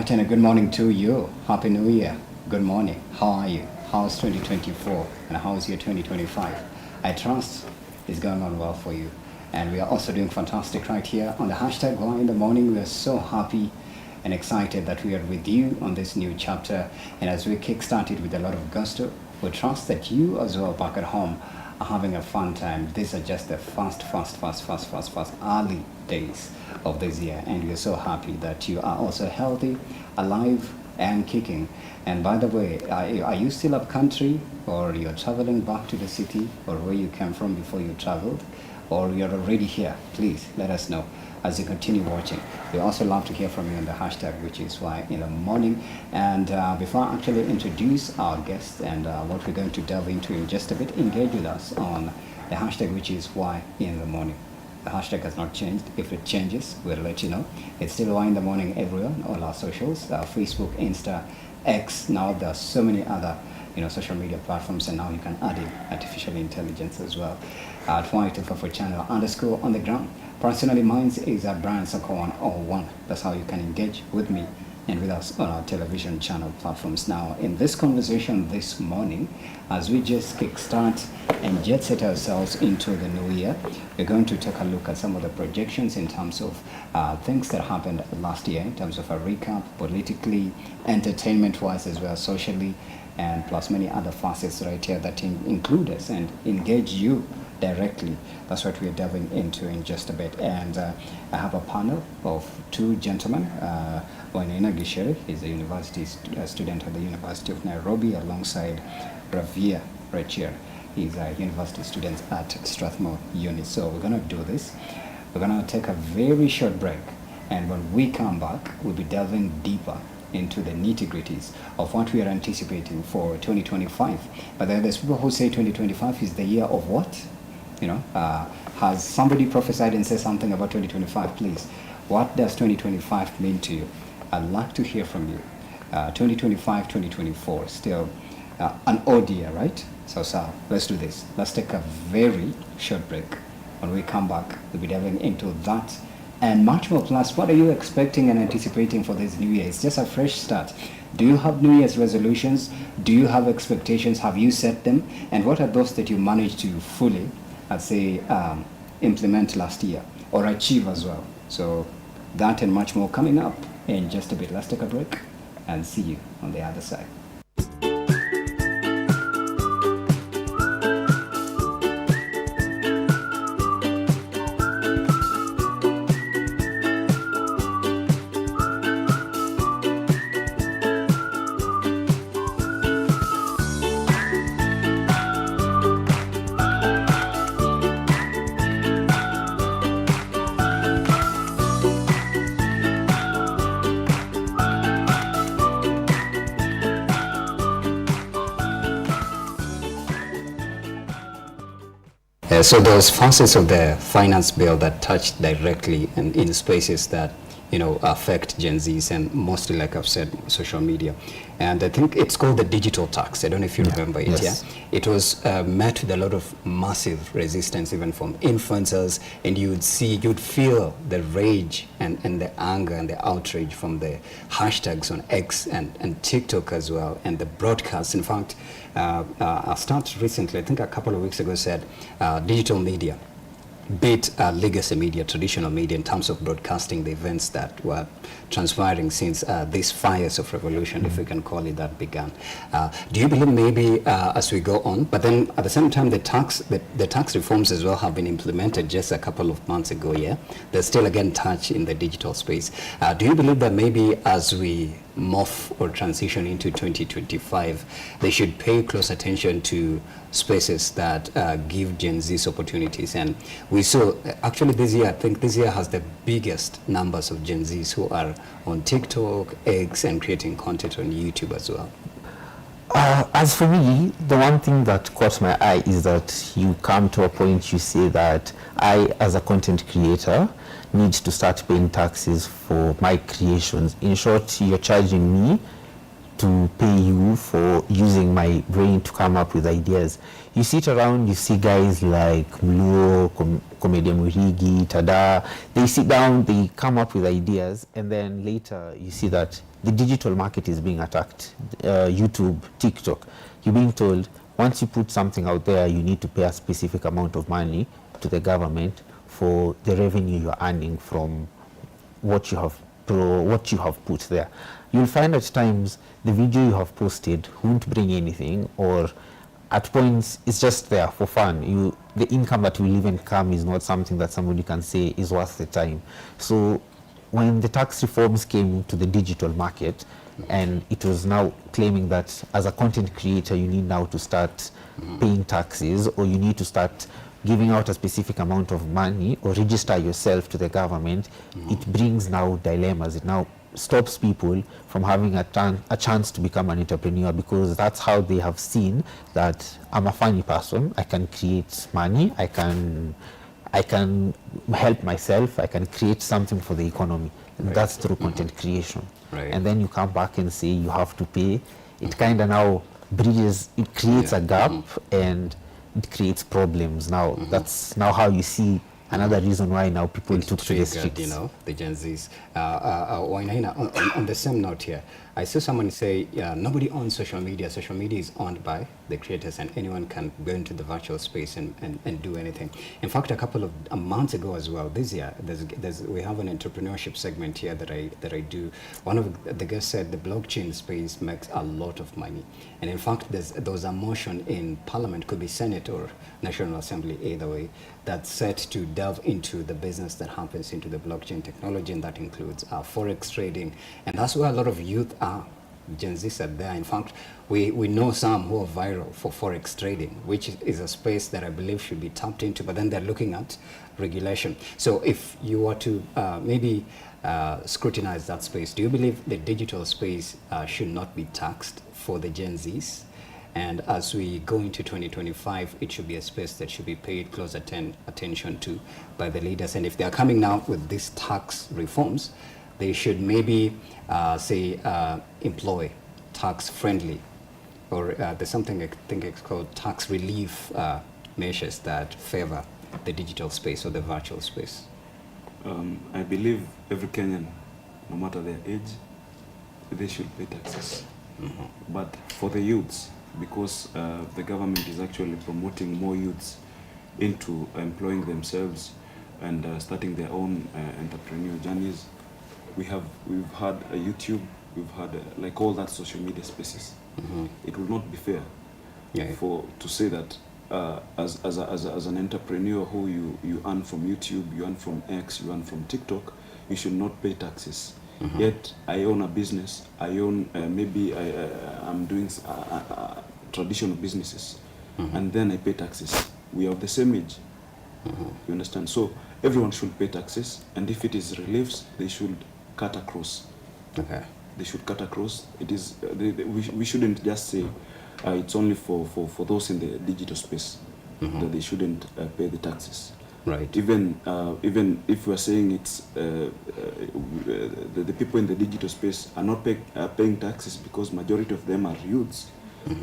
right, and a good morning to you. Happy New Year. Good morning. How are you? How's 2024? And how's your 2025? I trust it's going on well for you. And we are also doing fantastic right here on the hashtag Why in the Morning. We are so happy and excited that we are with you on this new chapter. And as we kickstart it with a lot of gusto, we trust that you as well back at home are having a fun time. These are just the first early days of this year, and we're so happy that you are also healthy, alive, and kicking. And by the way, are you still up country, or you're traveling back to the city, or where you came from before you traveled, or you're already here? Please let us know as you continue watching. We also love to hear from you on the hashtag, which is Why in the Morning. And before I actually introduce our guest and what we're going to delve into in just a bit, engage with us on the hashtag, which is Why in the Morning. The hashtag has not changed. If it changes, we'll let you know. It's still Why in the Morning everywhere on all our socials, Facebook, Insta, X. Now there are so many other social media platforms, and now you can add in artificial intelligence as well. At Y244 channel _ on the ground. Personally, mine is at Brian Soko101. That's how you can engage with me and with us on our television channel platforms. Now, in this conversation this morning, as we just kickstart and jet set ourselves into the new year, we're going to take a look at some of the projections in terms of things that happened last year, in terms of a recap, politically, entertainment-wise as well, socially, and plus many other facets right here that include us and engage you directly. That's what we're delving into in just a bit. And I have a panel of two gentlemen. Wainaina Gisheri is a university student at the University of Nairobi, alongside Ravia Rachir. He's a university student at Strathmore Uni. So we're going to do this. We're going to take a very short break, and when we come back, we'll be delving deeper into the nitty-gritties of what we are anticipating for 2025. But then there's people who say 2025 is the year of what? Has somebody prophesied and said something about 2025? Please, what does 2025 mean to you? I'd like to hear from you. 2025, 2024, still an odd year, right? So let's do this. Let's take a very short break. When we come back, we'll be delving into that and much more. Plus, what are you expecting and anticipating for this new year? It's just a fresh start. Do you have New Year's resolutions? Do you have expectations? Have you set them? And what are those that you managed to fully, I'd say, implement last year or achieve as well? So that and much more coming up in just a bit. Let's take a break and see you on the other side. So those facets of the finance bill that touched directly and in spaces that affect Gen Zs, and mostly, like I've said, social media. And I think it's called the digital tax. I don't know if you remember it. Yes. Yeah, it was met with a lot of massive resistance, even from influencers, and you'd feel the rage and the anger and the outrage from the hashtags on X and TikTok as well, and the broadcasts. In fact, I started recently, I think a couple of weeks ago, said digital media beat legacy media, traditional media, in terms of broadcasting the events that were transpiring since these fires of revolution, if we can call it that, began. Do you believe maybe as we go on, but then at the same time the tax reforms as well have been implemented just a couple of months ago, yeah? There's still again touch in the digital space. Do you believe that maybe as we morph or transition into 2025, they should pay close attention to spaces that give Gen Z's opportunities? And we saw, actually this year, I think this year has the biggest numbers of Gen Zs who are on TikTok, X, and creating content on YouTube as well. As for me, the one thing that caught my eye is that you come to a point you say that I, as a content creator, need to start paying taxes for my creations. In short, you're charging me to pay you for using my brain to come up with ideas. You sit around, you see guys like Mluo, Comedian Murigi, Tada, they sit down, they come up with ideas, and then later you see that the digital market is being attacked. YouTube, TikTok, you're being told, once you put something out there, you need to pay a specific amount of money to the government for the revenue you're earning from what you have put there. You'll find at times the video you have posted won't bring anything, or at points it's just there for fun. The income that will even come is not something that somebody can say is worth the time. So when the tax reforms came to the digital market, and it was now claiming that as a content creator you need now to start paying taxes, or you need to start giving out a specific amount of money or register yourself to the government, it brings now dilemmas. It now stops people from having a chance to become an entrepreneur, because that's how they have seen that I'm a funny person, I can create money, I can help myself, I can create something for the economy. And that's through content creation. Right. And then you come back and say you have to pay. It kind of now bridges, it creates a gap, and it creates problems now. That's now how you see another reason why now people took to the streets. You know, the Gen Zs. On the same note here, I saw someone say, nobody owns social media. Social media is owned by the creators, and anyone can go into the virtual space and do anything. In fact, a couple of months ago as well, this year, we have an entrepreneurship segment here that I do. One of the guests said the blockchain space makes a lot of money. And in fact, there was a motion in Parliament, could be Senate or National Assembly, either way, that's set to delve into the business that happens into the blockchain technology, and that includes forex trading. And that's where a lot of youth are. Gen Zs are there. In fact, we know some who are viral for forex trading, which is a space that I believe should be tapped into, but then they're looking at regulation. So if you were to maybe scrutinize that space, do you believe the digital space should not be taxed for the Gen Zs? And as we go into 2025, it should be a space that should be paid close attention to by the leaders. And if they are coming now with these tax reforms, they should maybe employ tax-friendly, or there's something I think it's called tax relief measures that favor the digital space or the virtual space. I believe every Kenyan, no matter their age, they should pay taxes. But for the youths, because the government is actually promoting more youths into employing themselves and starting their own entrepreneurial journeys, we've had a YouTube, we've had like all that social media spaces. It will not be fair to say that as an entrepreneur who you earn from YouTube, you earn from X, you earn from TikTok, you should not pay taxes. Yet I own a business, I own I'm doing traditional businesses, and then I pay taxes. We are of the same age. You understand? So everyone should pay taxes, and if it is reliefs, they should cut across. Okay. They should cut across. It is we shouldn't just say it's only for those in the digital space that they shouldn't pay the taxes. Right. Even if we are saying it's the people in the digital space are not paying taxes because majority of them are youths,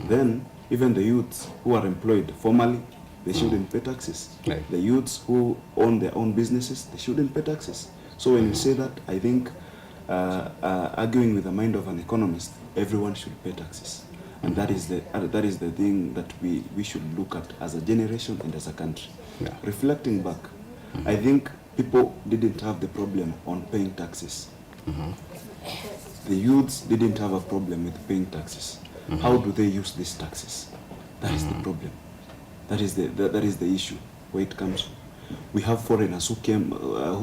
then even the youths who are employed formally, they shouldn't pay taxes. Right. The youths who own their own businesses, they shouldn't pay taxes. So when you say that, I think arguing with the mind of an economist, everyone should pay taxes. And that is the thing that we should look at as a generation and as a country. Yeah. Reflecting back, I think people didn't have the problem on paying taxes. The youths didn't have a problem with paying taxes. How do they use these taxes? That is the problem. That is the issue where it comes from. We have foreigners who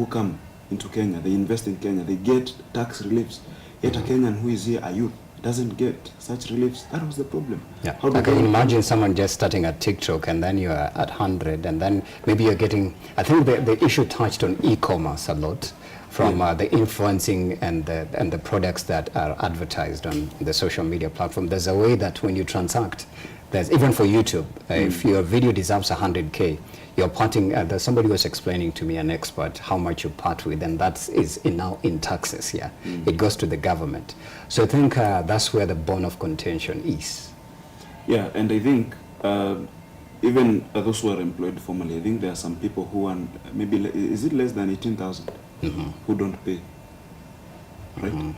come into Kenya, they invest in Kenya, they get tax reliefs. Yet a Kenyan who is here, a youth, doesn't get such reliefs. That was the problem. Yeah. I can imagine someone just starting at TikTok, and then you're at 100, and then maybe you're getting, I think the issue touched on e-commerce a lot, from the influencing and the products that are advertised on the social media platform. There's a way that when you transact, There's even for YouTube, if your video deserves 100K, you're parting, there's somebody was explaining to me, an expert, how much you part with, and that is now in taxes, yeah. It goes to the government. So I think that's where the bone of contention is. Yeah, and I think even those who are employed formally, I think there are some people who are maybe, is it less than 18,000 who don't pay, right?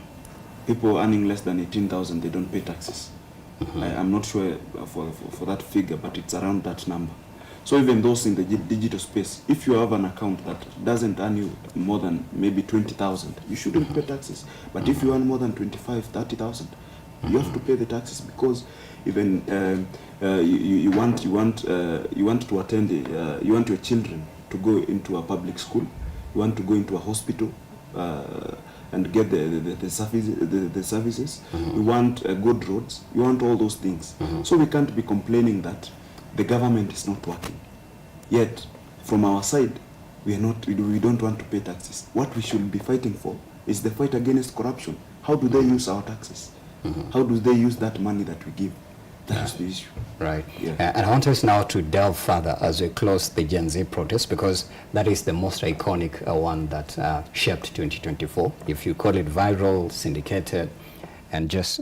People earning less than 18,000, they don't pay taxes. I'm not sure for that figure, but it's around that number. So even those in the digital space, if you have an account that doesn't earn you more than maybe 20,000, you shouldn't pay taxes. But if you earn more than 25, 30,000, you have to pay the taxes, because even you want to attend, you want your children to go into a public school, you want to go into a hospital and get the services. We want good roads. We want all those things. So we can't be complaining that the government is not working. Yet, from our side, we don't want to pay taxes. What we should be fighting for is the fight against corruption. How do they use our taxes? How do they use that money that we give? That is the issue. Right. Yeah. And I want us now to delve further as we close the Gen Z protest, because that is the most iconic one that shaped 2024. If you call it viral, syndicated, and just,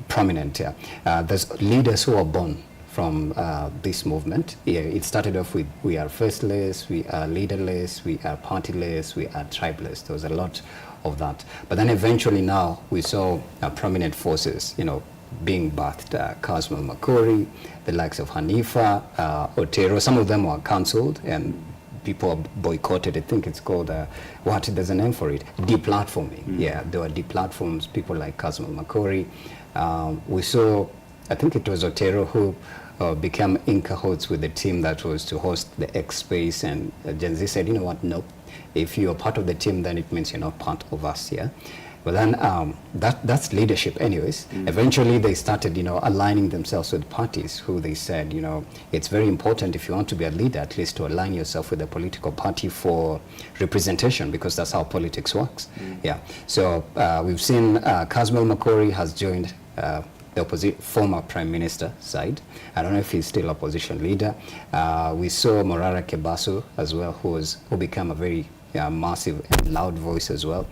prominent. There's leaders who are born from this movement. It started off with, we are faceless, we are leaderless, we are partyless, we are tribeless. There was a lot of that. But then eventually now we saw prominent forces, being birthed. Kasmul Makori, the likes of Hanifa, Otero. Some of them were cancelled and people are boycotted. I think it's called, there's a name for it, deplatforming. Yeah, there were deplatforms, people like Kasmul Makori. We saw, I think it was Otero who became in cahoots with the team that was to host the X Space, and Gen Z said, you know what, nope. If you're part of the team, then it means you're not part of us, yeah? But then that's leadership anyways. Eventually they started, aligning themselves with parties who they said, it's very important if you want to be a leader, at least to align yourself with a political party for representation, because that's how politics works. Yeah. So we've seen Kasmul Makori has joined the former Prime Minister side. I don't know if he's still opposition leader. We saw Morara Kebaso as well, who became a very massive and loud voice as well.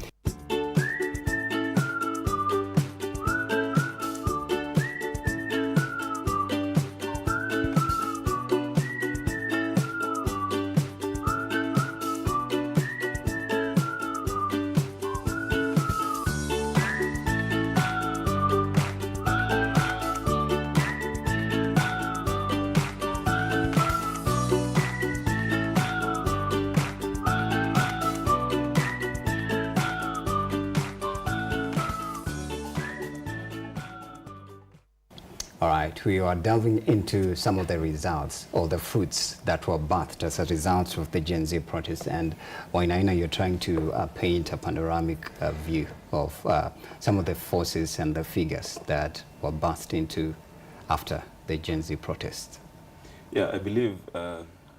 All right, we are delving into some of the results or the fruits that were birthed as a result of the Gen Z protest. And Wainaina, you're trying to paint a panoramic view of some of the forces and the figures that were birthed into after the Gen Z protest. Yeah, I believe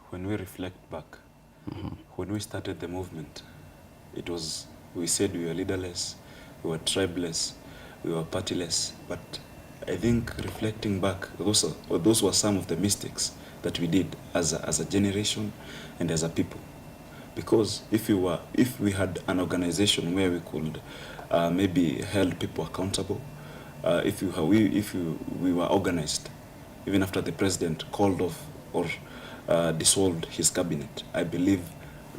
when we reflect back, when we started the movement, we said we were leaderless, we were tribeless, we were partyless, but I think reflecting back, those were some of the mistakes that we did as a generation and as a people. Because if we had an organization where we could maybe hold people accountable, if we were organized, even after the president called off or dissolved his cabinet, I believe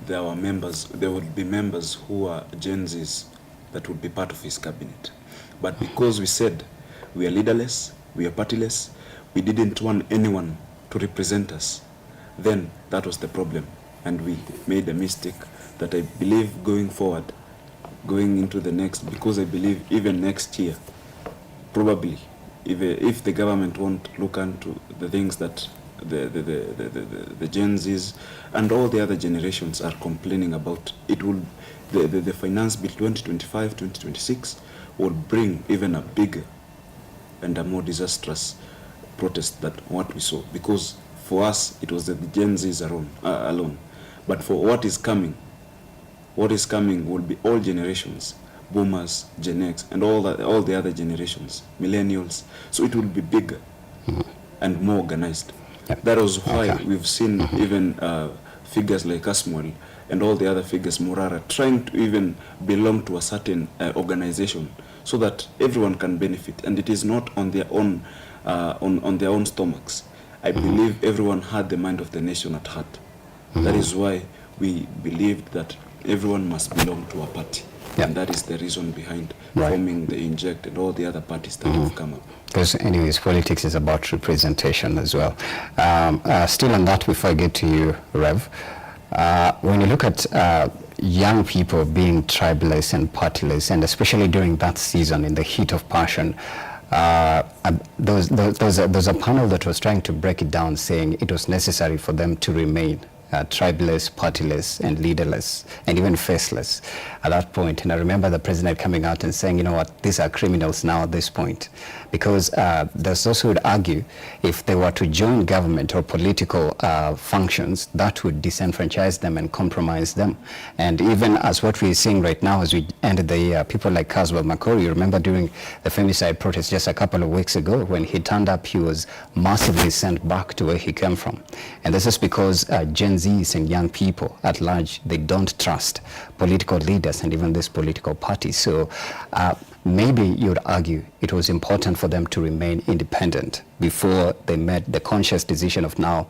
there would be members who are Gen Zs that would be part of his cabinet. But because we said we are leaderless, we are partyless, we didn't want anyone to represent us, then that was the problem. And we made a mistake that I believe going forward, going into the next, because I believe even next year, probably, if the government won't look into the things that the Gen Zs and all the other generations are complaining about, it will, the finance bill 2025, 2026 will bring even a bigger and a more disastrous protest than what we saw. Because for us, it was the Gen Zs alone. But for what is coming will be all generations, boomers, Gen X, and all the other generations, millennials. So it will be bigger. and more organized. Yep. That was why Okay. we've seen even figures like Asmuel and all the other figures, Morara, trying to even belong to a certain organization so that everyone can benefit, and it is not on their own on their own stomachs. I believe everyone had the mind of the nation at heart. That is why we believed that everyone must belong to a party. Yeah. And that is the reason behind Right. forming the Inject and all the other parties that have come up. Because anyways, politics is about representation as well. Still on that, before I get to you, Rev, when you look at young people being tribeless and partyless, and especially during that season in the heat of passion, there was a panel that was trying to break it down, saying it was necessary for them to remain tribeless, partyless, and leaderless, and even faceless at that point. And I remember the president coming out and saying, you know what, these are criminals now at this point. Because there's also would argue if they were to join government or political functions, that would disenfranchise them and compromise them. And even as what we're seeing right now as we ended the year, people like Caswell McCoy, you remember during the femicide protest just a couple of weeks ago, when he turned up, he was massively sent back to where he came from. And this is because Gen Zs and young people at large, they don't trust political leaders and even this political party. So maybe you'd argue it was important for them to remain independent before they made the conscious decision of now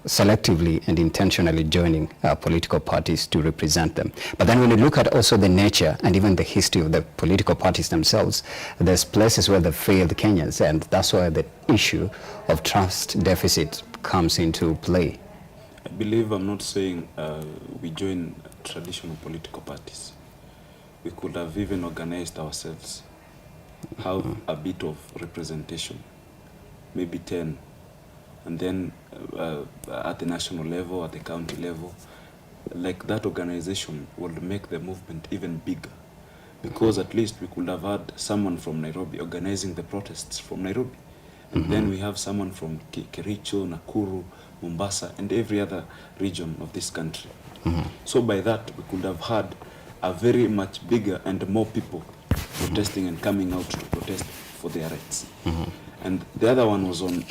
selectively and intentionally joining political parties to represent them. But then when you look at also the nature and even the history of the political parties themselves, there's places where they failed Kenyans, and that's why the issue of trust deficit comes into play. I believe I'm not saying we join traditional political parties. We could have even organized ourselves, have a bit of representation, maybe 10, and then at the national level, at the county level, like that organization would make the movement even bigger, because at least we could have had someone from Nairobi organizing the protests from Nairobi, and then we have someone from Kericho, Nakuru, Mombasa, and every other region of this country. So by that, we could have had a very much bigger and more people protesting and coming out to protest for their rights. And the other one was on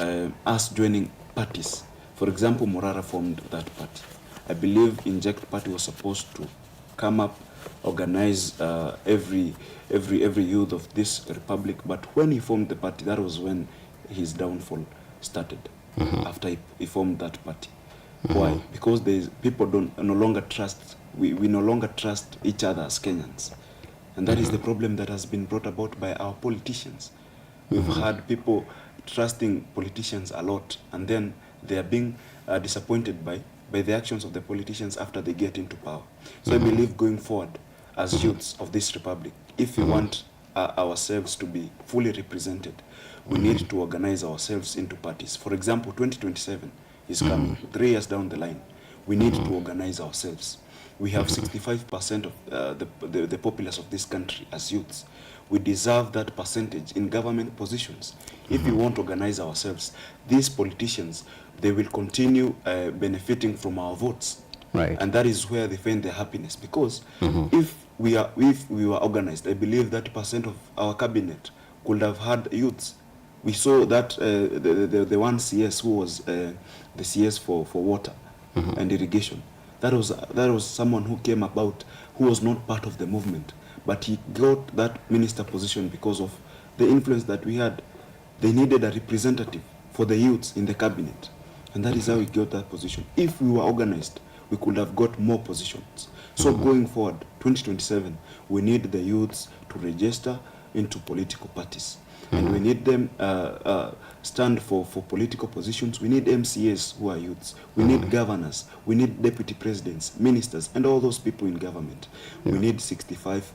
us joining parties. For example, Morara formed that party. I believe Inject Party was supposed to come up, organize every youth of this republic, but when he formed the party, that was when his downfall started. After he formed that party. Why? Because people no longer trust, we no longer trust each other as Kenyans. And that is the problem that has been brought about by our politicians. We've had people trusting politicians a lot, and then they are being disappointed by the actions of the politicians after they get into power. So I believe going forward as youths of this republic, if we want ourselves to be fully represented, we need to organize ourselves into parties. For example, 2027 is coming, 3 years down the line. We need to organize ourselves. We have 65% of the populace of this country as youths. We deserve that percentage in government positions. If we want to organize ourselves, these politicians, they will continue benefiting from our votes. Right. And that is where they find their happiness. Because if we were organized, I believe that % of our cabinet could have had youths. We saw that the one CS who was the CS for water and irrigation, that was someone who came about, who was not part of the movement, but he got that minister position because of the influence that we had. They needed a representative for the youths in the cabinet, and that is how we got that position. If we were organized, we could have got more positions. So going forward, 2027, we need the youths to register into political parties. And we need them stand for political positions. We need MCAs who are youths. We need governors. We need deputy presidents, ministers, and all those people in government. We need 65%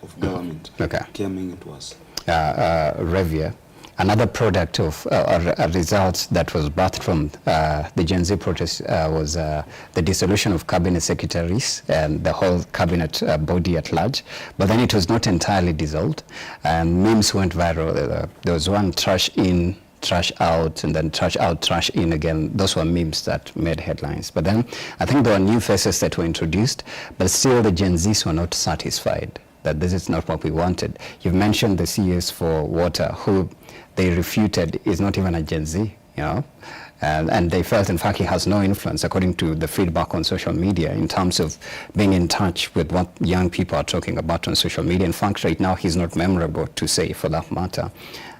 of government coming into us. Revia, another product of a result that was birthed from the Gen Z protest was the dissolution of cabinet secretaries and the whole cabinet body at large. But then it was not entirely dissolved, and memes went viral. There was one trash in, trash out, and then trash out, trash in again. Those were memes that made headlines. But then I think there were new faces that were introduced, but still the Gen Zs were not satisfied. that this is not what we wanted. You've mentioned the CS for water, who they refuted is not even a Gen Z, you know. And they felt, in fact, he has no influence, according to the feedback on social media, in terms of being in touch with what young people are talking about on social media. In fact, right now, he's not memorable to say, for that matter.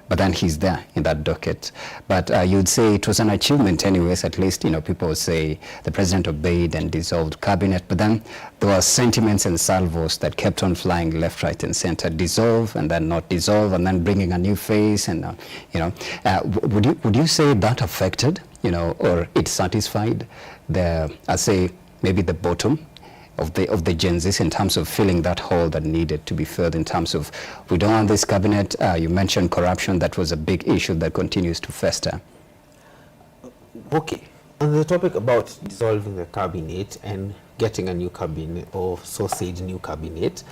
But then he's there in that docket. But you'd say it was an achievement anyways, at least, you know, people would say the president obeyed and dissolved cabinet. But then there were sentiments and salvos that kept on flying left, right, and center. Dissolve and then not dissolve, and then bringing a new face. And, you know, would you say that affected, you know, or it satisfied the, I say, maybe the bottom of the Gen Zs in terms of filling that hole that needed to be filled, in terms of, we don't want this cabinet. You mentioned corruption. That was a big issue that continues to fester. Okay, on the topic about dissolving the cabinet and getting a new cabinet, or so-said new cabinet,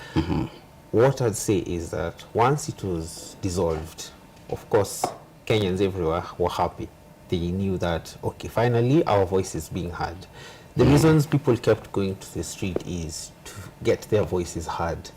what I'd say is that once it was dissolved, of course, Kenyans everywhere were happy. They knew that, okay, finally our voice is being heard. The reasons people kept going to the street is to get their voices heard.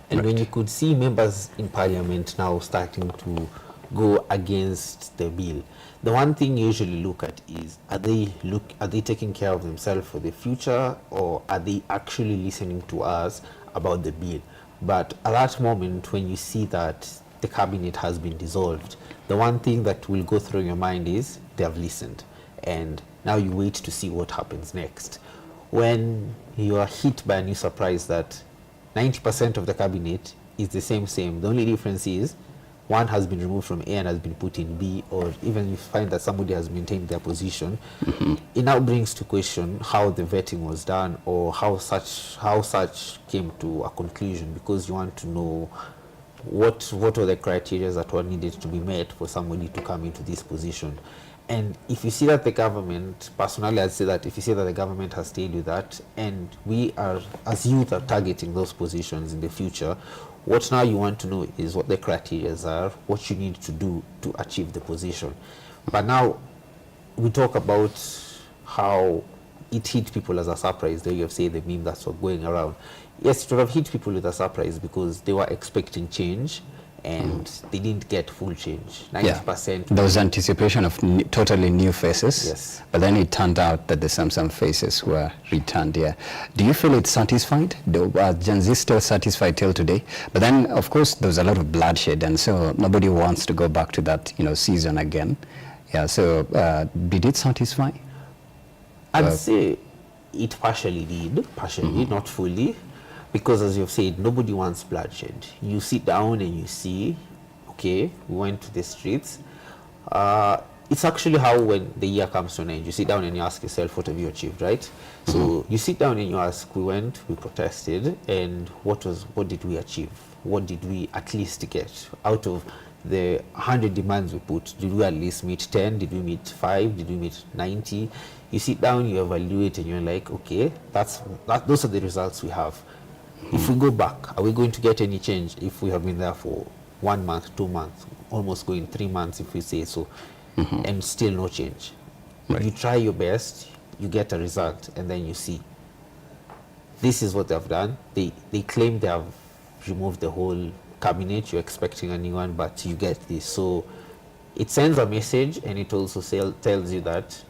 And when you could see members in parliament now starting to go against the bill, the one thing you usually look at is, are they taking care of themselves for the future, or are they actually listening to us about the bill? But at that moment, when you see that the cabinet has been dissolved, the one thing that will go through your mind is they have listened. And now you wait to see what happens next. When you are hit by a new surprise that 90% of the cabinet is the same, the only difference is one has been removed from A and has been put in B, or even you find that somebody has maintained their position, it now brings to question how the vetting was done, or how such came to a conclusion, because you want to know what were the criteria that were needed to be met for somebody to come into this position. And if you see that the government, personally I'd say that if you see that the government has stayed with that, and we are, as youth, are targeting those positions in the future, what now you want to know is what the criteria are, what you need to do to achieve the position. But now we talk about how it hit people as a surprise. There you have said the meme that's going around. Yes, it would have hit people with a surprise because they were expecting change, and they didn't get full change. 90%. There was anticipation of totally new faces. Yes. But then it turned out that some faces were returned. Yeah. Do you feel it's satisfied? Gen Z still satisfied till today? But then, of course, there was a lot of bloodshed, and so nobody wants to go back to that, you know, season again. Yeah. So did it satisfy? I'd say it partially did, not fully. Because, as you've said, nobody wants bloodshed. You sit down and you see, okay, we went to the streets. It's actually how, when the year comes to an end, you sit down and you ask yourself, what have you achieved, right? So you sit down and you ask, we went, we protested, and what did we achieve? What did we at least get? Out of the 100 demands we put, did we at least meet 10? Did we meet 5? Did we meet 90? You sit down, you evaluate, and you're like, okay, those are the results we have. If we go back, are we going to get any change if we have been there for 1 month, 2 months, almost going 3 months if we say so, and still no change? Right. You try your best, you get a result, and then you see. This is what they've done. They claim they have removed the whole cabinet. You're expecting a new one, but you get this. So it sends a message, and it also tells you that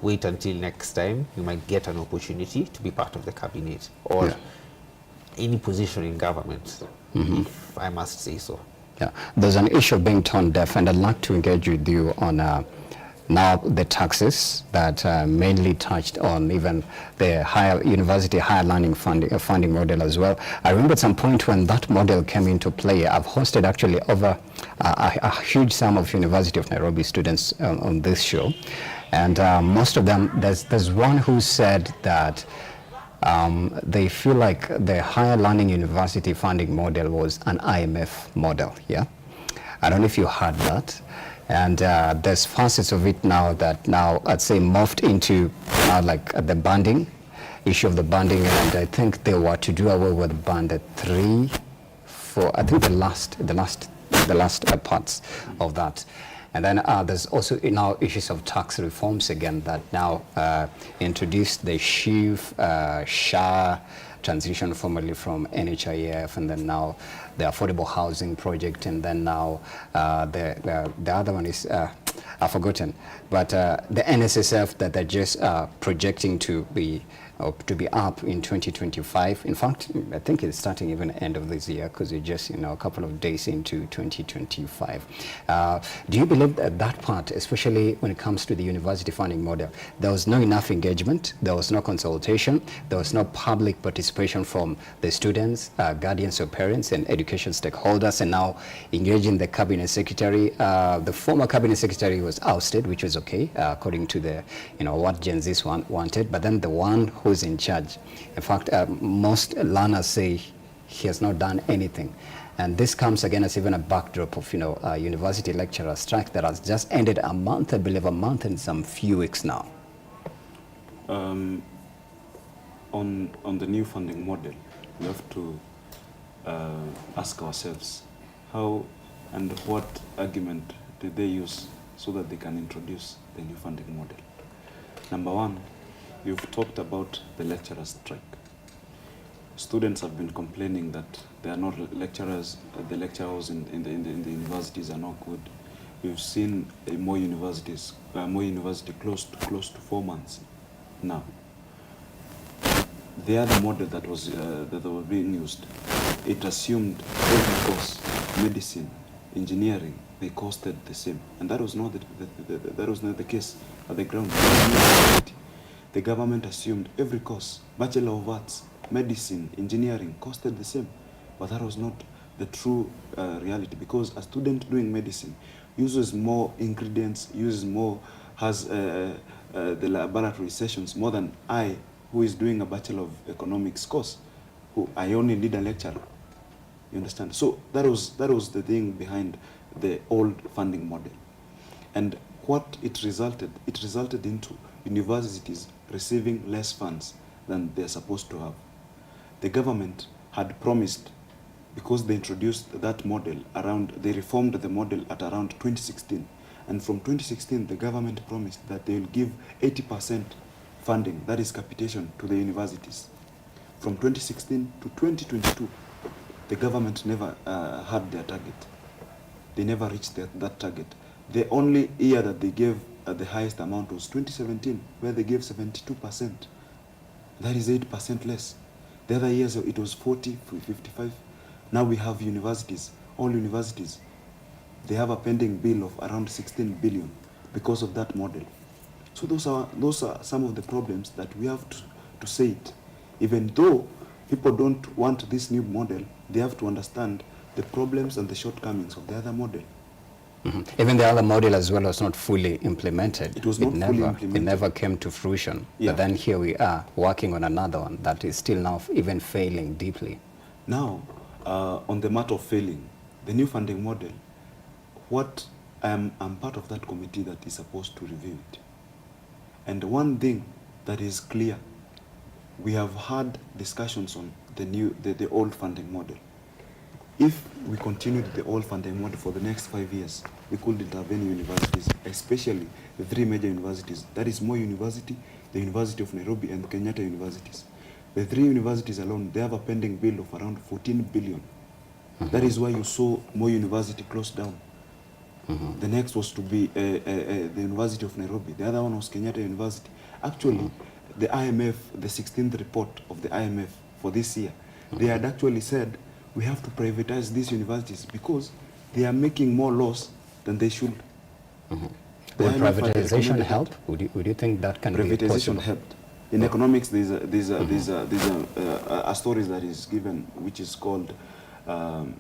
wait until next time, you might get an opportunity to be part of the cabinet, or any position in government, if I must say so. Yeah, there's an issue of being tone deaf, and I'd like to engage with you on now the taxes that mainly touched on even the higher learning funding model as well. I remember at some point when that model came into play, I've hosted actually over a huge sum of University of Nairobi students on this show, and most of them, there's one who said that they feel like the higher learning university funding model was an IMF model. Yeah, I don't know if you heard that. And there's facets of it now that I'd say morphed into like the banding issue of the banding, and I think they were to do away with band 3 for I think the last parts of that. And then there's also now issues of tax reforms again that now introduced the SHIF, SHA, transition formally from NHIF, and then now the affordable housing project, and then now the other one is I've forgotten, but the NSSF that they're just projecting to be up in 2025. In fact, I think it's starting even end of this year, because we're just a couple of days into 2025. Do you believe that that part, especially when it comes to the university funding model, there was not enough engagement, there was no consultation, there was no public participation from the students, guardians or parents, and education stakeholders, and now engaging the cabinet secretary? The former cabinet secretary was ousted, which was okay, according to the what Gen Z's wanted, but then the one who's in charge, in fact, most learners say he has not done anything. And this comes again as even a backdrop of university lecturer strike that has just ended a month, I believe a month and some few weeks now. On the new funding model, we have to ask ourselves how and what argument did they use so that they can introduce the new funding model. Number one, you've talked about the lecturer strike. Students have been complaining that there are not lecturers, the lecturers in the universities are not good. We've seen more university close to 4 months now. The other model that was being used, it assumed every course, medicine, engineering, they costed the same, and that was not the case at the ground. The government assumed every course, Bachelor of Arts, medicine, engineering, costed the same, but that was not the true reality, because a student doing medicine uses more ingredients, has the laboratory sessions more than I, who is doing a Bachelor of Economics course, who I only need a lecturer. You understand? So that was the thing behind the old funding model. And what it resulted into universities receiving less funds than they're supposed to have. The government had promised, because they introduced that model they reformed the model at around 2016. And from 2016, the government promised that they will give 80% funding, that is capitation, to the universities. From 2016 to 2022, the government never had their target. They never reached that target. The only year that they gave the highest amount was 2017, where they gave 72%. That is 8% less. The other years it was 40, 55. Now we have universities, all universities, they have a pending bill of around 16 billion because of that model. So those are some of the problems that we have to say it. Even though people don't want this new model, they have to understand the problems and the shortcomings of the other model. Mm-hmm. Even the other model as well was not fully implemented. It was not fully implemented. It never came to fruition. Yeah. But then here we are working on another one that is still now even failing deeply. Now, on the matter of failing, the new funding model, I'm part of that committee that is supposed to review it. And one thing that is clear, we have had discussions on the old funding model. If we continued the old funding model for the next 5 years, we could intervene universities, especially the 3 major universities. That is Moi University, the University of Nairobi, and Kenyatta universities. The 3 universities alone, they have a pending bill of around 14 billion. Mm-hmm. That is why you saw Moi University closed down. Mm-hmm. The next was to be the University of Nairobi. The other one was Kenyatta University. Actually, the IMF, the 16th report of the IMF for this year, they had actually said, we have to privatize these universities because they are making more loss than they should. Mm-hmm. Would privatization help? Would you think that can be possible? Privatization helped. In economics, there's a story that is given, which is called the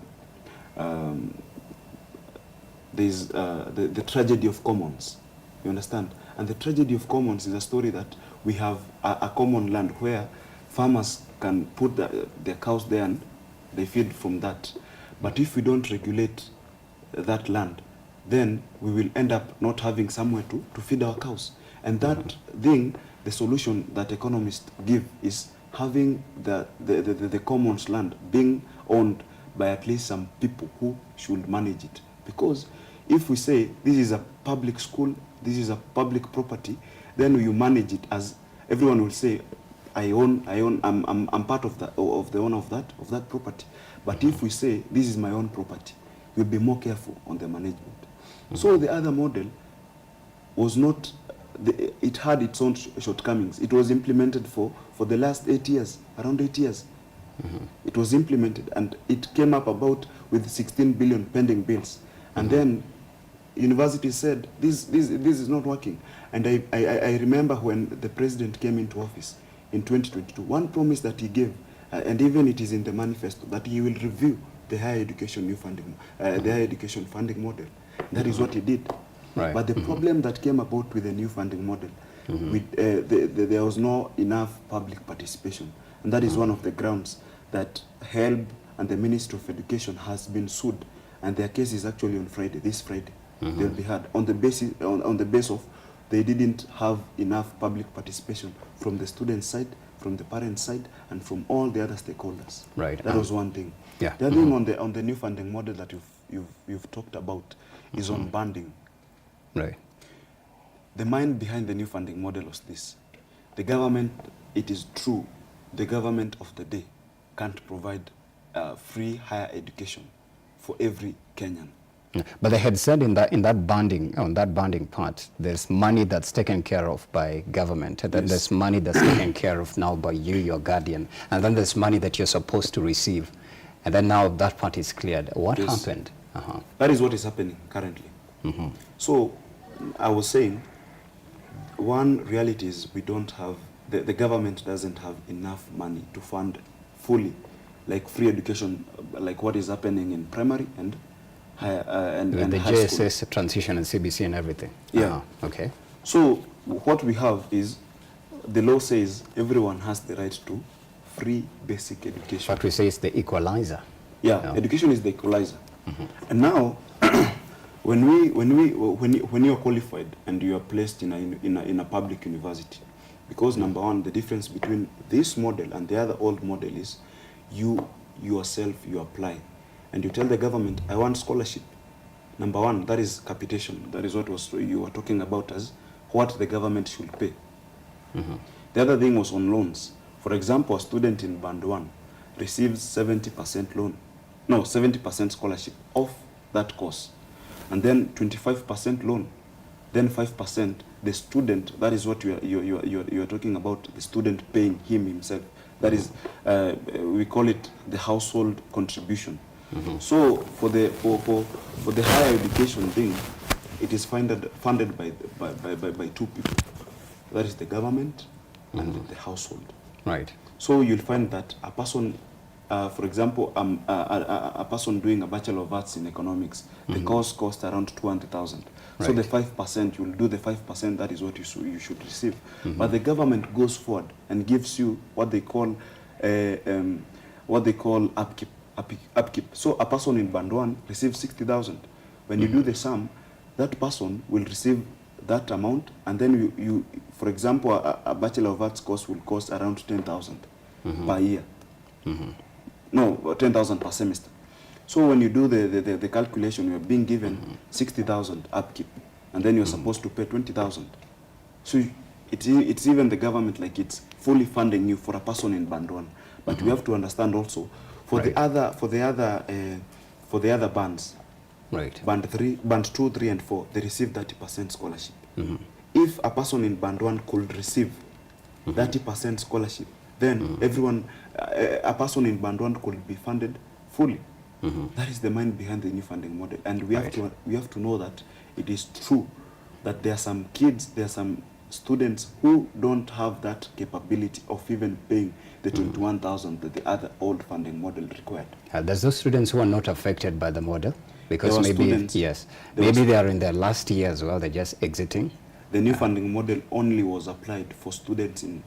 tragedy of commons. You understand? And the tragedy of commons is a story that we have a common land where farmers can put their cows there and they feed from that. But if we don't regulate that land, then we will end up not having somewhere to feed our cows. And that thing, the solution that economists give is having the commons land being owned by at least some people who should manage it. Because if we say this is a public school, this is a public property, then you manage it as everyone will say, I'm part of the owner of that property. But if we say this is my own property, we'll be more careful on the management. So the other model was not, it had its own shortcomings. It was implemented for the last 8 years, around 8 years. It was implemented, and it came up about with 16 billion pending bills. And then universities said, this is not working. And I remember when the president came into office in 2022, one promise that he gave, and even it is in the manifesto, that he will review the higher education new funding, the higher education funding model. That is what he did. Right. But the problem that came about with the new funding model, there was no enough public participation. And that is one of the grounds that HELB and the Ministry of Education has been sued. And their case is actually on Friday, this Friday. They'll be heard on the basis of they didn't have enough public participation from the student side, from the parent side, and from all the other stakeholders. Right. That was one thing. Yeah. The other thing on the new funding model that you've talked about is on banding. Right. The mind behind the new funding model was this: the government, it is true, the government of the day can't provide free higher education for every Kenyan. But they had said in that banding part, there's money that's taken care of by government, and then there's money that's taken care of now by you, your guardian, and then there's money that you're supposed to receive, and then now that part is cleared. What happened? That is what is happening currently. So I was saying, one reality is we don't have, the government doesn't have enough money to fund fully, like free education, like what is happening in primary and higher and the high JSS school. transition and CBC and everything. Yeah. Okay. So what we have is, the law says everyone has the right to free basic education. What we say is the equalizer. Yeah, education is the equalizer. And now, when you are qualified and you are placed in a public university, because number one, the difference between this model and the other old model is, you apply, and you tell the government, I want scholarship. Number one, that is capitation. That is what you were talking about as what the government should pay. The other thing was on loans. For example, a student in Band 1 receives 70% loan. No, 70% scholarship of that course. And then 25% loan. Then 5%, the student, that is what you are talking about, the student paying himself. That is, we call it the household contribution. So for the higher education thing, it is funded by two people. That is the government and the household. Right. So you'll find that a person, for example, a person doing a Bachelor of Arts in Economics, the course costs around 200,000. So the 5%, you'll do the 5%, that is what you should receive. But the government goes forward and gives you what they call upkeep. So a person in Band 1 receives 60,000. When you do the sum, that person will receive that amount, and then you for example, a Bachelor of Arts course will cost around 10,000 per year. No, 10,000 per semester. So when you do the calculation, you're being given 60,000 upkeep, and then you're supposed to pay 20,000. So it's even the government, like, it's fully funding you for a person in Band 1. But we have to understand also for the other bands. Right. Band 3, Band 2, 3, and 4, they receive 30% scholarship. If a person in Band 1 could receive 30% scholarship, then everyone, a person in Band 1 could be funded fully. That is the mind behind the new funding model. And we have to know that it is true that there are some kids, there are some students who don't have that capability of even paying the 21,000 that the other old funding model required. There's those students who are not affected by the model, because There were maybe, students- yes, there maybe was- they are in their last year as well, they're just exiting. The new funding model only was applied for students in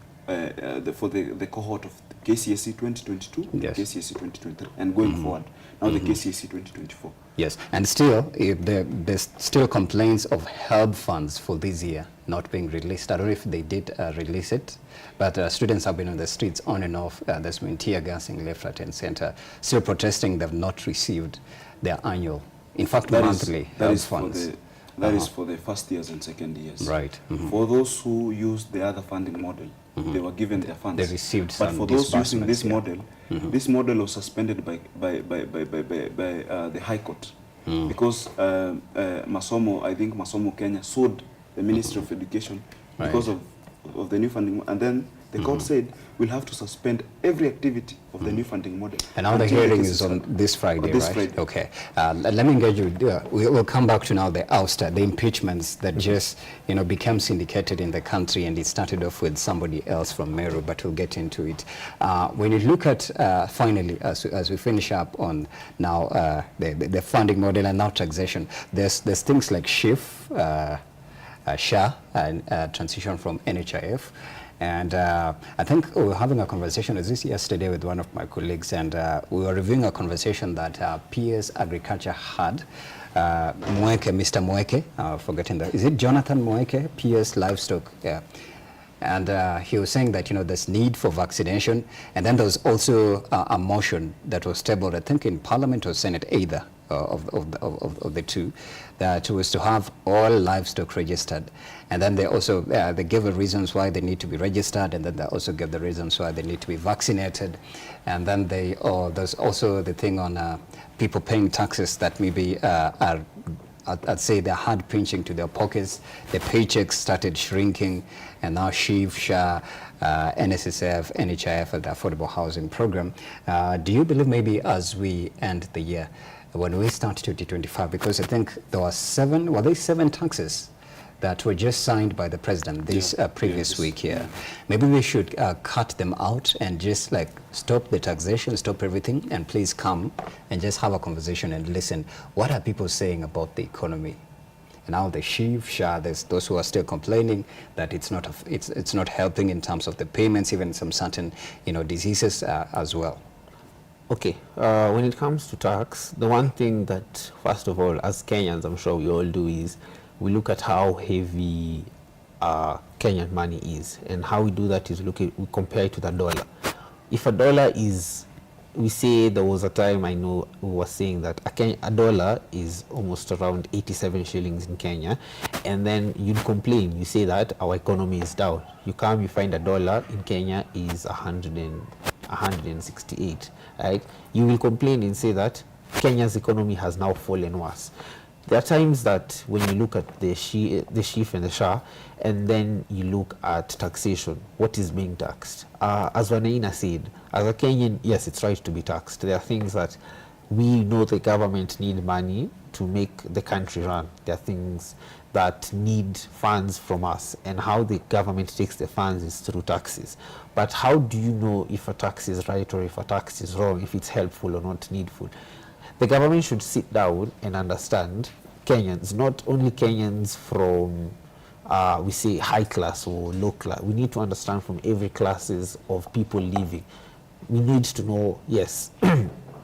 for the cohort of KCSE 2022, Yes. KCSE 2023, and going forward, now the KCSE 2024. Yes, and still, if there's still complaints of HELB funds for this year not being released. I don't know if they did release it, but students have been on the streets on and off. There's been tear gassing left, right, and center, still protesting they've not received their annual, in fact, monthly HELB funds. That is for the first years and second years. Right. For those who use the other funding model, they were given their funds. They received but some for those using this disbursements, model, this model was suspended by the High Court because Masomo, I think Masomo Kenya sued the Ministry of Education because of the new funding, and then the court said we'll have to suspend every activity of the new funding model. And now the hearing is on this Friday, right? Friday. Okay. Let me engage you. We'll come back to now the ouster, the impeachments that just became syndicated in the country, and it started off with somebody else from Meru, but we'll get into it. When you look at finally, as we finish up on now the funding model and now taxation, there's things like SHIF, SHA, and transition from NHIF. And I think we were having a conversation yesterday with one of my colleagues, and we were reviewing a conversation that PS Agriculture had. Mr. Mweke, forgetting that, is it Jonathan Mweke, PS Livestock? Yeah. And he was saying that, there's need for vaccination. And then there was also a motion that was tabled, I think in Parliament or Senate, either of the two, that was to have all livestock registered. And then they also, they gave the reasons why they need to be registered, and then they also gave the reasons why they need to be vaccinated. And then there's also the thing on people paying taxes that maybe are, I'd say they're hard pinching to their pockets. The paychecks started shrinking, and now SHIF, SHA, NSSF, NHIF, and the Affordable Housing Program. Do you believe maybe as we end the year, when we start 2025, because I think there were seven taxes that were just signed by the president this previous week here. Maybe we should cut them out and just like stop the taxation, stop everything, and please come and just have a conversation and listen. What are people saying about the economy? And now the SHIF, SHA, there's those who are still complaining that it's not helping in terms of the payments, even some certain diseases as well. Okay, when it comes to tax, the one thing that, first of all, as Kenyans, I'm sure we all do is we look at how heavy Kenyan money is, and how we do that is we compare it to the dollar. If a dollar is, we say there was a time I know we were saying that a dollar is almost around 87 shillings in Kenya, and then you complain, you say that our economy is down. You come, you find a dollar in Kenya is 168, right? You will complain and say that Kenya's economy has now fallen worse. There are times that when you look at the SHIF and the SHA, and then you look at taxation, what is being taxed? As Wanaina said, as a Kenyan, yes, it's right to be taxed. There are things that we know the government need money to make the country run. There are things that need funds from us, and how the government takes the funds is through taxes. But how do you know if a tax is right or if a tax is wrong, if it's helpful or not needful? The government should sit down and understand Kenyans, not only Kenyans from, we say, high class or low class. We need to understand from every classes of people living. We need to know, yes,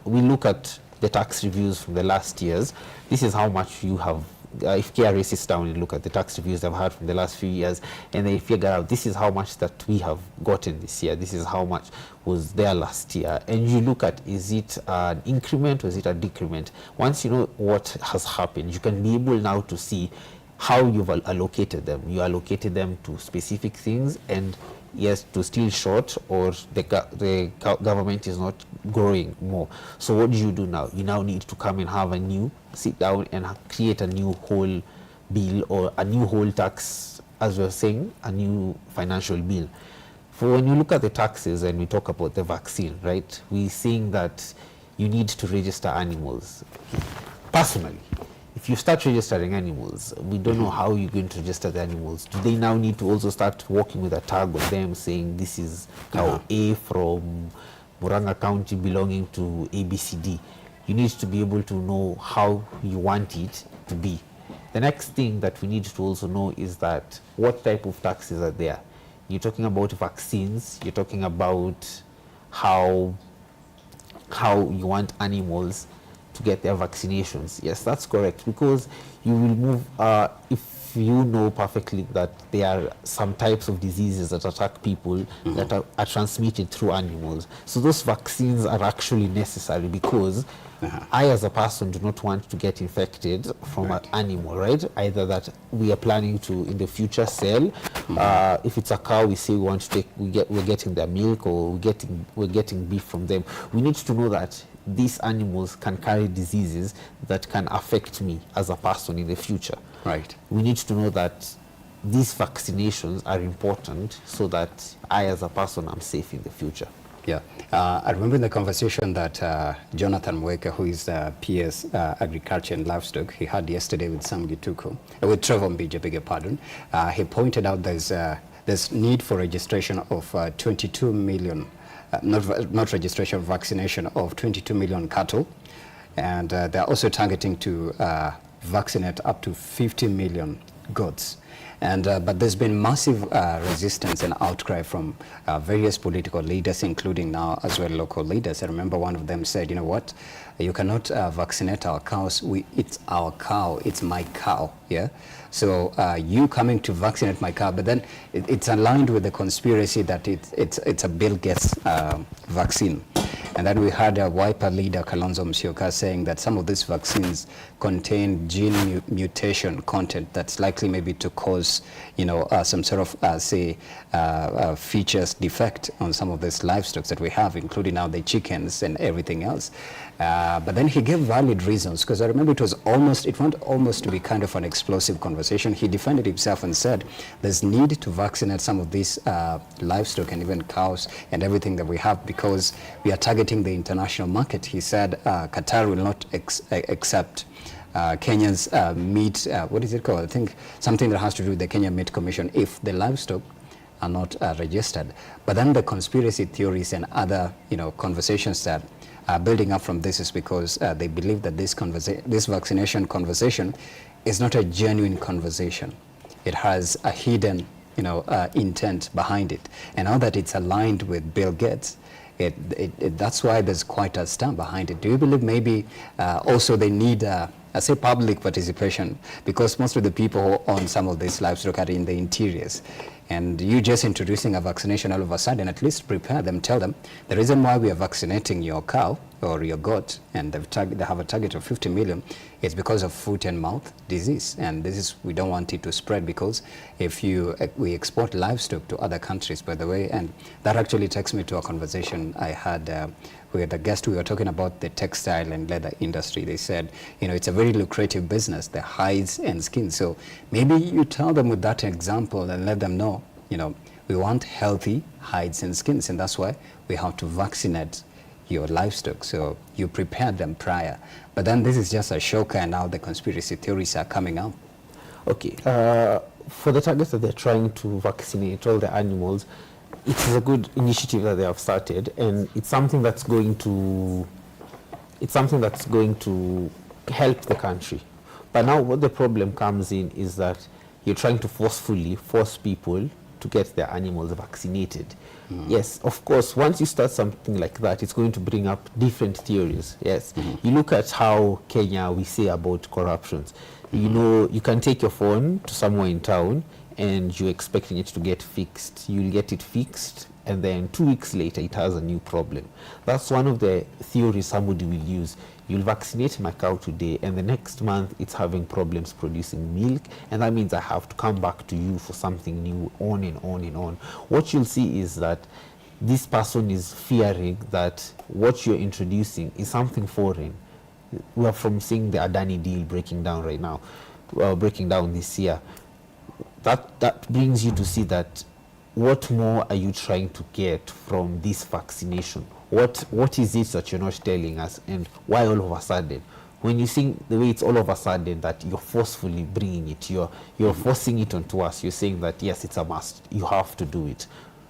we look at the tax reviews from the last years. This is how much you have, if KRA sits down and look at the tax reviews they've had from the last few years, and they figure out this is how much that we have gotten this year, this is how much was there last year, and you look at, is it an increment or is it a decrement? Once you know what has happened, you can be able now to see how you've allocated them. You allocated them to specific things, and yes, to still short, or the government is not growing more. So what do you do now? You now need to come and have sit down and create a new whole bill, or a new whole tax, as we're saying, a new financial bill. For when you look at the taxes and we talk about the vaccine, right, we're saying that you need to register animals. Personally, if you start registering animals, we don't know how you're going to register the animals. Do they now need to also start working with a tag on them saying this is cow A from Murang'a County belonging to ABCD? You need to be able to know how you want it to be. The next thing that we need to also know is that what type of taxes are there. You're talking about vaccines, you're talking about how you want animals to get their vaccinations. Yes, that's correct, because you will move, if you know perfectly that there are some types of diseases that attack people that are transmitted through animals. So those vaccines are actually necessary, because I, as a person, do not want to get infected from an animal, right? Either that we are planning to in the future sell. If it's a cow, we say we want to take, we're getting their milk, or we're getting beef from them. We need to know that these animals can carry diseases that can affect me as a person in the future. Right. We need to know that these vaccinations are important so that I, as a person, am safe in the future. Yeah, I remember the conversation that Jonathan Mweke, who is PS Agriculture and Livestock, he had yesterday with Sam Gituku, with Trevor Mbija, beg your pardon. He pointed out there's need for registration of 22 million, not registration, vaccination of 22 million cattle, and they're also targeting to vaccinate up to 50 million goats. And but there's been massive resistance and outcry from various political leaders, including now as well local leaders. I remember one of them said, you know what, you cannot vaccinate our cows. It's our cow, it's my cow, yeah? So you coming to vaccinate my cow, but then it's aligned with the conspiracy that it's a Bill Gates vaccine. And then we had a Wiper leader, Kalonzo Musyoka, saying that some of these vaccines contain gene mutation content that's likely maybe to cause, you know, some sort of, features defect on some of these livestock that we have, including now the chickens and everything else. But then he gave valid reasons, because I remember it went almost to be kind of an explosive conversation. He defended himself and said there's need to vaccinate some of these livestock and even cows and everything that we have, because we are targeting the international market. He said Qatar will not accept Kenya's meat, what is it called? I think something that has to do with the Kenya Meat Commission if the livestock are not registered. But then the conspiracy theories and other, you know, conversations that are building up from this is because they believe that this vaccination conversation is not a genuine conversation. It has a hidden, you know, intent behind it. And now that it's aligned with Bill Gates, that's why there's quite a stamp behind it. Do you believe maybe also they need, I say public participation, because most of the people who own some of these livestock are in the interiors. And you just introducing a vaccination all of a sudden, at least prepare them, tell them the reason why we are vaccinating your cow or your goat, and they have a target of 50 million, is because of foot and mouth disease. And this is, we don't want it to spread, because if we export livestock to other countries, by the way, and that actually takes me to a conversation I had with a guest. We were talking about the textile and leather industry. They said, you know, it's a very lucrative business, the hides and skin. So maybe you tell them with that example and let them know, you know, we want healthy hides and skins, and that's why we have to vaccinate your livestock. So you prepare them prior. But then this is just a shocker, and now the conspiracy theories are coming up. Okay, for the targets that they're trying to vaccinate all the animals, it is a good initiative that they have started, and it's something that's going to help the country. But now what the problem comes in is that you're trying to forcefully force people to get their animals vaccinated. Yes, of course, once you start something like that, it's going to bring up different theories. Yes, you look at how Kenya, we say about corruptions. You know, you can take your phone to somewhere in town and you're expecting it to get fixed. You'll get it fixed, and then 2 weeks later it has a new problem. That's one of the theories somebody will use. You'll vaccinate my cow today, and the next month it's having problems producing milk, and that means I have to come back to you for something new, on and on and on. What you'll see is that this person is fearing that what you're introducing is something foreign. We are from seeing the Adani deal breaking down right now, breaking down this year. That brings you to see that what more are you trying to get from this vaccination? What is it that you're not telling us, and why all of a sudden? When you see the way it's all of a sudden that you're forcefully bringing it, you're forcing it onto us, you're saying that yes, it's a must, you have to do it.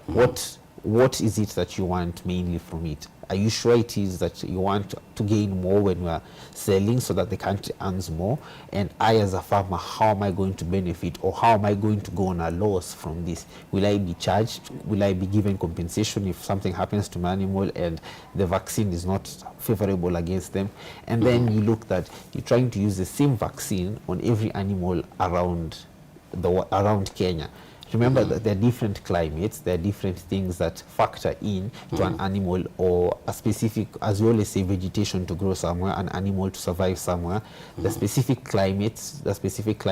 What is it that you want mainly from it? Are you sure it is that you want to gain more when we are selling so that the country earns more? And I, as a farmer, how am I going to benefit, or how am I going to go on a loss from this? Will I be charged? Will I be given compensation if something happens to my animal and the vaccine is not favorable against them? And then you look that you're trying to use the same vaccine on every animal around Kenya. Remember that there are different climates, there are different things that factor in to an animal or a specific, as we always say, vegetation to grow somewhere, an animal to survive somewhere. The specific climates, the specific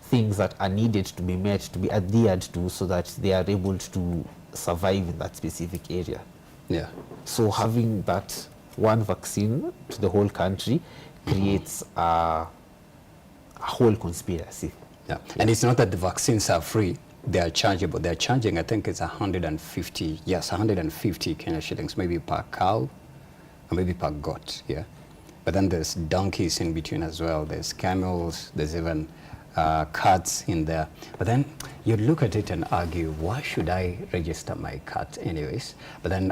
things that are needed to be met, to be adhered to, so that they are able to survive in that specific area. Yeah. So having that one vaccine to the whole country creates a whole conspiracy. Yeah. And it's not that the vaccines are free, they are chargeable. They're charging, I think it's 150, yes, 150 Kenya shillings, maybe per cow, or maybe per goat, yeah. But then there's donkeys in between as well. There's camels, there's even cats in there. But then you look at it and argue, why should I register my cat anyways? But then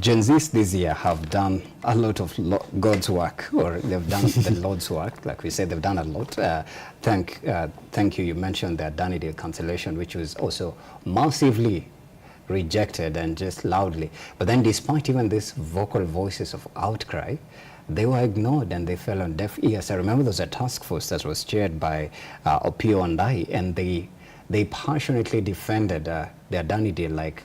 Gen Zs this year have done a lot of God's work, or they've done the Lord's work. Like we said, they've done a lot. Thank you. You mentioned the Adani Deal cancellation, which was also massively rejected and just loudly. But then despite even these vocal voices of outcry, they were ignored and they fell on deaf ears. I remember there was a task force that was chaired by Opiyo Wandayi, and they passionately defended the Adani Deal like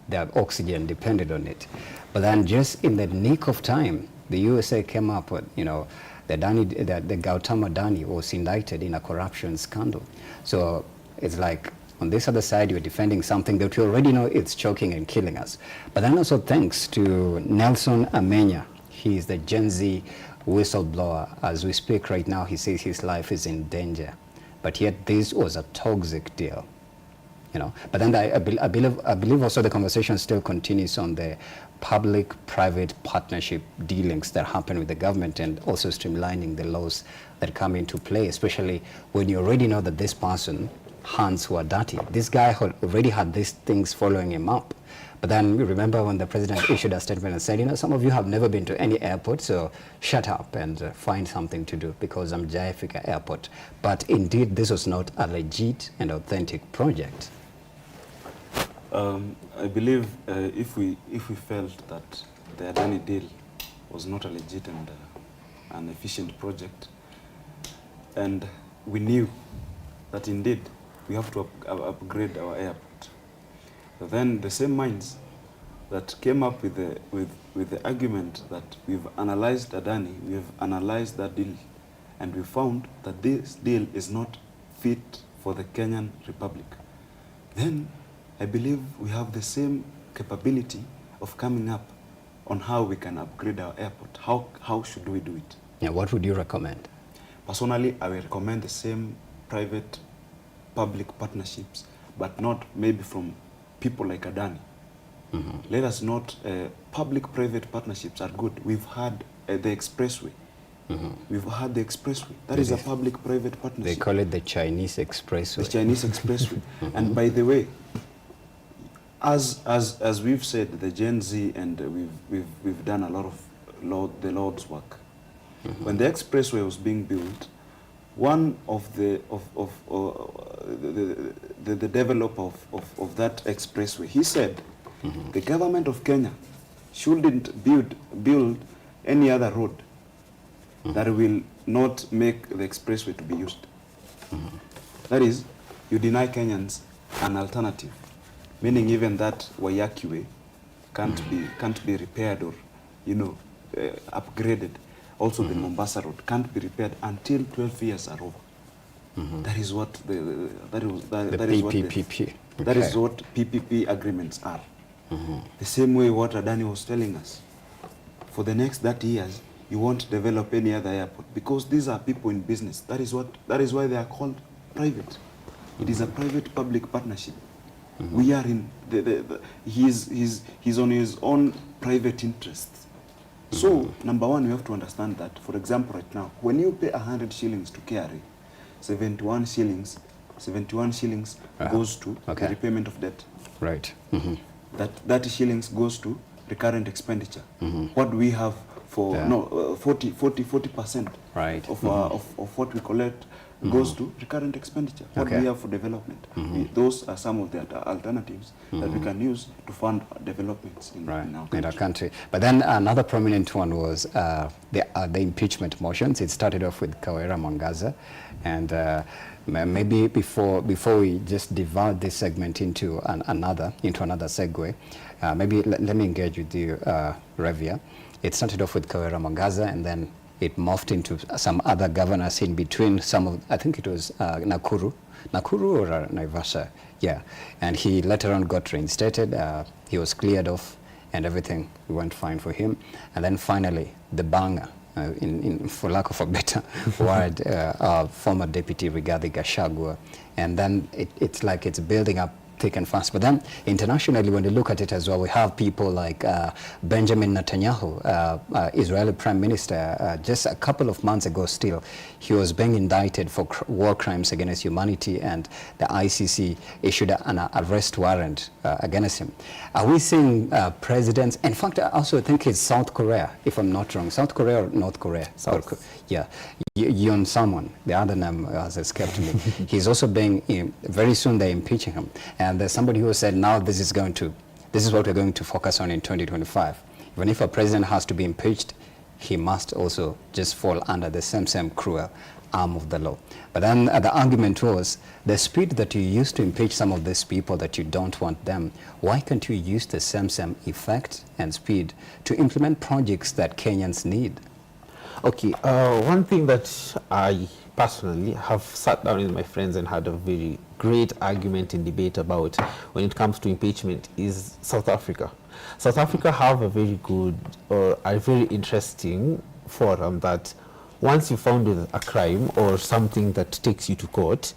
their oxygen depended on it. But then just in the nick of time, the USA came up with, the Gautam Adani was indicted in a corruption scandal. So it's like, on this other side, you're defending something that you already know it's choking and killing us. But then also thanks to Nelson Amenya. He is the Gen Z whistleblower. As we speak right now, he says his life is in danger. But yet this was a toxic deal. But then I believe also the conversation still continues on the public-private partnership dealings that happen with the government, and also streamlining the laws that come into play, especially when you already know that this person, hands were dirty. This guy already had these things following him up. But then remember when the president issued a statement and said, some of you have never been to any airport, so shut up and find something to do, because I'm Jayafika Airport. But indeed, this was not a legit and authentic project. I believe if we felt that the Adani deal was not a legit and an efficient project, and we knew that indeed we have to upgrade our airport, then the same minds that came up with the argument that we've analyzed Adani, we've analyzed that deal, and we found that this deal is not fit for the Kenyan Republic, then I believe we have the same capability of coming up on how we can upgrade our airport. How should we do it? Yeah, what would you recommend? Personally, I will recommend the same private-public partnerships, but not maybe from people like Adani. Let us not, public-private partnerships are good. We've had the expressway. We've had the expressway. That is a public-private partnership. They call it the Chinese expressway. The Chinese expressway. And by the way, as we've said, the Gen Z, and we've done a lot of the Lord's work. When the expressway was being built, one of the developer of that expressway, he said, the government of Kenya shouldn't build any other road that will not make the expressway to be used. That is, you deny Kenyans an alternative, meaning even that Wayaki way can't be repaired or upgraded. Also, the Mombasa road can't be repaired until 12 years are over. That is what that is what PPP agreements are. The same way what Adani was telling us. For the next 30 years, you won't develop any other airport, because these are people in business. That is why they are called private. It is a private-public partnership. We are in he's on his own private interests. So number one, you have to understand that, for example, right now, when you pay 100 shillings to KRA, 71 shillings goes to the repayment of debt. Right. That 30 shillings goes to recurrent expenditure. What do we have for Yeah. 40% Right. of what we collect goes to recurrent expenditure. What Okay. we have for development. Those are some of the alternatives that we can use to fund developments in Right, our in country. our country. But then another prominent one was the impeachment motions. It started off with Kawera Mwangaza, and maybe before we just divide this segment into another segue, maybe let me engage with you, Revia. It started off with Kawera Mwangaza, and then it morphed into some other governors in between. I think it was Nakuru or Naivasha, yeah. And he later on got reinstated. He was cleared off, and everything went fine for him. And then finally, the banger, for lack of a better word, our former deputy Rigathi Gachagua. And then it's like it's building up thick and fast. But then internationally, when you look at it as well, we have people like Benjamin Netanyahu, Israeli Prime Minister. Just a couple of months ago still, he was being indicted for war crimes against humanity, and the ICC issued an arrest warrant against him. Are we seeing presidents, in fact, I also think it's South Korea, if I'm not wrong, South Korea or North Korea? Yeah, Yoon Someone, the other name has escaped me. He's also being, very soon they're impeaching him. And there's somebody who said, now this is what we're going to focus on in 2025. Even if a president has to be impeached, he must also just fall under the same cruel arm of the law. But then the argument was, the speed that you use to impeach some of these people that you don't want them, why can't you use the same effect and speed to implement projects that Kenyans need? Okay, one thing that I personally have sat down with my friends and had a very great argument and debate about when it comes to impeachment is South Africa. South Africa have a very good or a very interesting forum that once you found with a crime or something that takes you to court,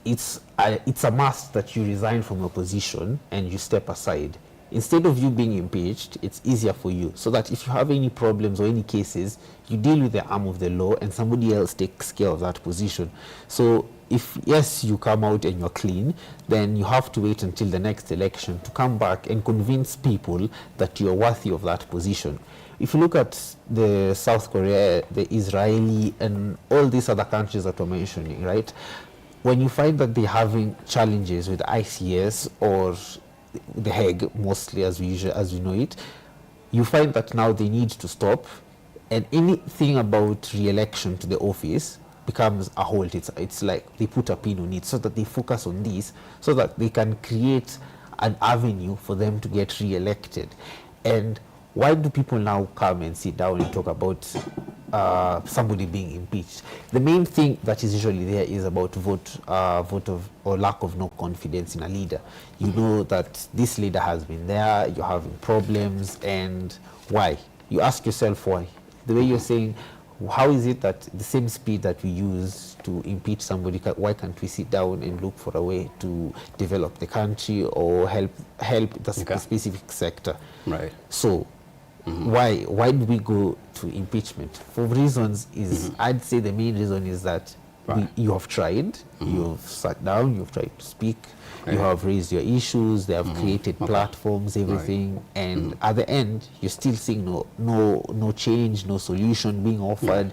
it's a must that you resign from your position and you step aside. Instead of you being impeached, it's easier for you, so that if you have any problems or any cases, you deal with the arm of the law and somebody else takes care of that position. So if, yes, you come out and you're clean, then you have to wait until the next election to come back and convince people that you're worthy of that position. If you look at the South Korea, the Israeli, and all these other countries that we're mentioning, right? When you find that they're having challenges with ICS or the Hague, mostly as we know it, you find that now they need to stop, and anything about re-election to the office becomes a halt. It's like they put a pin on it so that they focus on this, so that they can create an avenue for them to get re-elected. And why do people now come and sit down and talk about somebody being impeached? The main thing that is usually there is about vote of or lack of no confidence in a leader. You know that this leader has been there, you're having problems, and why? You ask yourself why. The way you're saying, how is it that the same speed that we use to impeach somebody, why can't we sit down and look for a way to develop the country or help the specific sector? Right. So why do we go to impeachment? For reasons is, I'd say the main reason is that you have tried, you've sat down, you've tried to speak, you have raised your issues, they have created platforms, everything, and at the end, you're still seeing no change, no solution being offered,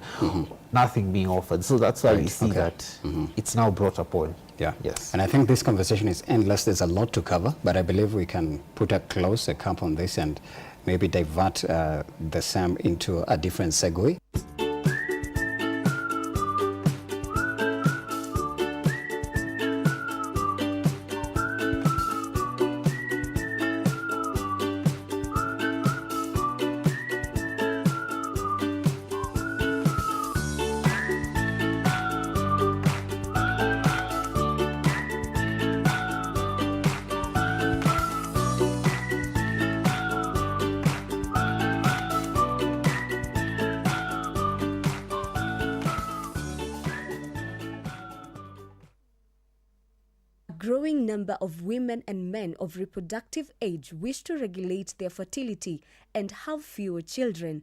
nothing being offered. So that's why we see that it's now brought upon. Yeah. Yes. And I think this conversation is endless. There's a lot to cover, but I believe we can put a cap on this and maybe divert the SAM into a different segue. Growing number of women and men of reproductive age wish to regulate their fertility and have fewer children.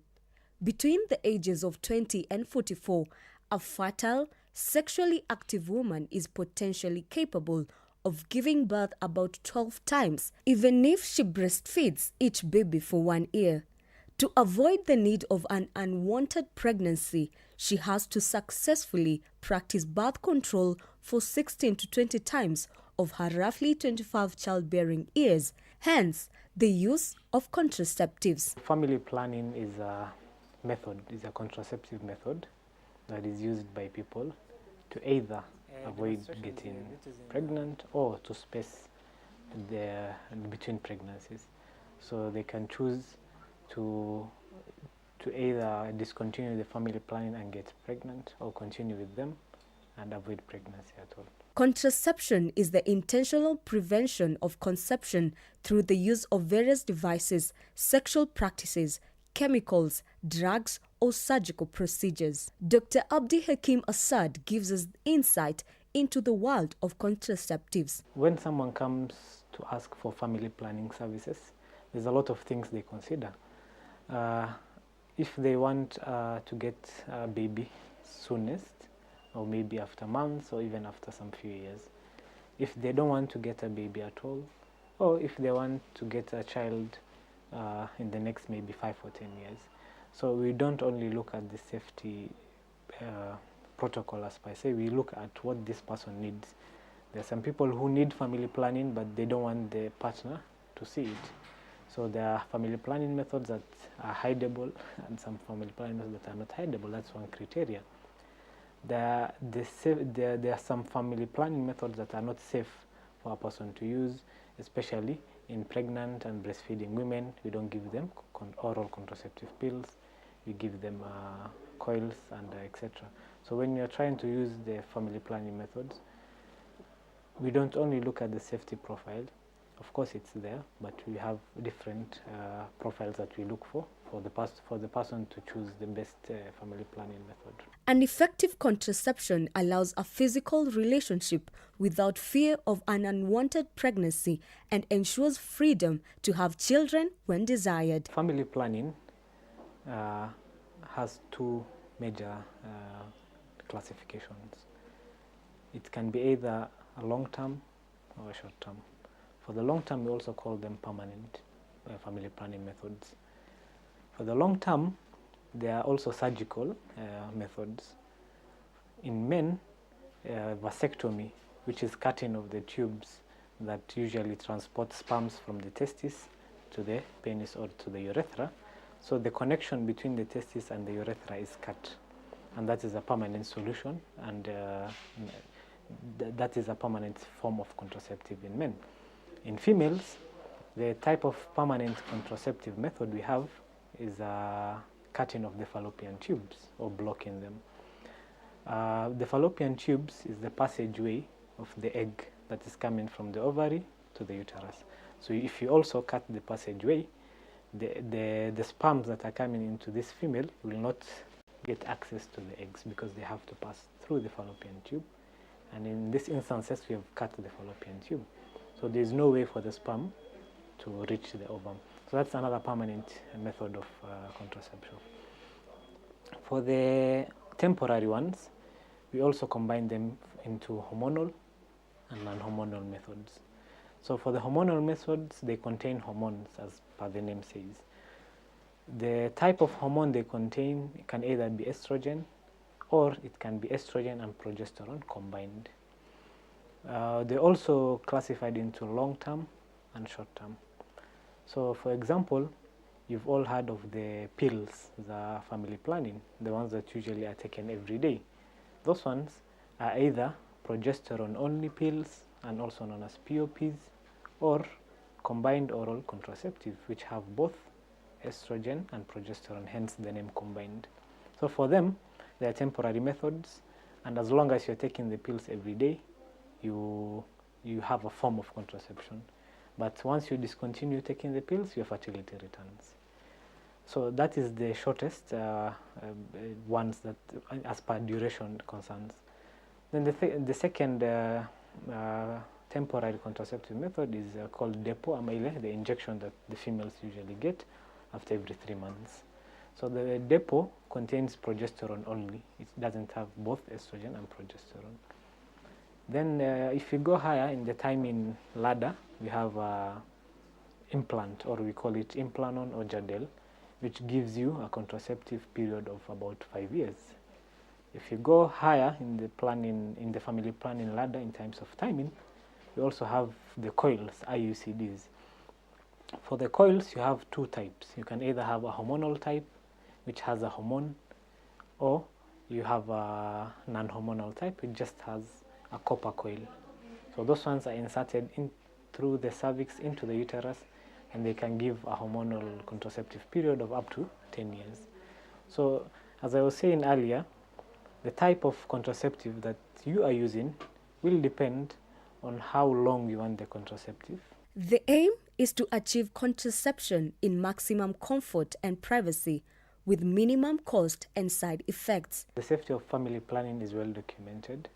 Between the ages of 20 and 44, a fertile, sexually active woman is potentially capable of giving birth about 12 times, even if she breastfeeds each baby for 1 year. To avoid the need of an unwanted pregnancy, she has to successfully practice birth control for 16 to 20 times of her roughly 25 childbearing years, hence the use of contraceptives. Family planning is a contraceptive method that is used by people to either avoid getting pregnant or to space between pregnancies. So they can choose to either discontinue the family planning and get pregnant, or continue with them and avoid pregnancy at all. Contraception is the intentional prevention of conception through the use of various devices, sexual practices, chemicals, drugs, or surgical procedures. Dr. Abdi Hakim Assad gives us insight into the world of contraceptives. When someone comes to ask for family planning services, there's a lot of things they consider. If they want to get a baby soonest, or maybe after months, or even after some few years. If they don't want to get a baby at all, or if they want to get a child in the next maybe 5 or 10 years. So we don't only look at the safety protocol as per se, we look at what this person needs. There are some people who need family planning, but they don't want the partner to see it. So there are family planning methods that are hideable and some family planning methods that are not hideable. That's one criteria. There are some family planning methods that are not safe for a person to use, especially in pregnant and breastfeeding women. We don't give them oral contraceptive pills. We give them coils and etc. So when you're trying to use the family planning methods, we don't only look at the safety profile. Of course it's there, but we have different profiles that we look for the person to choose the best family planning method. An effective contraception allows a physical relationship without fear of an unwanted pregnancy and ensures freedom to have children when desired. Family planning has two major classifications. It can be either a long-term or a short-term. For the long-term, we also call them permanent family planning methods. For the long-term, there are also surgical methods. In men, vasectomy, which is cutting of the tubes that usually transport sperms from the testis to the penis or to the urethra. So the connection between the testis and the urethra is cut, and that is a permanent solution, and that is a permanent form of contraceptive in men. In females, the type of permanent contraceptive method we have is cutting of the fallopian tubes or blocking them. The fallopian tubes is the passageway of the egg that is coming from the ovary to the uterus. So if you also cut the passageway, the sperms that are coming into this female will not get access to the eggs because they have to pass through the fallopian tube. And in this instances, we have cut the fallopian tube. So there is no way for the sperm to reach the ovum. So that's another permanent method of contraception. For the temporary ones, we also combine them into hormonal and non-hormonal methods. So for the hormonal methods, they contain hormones, as per the name says. The type of hormone they contain can either be estrogen, or it can be estrogen and progesterone combined. They're also classified into long-term and short-term. So for example, you've all heard of the pills, the family planning, the ones that usually are taken every day. Those ones are either progesterone-only pills, and also known as POPs, or combined oral contraceptives, which have both estrogen and progesterone, hence the name combined. So for them, they are temporary methods, and as long as you're taking the pills every day, you have a form of contraception. But once you discontinue taking the pills, your fertility returns. So that is the shortest ones that, as per duration concerns. Then the second temporary contraceptive method is called Depo Amaile, the injection that the females usually get after every 3 months. So the Depo contains progesterone only. It doesn't have both estrogen and progesterone. Then if you go higher in the timing ladder, we have implant, or we call it Implanon or Jadel. which gives you a contraceptive period of about 5 years. If you go higher in the family planning ladder in terms of timing, you also have the coils, IUCDs. For the coils, you have two types. You can either have a hormonal type, which has a hormone, or you have a non-hormonal type, which just has a copper coil. So those ones are inserted in through the cervix into the uterus, and they can give a hormonal contraceptive period of up to 10 years. So as I was saying earlier, the type of contraceptive that you are using will depend on how long you want the contraceptive. The aim is to achieve contraception in maximum comfort and privacy with minimum cost and side effects. The safety of family planning is well documented.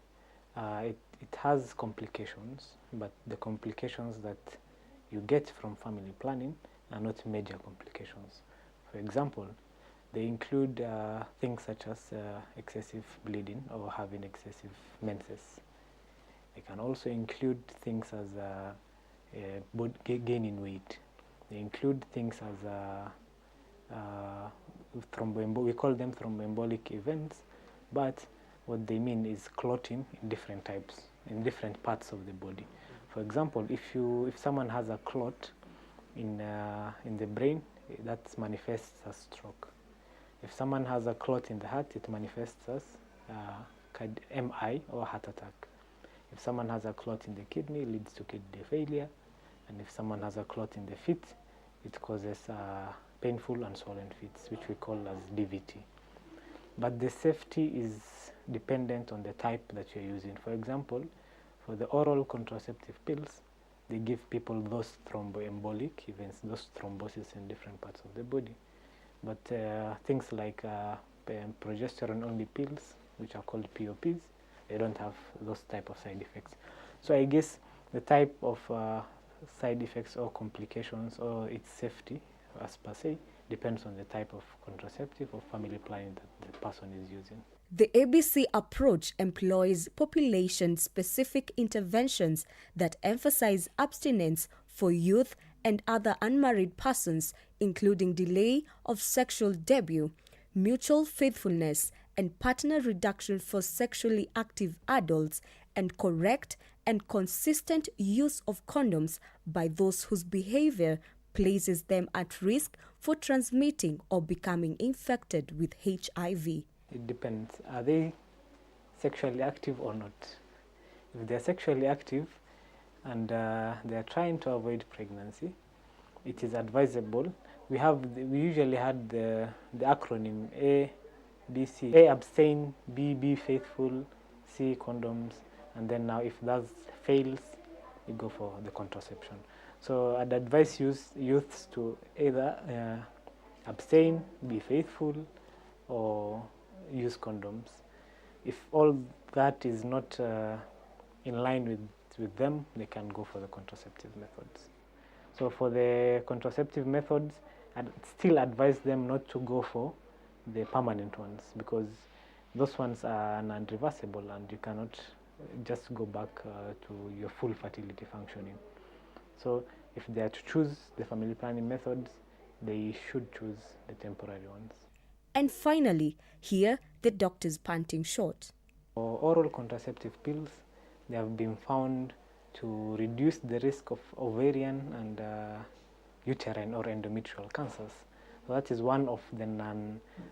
It has complications, but the complications that you get from family planning are not major complications. For example, they include things such as excessive bleeding or having excessive menses. They can also include things as gaining weight. They include things as we call them thromboembolic events, but what they mean is clotting in different types, in different parts of the body. For example, if someone has a clot in the brain, that manifests as stroke. If someone has a clot in the heart, it manifests as MI or heart attack. If someone has a clot in the kidney, it leads to kidney failure. And if someone has a clot in the feet, it causes painful and swollen feet, which we call as DVT. But the safety is dependent on the type that you're using. For example, for the oral contraceptive pills, they give people those thromboembolic events, those thrombosis in different parts of the body. But things like progesterone-only pills, which are called POPs, they don't have those type of side effects. So I guess the type of side effects or complications or its safety, as per se, depends on the type of contraceptive or family planning that the person is using. The ABC approach employs population-specific interventions that emphasize abstinence for youth and other unmarried persons, including delay of sexual debut, mutual faithfulness, and partner reduction for sexually active adults, and correct and consistent use of condoms by those whose behavior places them at risk for transmitting or becoming infected with HIV. It depends. Are they sexually active or not? If they're sexually active and they're trying to avoid pregnancy, it is advisable. We usually had the acronym A, B, C. A, abstain, B, be faithful, C, condoms, and then now if that fails, you go for the contraception. So I'd advise youths to either abstain, be faithful, or use condoms. If all that is not in line with them, they can go for the contraceptive methods. So for the contraceptive methods, I'd still advise them not to go for the permanent ones, because those ones are non-reversible and you cannot just go back to your full fertility functioning. So if they are to choose the family planning methods, they should choose the temporary ones. And finally, here the doctor's panting short. For oral contraceptive pills, they have been found to reduce the risk of ovarian and uterine or endometrial cancers. So that is one of the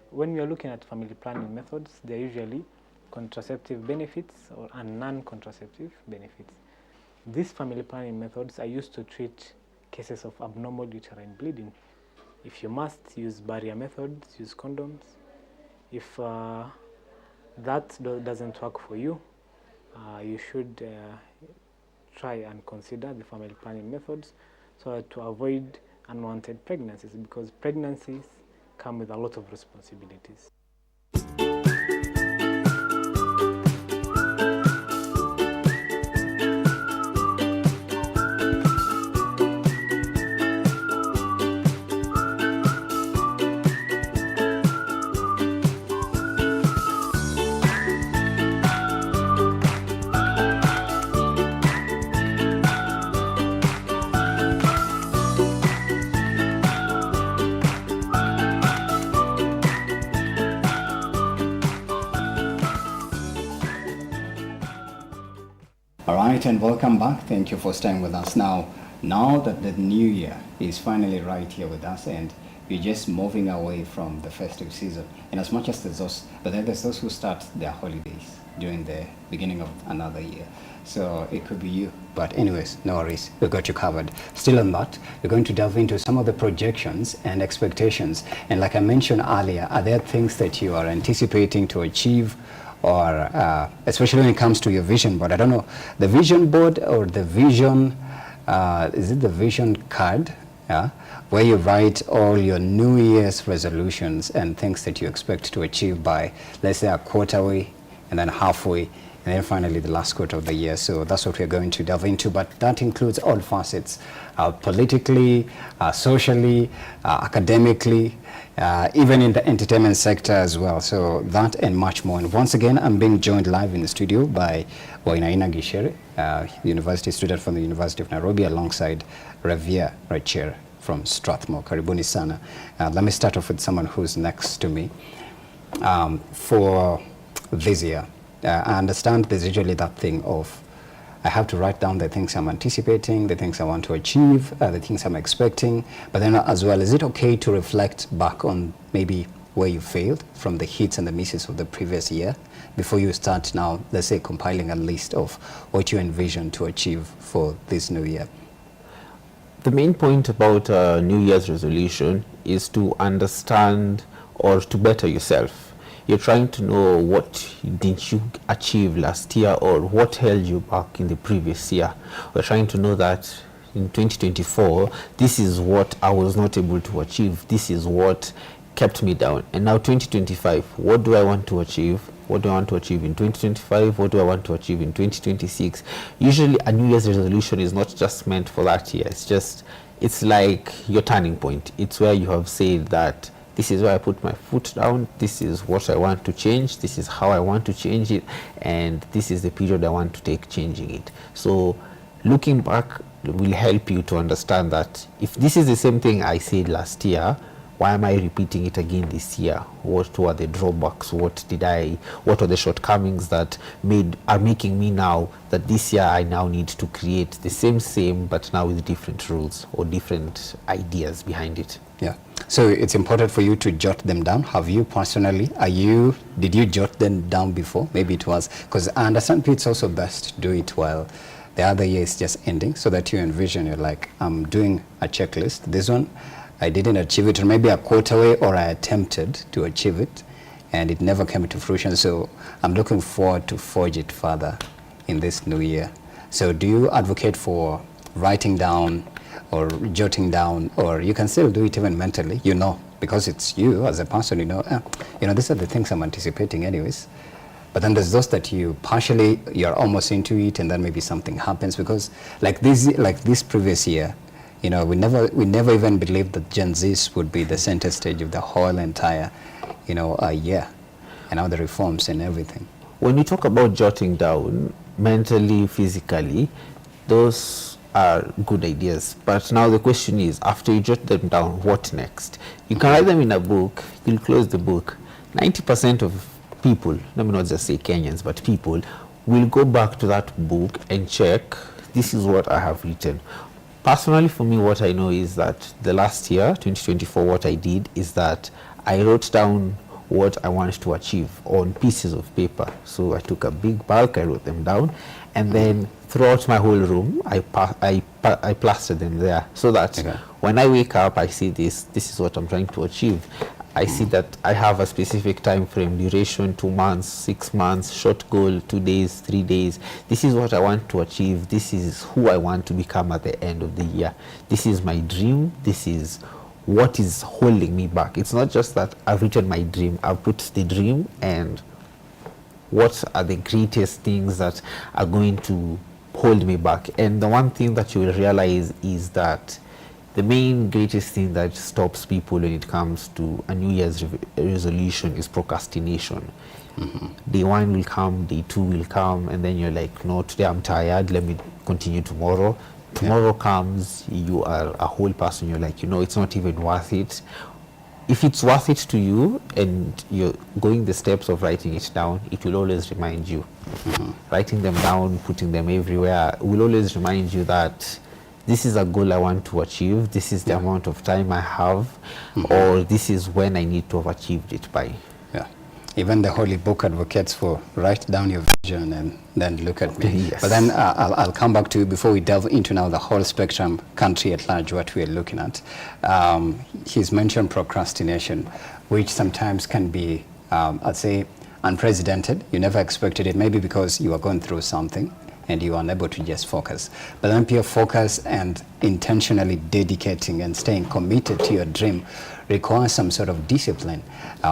when we are looking at family planning methods, they are usually contraceptive benefits and non-contraceptive benefits. These family planning methods are used to treat cases of abnormal uterine bleeding. If you must, use barrier methods, use condoms. If that doesn't work for you, you should try and consider the family planning methods so as to avoid unwanted pregnancies, because pregnancies come with a lot of responsibilities. All right, and welcome back. Thank you for staying with us. Now that the new year is finally right here with us, and we're just moving away from the festive season, and as much as there's those, but then there's those who start their holidays during the beginning of another year. So it could be you. But anyways, no worries. We got you covered. Still on that, we're going to delve into some of the projections and expectations. And like I mentioned earlier, are there things that you are anticipating to achieve, or especially when it comes to your vision board? I don't know, the vision board or the vision, is it the vision card? Yeah, where you write all your New Year's resolutions and things that you expect to achieve by, let's say, a quarter way, and then halfway, and then finally the last quarter of the year. So that's what we're going to delve into, but that includes all facets, politically, socially, academically, even in the entertainment sector as well. So that and much more. And once again, I'm being joined live in the studio by Wainaina Gishere, university student from the University of Nairobi, alongside Ravia Rachir from Strathmore. Karibuni sana. Let me start off with someone who's next to me. For this year, I understand there's usually that thing of I have to write down the things I'm anticipating, the things I want to achieve, the things I'm expecting, but then as well, is it okay to reflect back on maybe where you failed from the hits and the misses of the previous year before you start now, let's say, compiling a list of what you envision to achieve for this new year? The main point about New Year's resolution is to understand or to better yourself. You're trying to know what did you achieve last year or what held you back in the previous year. We're trying to know that in 2024, this is what I was not able to achieve. This is what kept me down. And now 2025, what do I want to achieve? What do I want to achieve in 2025? What do I want to achieve in 2026? Usually a New Year's resolution is not just meant for that year. It's like your turning point. It's where you have said that this is where I put my foot down, this is what I want to change, this is how I want to change it, and this is the period I want to take changing it. So looking back will help you to understand that if this is the same thing I said last year, why am I repeating it again this year? What were the drawbacks? What are the shortcomings that are making me now that this year I now need to create the same, but now with different rules or different ideas behind it? Yeah. So it's important for you to jot them down. Have you personally, did you jot them down before? Maybe it was, because I understand it's also best to do it while the other year is just ending, so that you envision, you're like, I'm doing a checklist. This one, I didn't achieve it, or maybe a quarter way, or I attempted to achieve it, and it never came to fruition. So I'm looking forward to forge it further in this new year. So do you advocate for writing down or jotting down, or you can still do it even mentally, because it's you as a person, these are the things I'm anticipating anyways. But then there's those that you're almost into it, and then maybe something happens, because like this previous year, we never even believed that Gen Zs would be the center stage of the whole entire, year, and all the reforms and everything. When you talk about jotting down mentally, physically, those are good ideas. But now the question is, after you jot them down, what next? You can write them in a book, you'll close the book. 90% of people, let me not just say Kenyans, but people will go back to that book and check, this is what I have written. Personally, for me, what I know is that the last year, 2024, what I did is that I wrote down what I wanted to achieve on pieces of paper. So I took a big bulk, I wrote them down, and then throughout my whole room, I plastered them there, so that when I wake up, I see this is what I'm trying to achieve. I see that I have a specific time frame, duration, 2 months, 6 months, short goal, 2 days, 3 days. This is what I want to achieve. This is who I want to become at the end of the year. This is my dream. This is what is holding me back. It's not just that I've written my dream. I've put the dream and what are the greatest things that are going to hold me back. And the one thing that you will realize is that the main greatest thing that stops people when it comes to a New Year's resolution is procrastination. Day 1 will come, day 2 will come, and then you're like, no, today I'm tired, let me continue tomorrow. Tomorrow comes, you are a whole person, you're like, it's not even worth it. if it's worth it to you and you're going the steps of writing it down, it will always remind you. Writing them down, putting them everywhere, will always remind you that this is a goal I want to achieve, this is the amount of time I have, or this is when I need to have achieved it by. Yeah. Even the Holy Book advocates for write down your vision and then look at me. Yes. But then I'll come back to you before we delve into now the whole spectrum, country at large, what we're looking at. He's mentioned procrastination, which sometimes can be, I'd say, unprecedented. You never expected it, maybe because you are going through something and you are unable to just focus. But then pure focus and intentionally dedicating and staying committed to your dream requires some sort of discipline.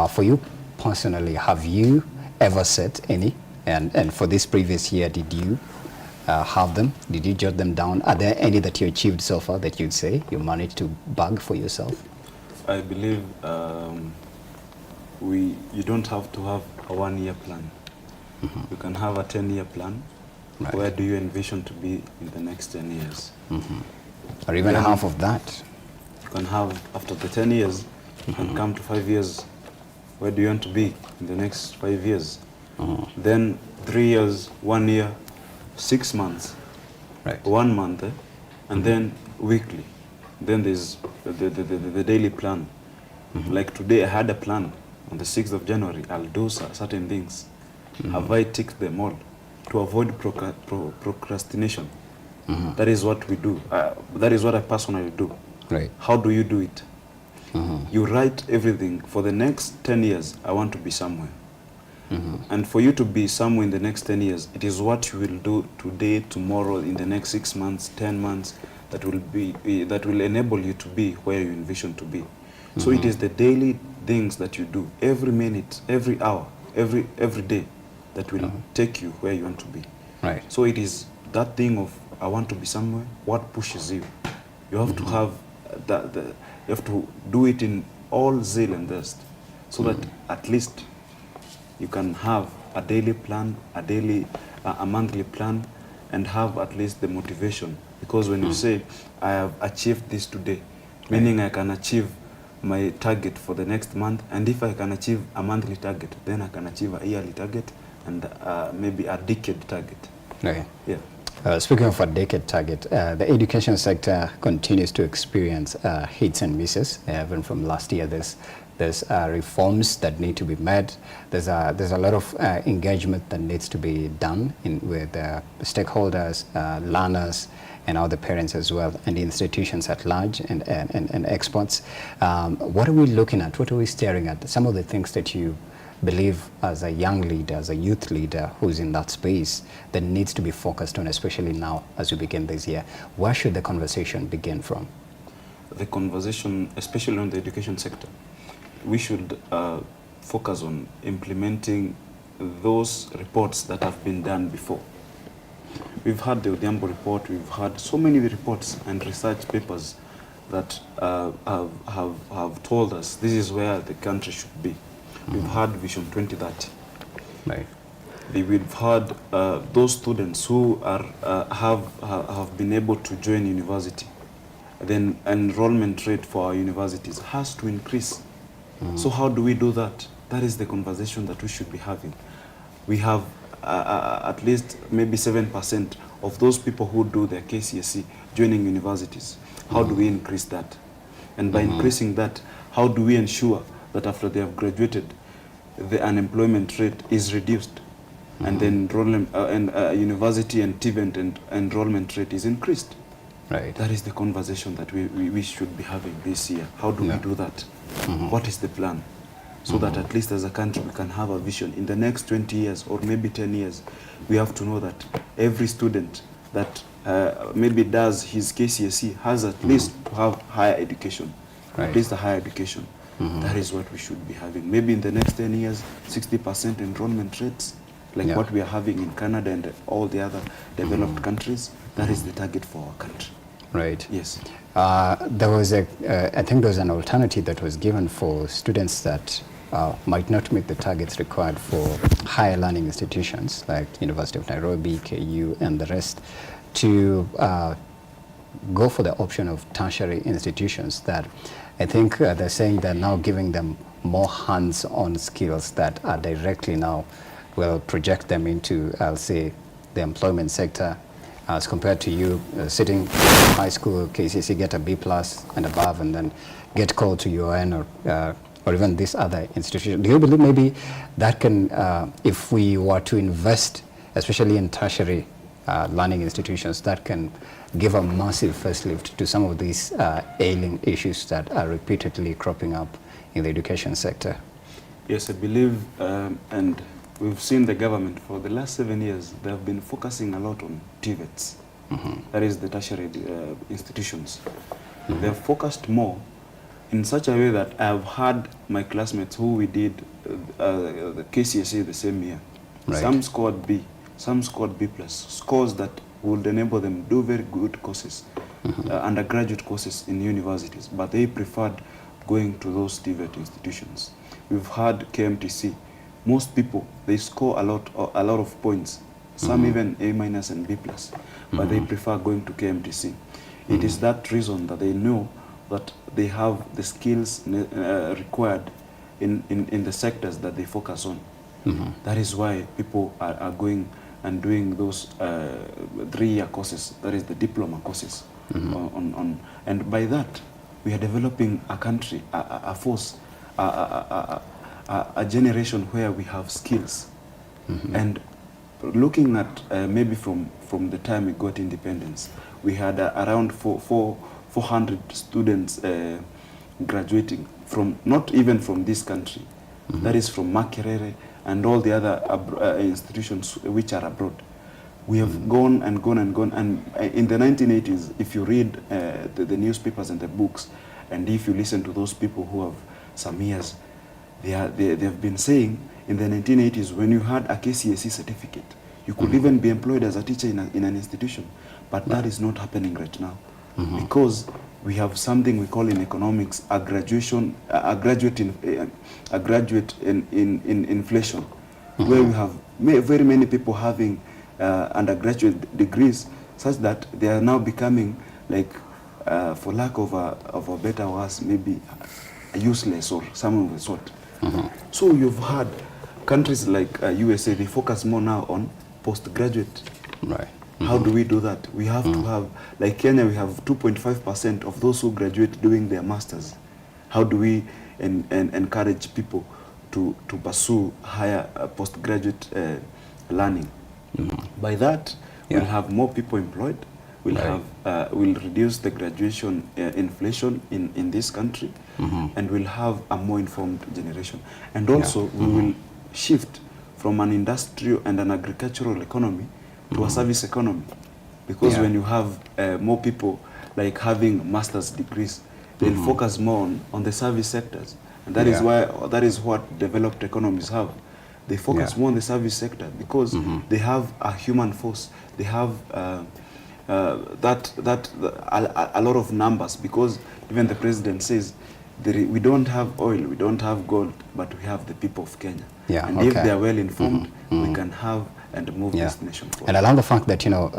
For you personally, have you ever set any? And for this previous year, did you have them? Did you jot them down? Are there any that you achieved so far that you'd say you managed to bag for yourself? I believe you don't have to have a 1-year plan. You can have a 10-year plan. Right. Where do you envision to be in the next 10 years? Or even Then half of that? You can have, after the 10 years, and come to 5 years, where do you want to be in the next 5 years? Then 3 years, 1 year, 6 months, Right. 1 month, and then weekly. Then there's the daily plan. Like today I had a plan. On the 6th of January, I'll do certain things. Have I ticked them all? To avoid procrastination. That is what we do. That is what I personally do. Right. How do you do it? You write everything. For the next 10 years, I want to be somewhere. And for you to be somewhere in the next 10 years, it is what you will do today, tomorrow, in the next 6 months, 10 months, that will enable you to be where you envision to be. So it is the daily things that you do, every minute, every hour, every day, that will take you where you want to be. Right. So it is that thing of I want to be somewhere. What pushes you? You have to have you have to do it in all zeal and zest, so that at least you can have a daily plan, a monthly plan, and have at least the motivation. Because when you say I have achieved this today, meaning I can achieve my target for the next month, and if I can achieve a monthly target, then I can achieve a yearly target and maybe a decade target. Right. Yeah. Speaking of a decade target, the education sector continues to experience hits and misses. Even from last year, there's reforms that need to be made. There's a lot of engagement that needs to be done with stakeholders, learners, and other parents as well, and the institutions at large, and experts. What are we looking at? What are we staring at? Some of the things that you believe as a young leader, as a youth leader who's in that space, that needs to be focused on, especially now as we begin this year. Where should the conversation begin from? The conversation, especially on the education sector, we should focus on implementing those reports that have been done before. We've had the Odhiambo report, we've had so many reports and research papers that have told us this is where the country should be. We've had Vision 2030. Right. We've had those students who have been able to join university. Then enrollment rate for our universities has to increase. So how do we do that? That is the conversation that we should be having. We have at least maybe 7% of those people who do their KCSE joining universities. How do we increase that? And by increasing that, how do we ensure that after they have graduated, the unemployment rate is reduced, and then university and TVET and enrollment rate is increased? Right. That is the conversation that we should be having this year. How do we do that? What is the plan? So that at least as a country we can have a vision. In the next 20 years or maybe 10 years, we have to know that every student that maybe does his KCSE has at least to have higher education, at least a higher education. That is what we should be having. Maybe in the next 10 years, 60% enrollment rates, like what we are having in Canada and all the other developed countries. That is the target for our country. Right. Yes. There was I think there was an alternative that was given for students that might not meet the targets required for higher learning institutions like University of Nairobi, KU, and the rest, to go for the option of tertiary institutions that I think they're saying they're now giving them more hands-on skills that are directly now will project them into, I'll say, the employment sector, as compared to you sitting in high school, KCSE, get a B+ and above, and then get called to UN or even this other institution. Do you believe maybe that can, if we were to invest, especially in tertiary learning institutions, that can give a massive facelift to some of these ailing issues that are repeatedly cropping up in the education sector? Yes, I believe, and we've seen the government for the last 7 years, they have been focusing a lot on TVETs, that is the tertiary institutions. They have focused more in such a way that I've had my classmates who we did the KCSE the same year. Right. Some scored B, some scored B+, scores that would enable them to do very good courses, undergraduate courses in universities, but they preferred going to those TVET institutions. We've had KMTC. Most people, they score a lot of points, some even A- and B+, but they prefer going to KMTC. It is that reason that they know that they have the skills required in the sectors that they focus on. That is why people are going and doing those 3-year courses, that is the diploma courses. And by that, we are developing a country, a force, a generation where we have skills. And looking at maybe from the time we got independence, we had around 400 students graduating from, not even from this country, that is from Makerere and all the other institutions which are abroad. We have gone and gone and gone, and in the 1980s, if you read the newspapers and the books, and if you listen to those people who have some years, they have been saying in the 1980s, when you had a KCSE certificate, you could even be employed as a teacher in an institution. But that is not happening right now, because we have something we call in economics a graduate in inflation, where we have very many people having undergraduate degrees, such that they are now becoming, like, for lack of a better words, maybe useless or some of the sort. So you've had countries like USA, they focus more now on postgraduate. Right. How do we do that? We have to have, like Kenya, we have 2.5% of those who graduate doing their masters. How do we encourage people to pursue higher postgraduate learning? By that, we'll have more people employed. We'll have we'll reduce the graduation inflation in this country, and we'll have a more informed generation. And also, we will shift from an industrial and an agricultural economy to a service economy, because when you have more people like having master's degrees, they'll focus more on the service sectors, and that is why what developed economies have. They focus more on the service sector because they have a human force. They have a lot of numbers, because even the president says we don't have oil, we don't have gold, but we have the people of Kenya. And if they are well informed, we can have and move this nation forward. And I love the fact that, you know,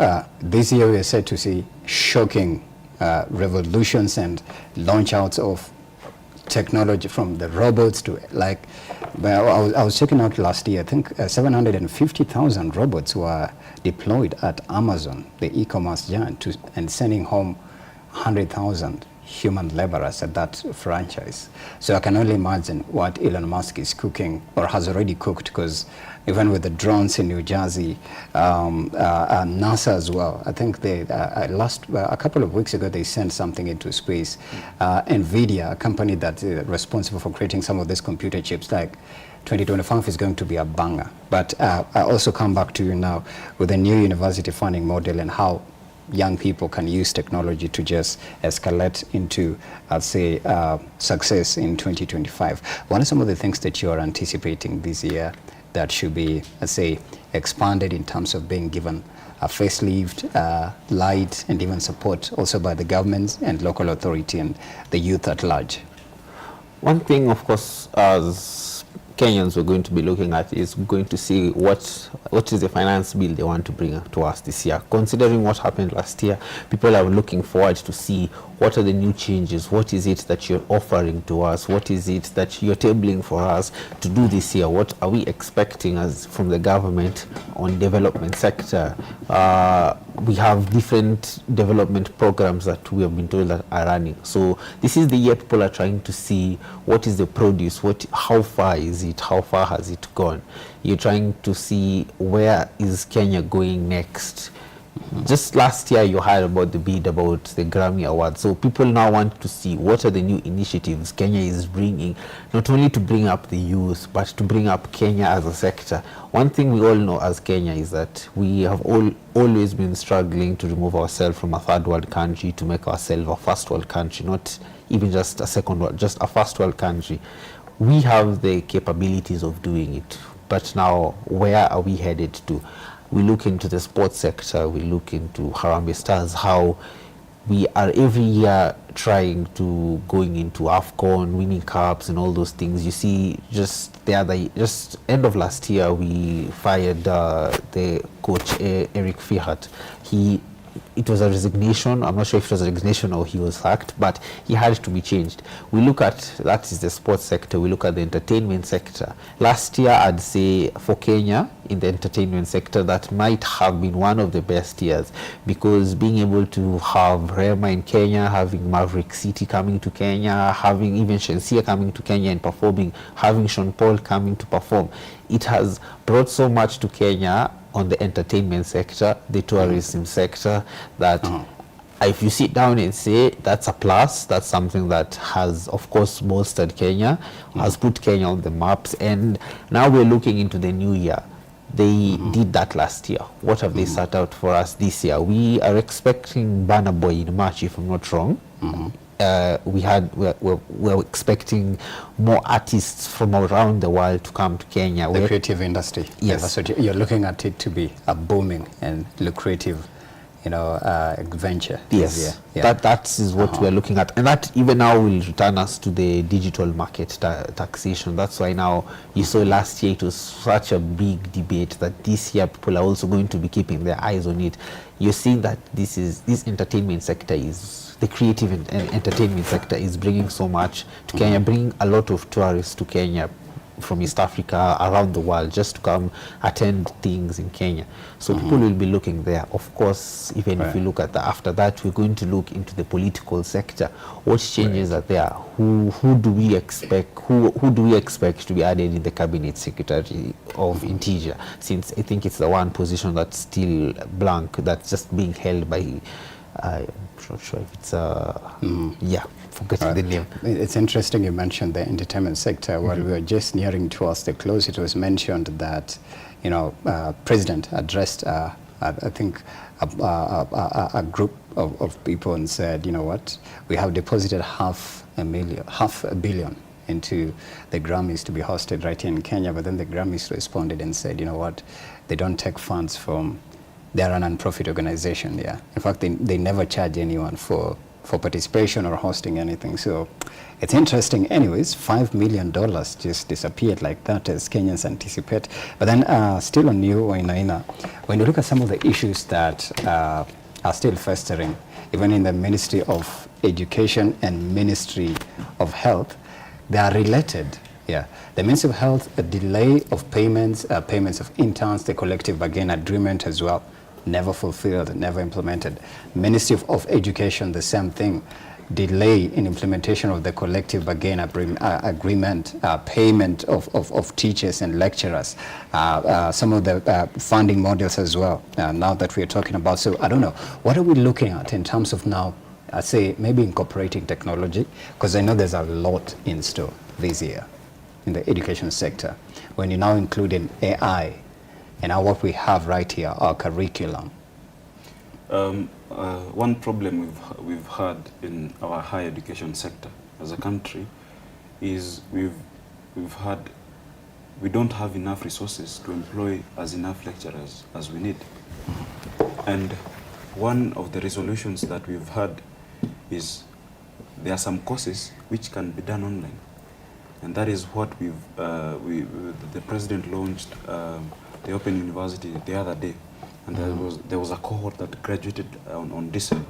this year we are said to see shocking revolutions and launch outs of technology, from the robots to, like, I was checking out last year, I think 750,000 robots were deployed at Amazon, the e-commerce giant, and sending home 100,000 human laborers at that franchise. So I can only imagine what Elon Musk is cooking, or has already cooked, because even with the drones in New Jersey, NASA as well. I think they a couple of weeks ago, they sent something into space. NVIDIA, a company that's responsible for creating some of these computer chips, like 2025 is going to be a banger. But I also come back to you now with the new university funding model and how young people can use technology to just escalate into, I'd say, success in 2025. What are some of the things that you are anticipating this year that should be, let's say, expanded in terms of being given a facelift, light, and even support also by the governments and local authority and the youth at large? One thing, of course, as Kenyans we're going to be looking at is going to see what is the finance bill they want to bring to us this year. Considering what happened last year, people are looking forward to see what are the new changes, what is it that you're offering to us, what is it that you're tabling for us to do this year, what are we expecting as from the government on development sector. We have different development programs that we have been told that are running. So this is the year people are trying to see what is the produce, how far is it, how far has it gone. You're trying to see where is Kenya going next. Just last year you heard about the bid about the Grammy Award. So people now want to see what are the new initiatives Kenya is bringing, not only to bring up the youth, but to bring up Kenya as a sector. One thing we all know as Kenya is that we have always been struggling to remove ourselves from a third world country to make ourselves a first world country, not even just a second world, just a first world country. We have the capabilities of doing it, but now where are we headed to? We look into the sports sector, we look into Harambee Stars, how we are every year trying to going into AFCON, winning cups and all those things. You see, just end of last year, we fired the coach Eric Fihat. It was a resignation. I'm not sure if it was a resignation or he was sacked, but he had to be changed. We look at, that is the sports sector, we look at the entertainment sector. Last year, I'd say for Kenya, in the entertainment sector, that might have been one of the best years, because being able to have Rema in Kenya, having Maverick City coming to Kenya, having even Shensia coming to Kenya and performing, having Sean Paul coming to perform, it has brought so much to Kenya on the entertainment sector, the tourism sector, that if you sit down and say that's a plus, that's something that has, of course, bolstered Kenya, has put Kenya on the maps, and now we're looking into the new year. They did that last year. What have they set out for us this year? We are expecting Burna Boy in March, if I'm not wrong. We're expecting more artists from around the world to come to Kenya. The creative industry. Yes. That's what you're looking at it to be a booming and lucrative, venture. Yes, yeah. that is what we're looking at, and that even now will return us to the digital market taxation. That's why now you saw last year it was such a big debate that this year people are also going to be keeping their eyes on it. You're seeing that this entertainment sector is, the creative and entertainment sector is bringing so much to Kenya, bringing a lot of tourists to Kenya from East Africa, around the world, just to come attend things in Kenya. So people will be looking there. Of course, even if we look at after that, we're going to look into the political sector. What changes are there? Who do we expect? Who do we expect to be added in the Cabinet Secretary of Interior? Since I think it's the one position that's still blank, that's just being held by. I'm not sure if it's forgetting the name. It's interesting you mentioned the entertainment sector. While we were just nearing towards the close, it was mentioned that President addressed I think a group of people and said, you know what, we have deposited $500 million into the Grammys to be hosted right here in Kenya, but then the Grammys responded and said, you know what, they don't take funds from, they're a non-profit organization, yeah. In fact, they never charge anyone for participation or hosting anything. So it's interesting. Anyways, $5 million just disappeared like that as Kenyans anticipate. But then still on you, Wainaina, when you look at some of the issues that are still festering, even in the Ministry of Education and Ministry of Health, they are related. Yeah, the Ministry of Health, a delay of payments of interns, the collective bargain agreement as well, never fulfilled, never implemented. Ministry of Education, the same thing. Delay in implementation of the collective bargain agreement, payment of teachers and lecturers, some of the funding models as well, now that we're talking about. So I don't know, what are we looking at in terms of now, I say maybe incorporating technology, because I know there's a lot in store this year in the education sector. When you now include in AI, and now what we have right here, our curriculum. One problem we've had in our higher education sector as a country is we don't have enough resources to employ enough lecturers as we need. And one of the resolutions that we've had is there are some courses which can be done online. and that is what the president launched the Open University the other day, and there was a cohort that graduated on December.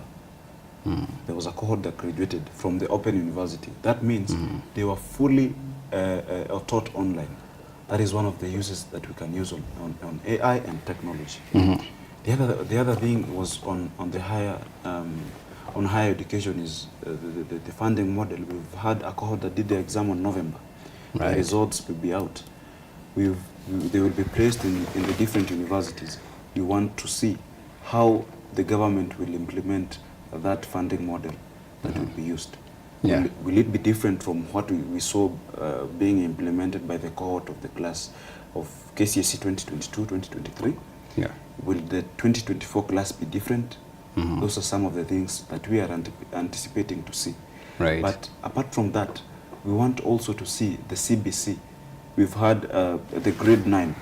There was a cohort that graduated from the Open University. That means they were fully taught online. That is one of the uses that we can use on AI and technology. The other thing was on the higher education is the funding model. We've had a cohort that did the exam on November. Right. The results will be out. They will be placed in the different universities. We want to see how the government will implement that funding model that will be used. Yeah. Will it be different from what we saw being implemented by the cohort of the class of KCSE 2022-2023? Yeah. Will the 2024 class be different? Those are some of the things that we are anticipating to see. Right. But apart from that, we want also to see the CBC. We've had the grade 9.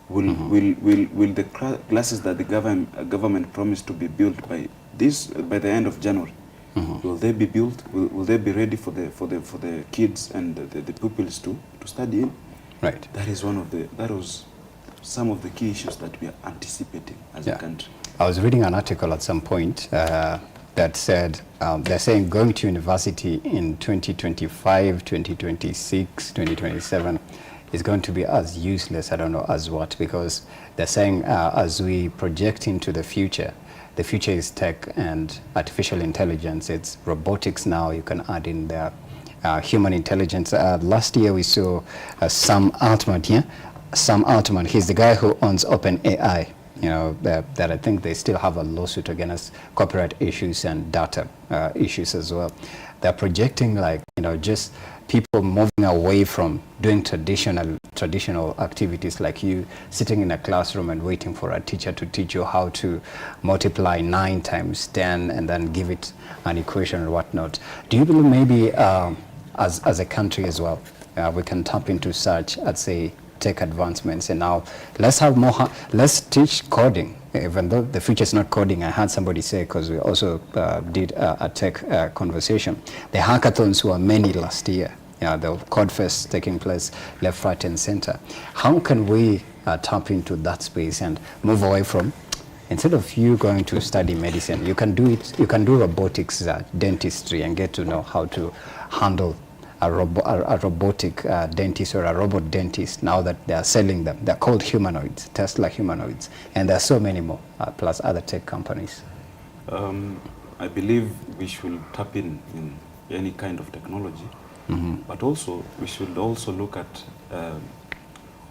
Will the classes that the government promised to be built by the end of January, will they be built? Will they be ready for the kids and the pupils to study in? Right. That was some of the key issues that we are anticipating as a country. I was reading an article at some point that said they're saying going to university in 2025, 2026, 2027 is going to be as useless, I don't know as what, because they're saying as we project into the future is tech and artificial intelligence. It's robotics now. You can add in there human intelligence. Last year we saw Sam Altman here. Sam Altman, he's the guy who owns OpenAI. You know, that I think they still have a lawsuit against copyright issues and data issues as well. They're projecting, like, you know, just people moving away from doing traditional activities, like you sitting in a classroom and waiting for a teacher to teach you how to multiply 9 times 10 and then give it an equation or whatnot. Do you believe maybe as a country as well, we can tap into such, I'd say, tech advancements, and now let's teach coding, even though the future is not coding. I heard somebody say, because we also did a tech conversation, the hackathons were many last year. Yeah, the CodeFest taking place left, right, and center. How can we tap into that space and move away from, instead of you going to study medicine, you can do it. You can do robotics, dentistry, and get to know how to handle a robotic dentist or a robot dentist. Now that they are selling them, they're called humanoids, Tesla humanoids, and there are so many more, plus other tech companies. I believe we should tap in any kind of technology, but also we should also look at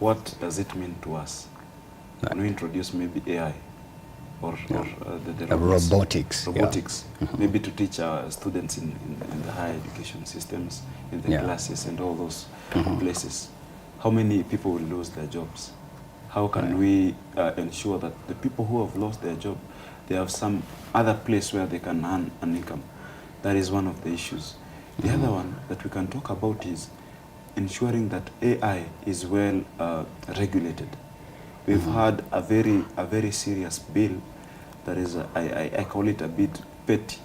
what does it mean to us when we introduce maybe AI or the robotics. Maybe to teach our students in the higher education systems, in the classes and all those places. How many people will lose their jobs? How can we ensure that the people who have lost their job, they have some other place where they can earn an income? That is one of the issues. The other one that we can talk about is ensuring that AI is well regulated. We've had a very serious bill that is, I call it a bit petty.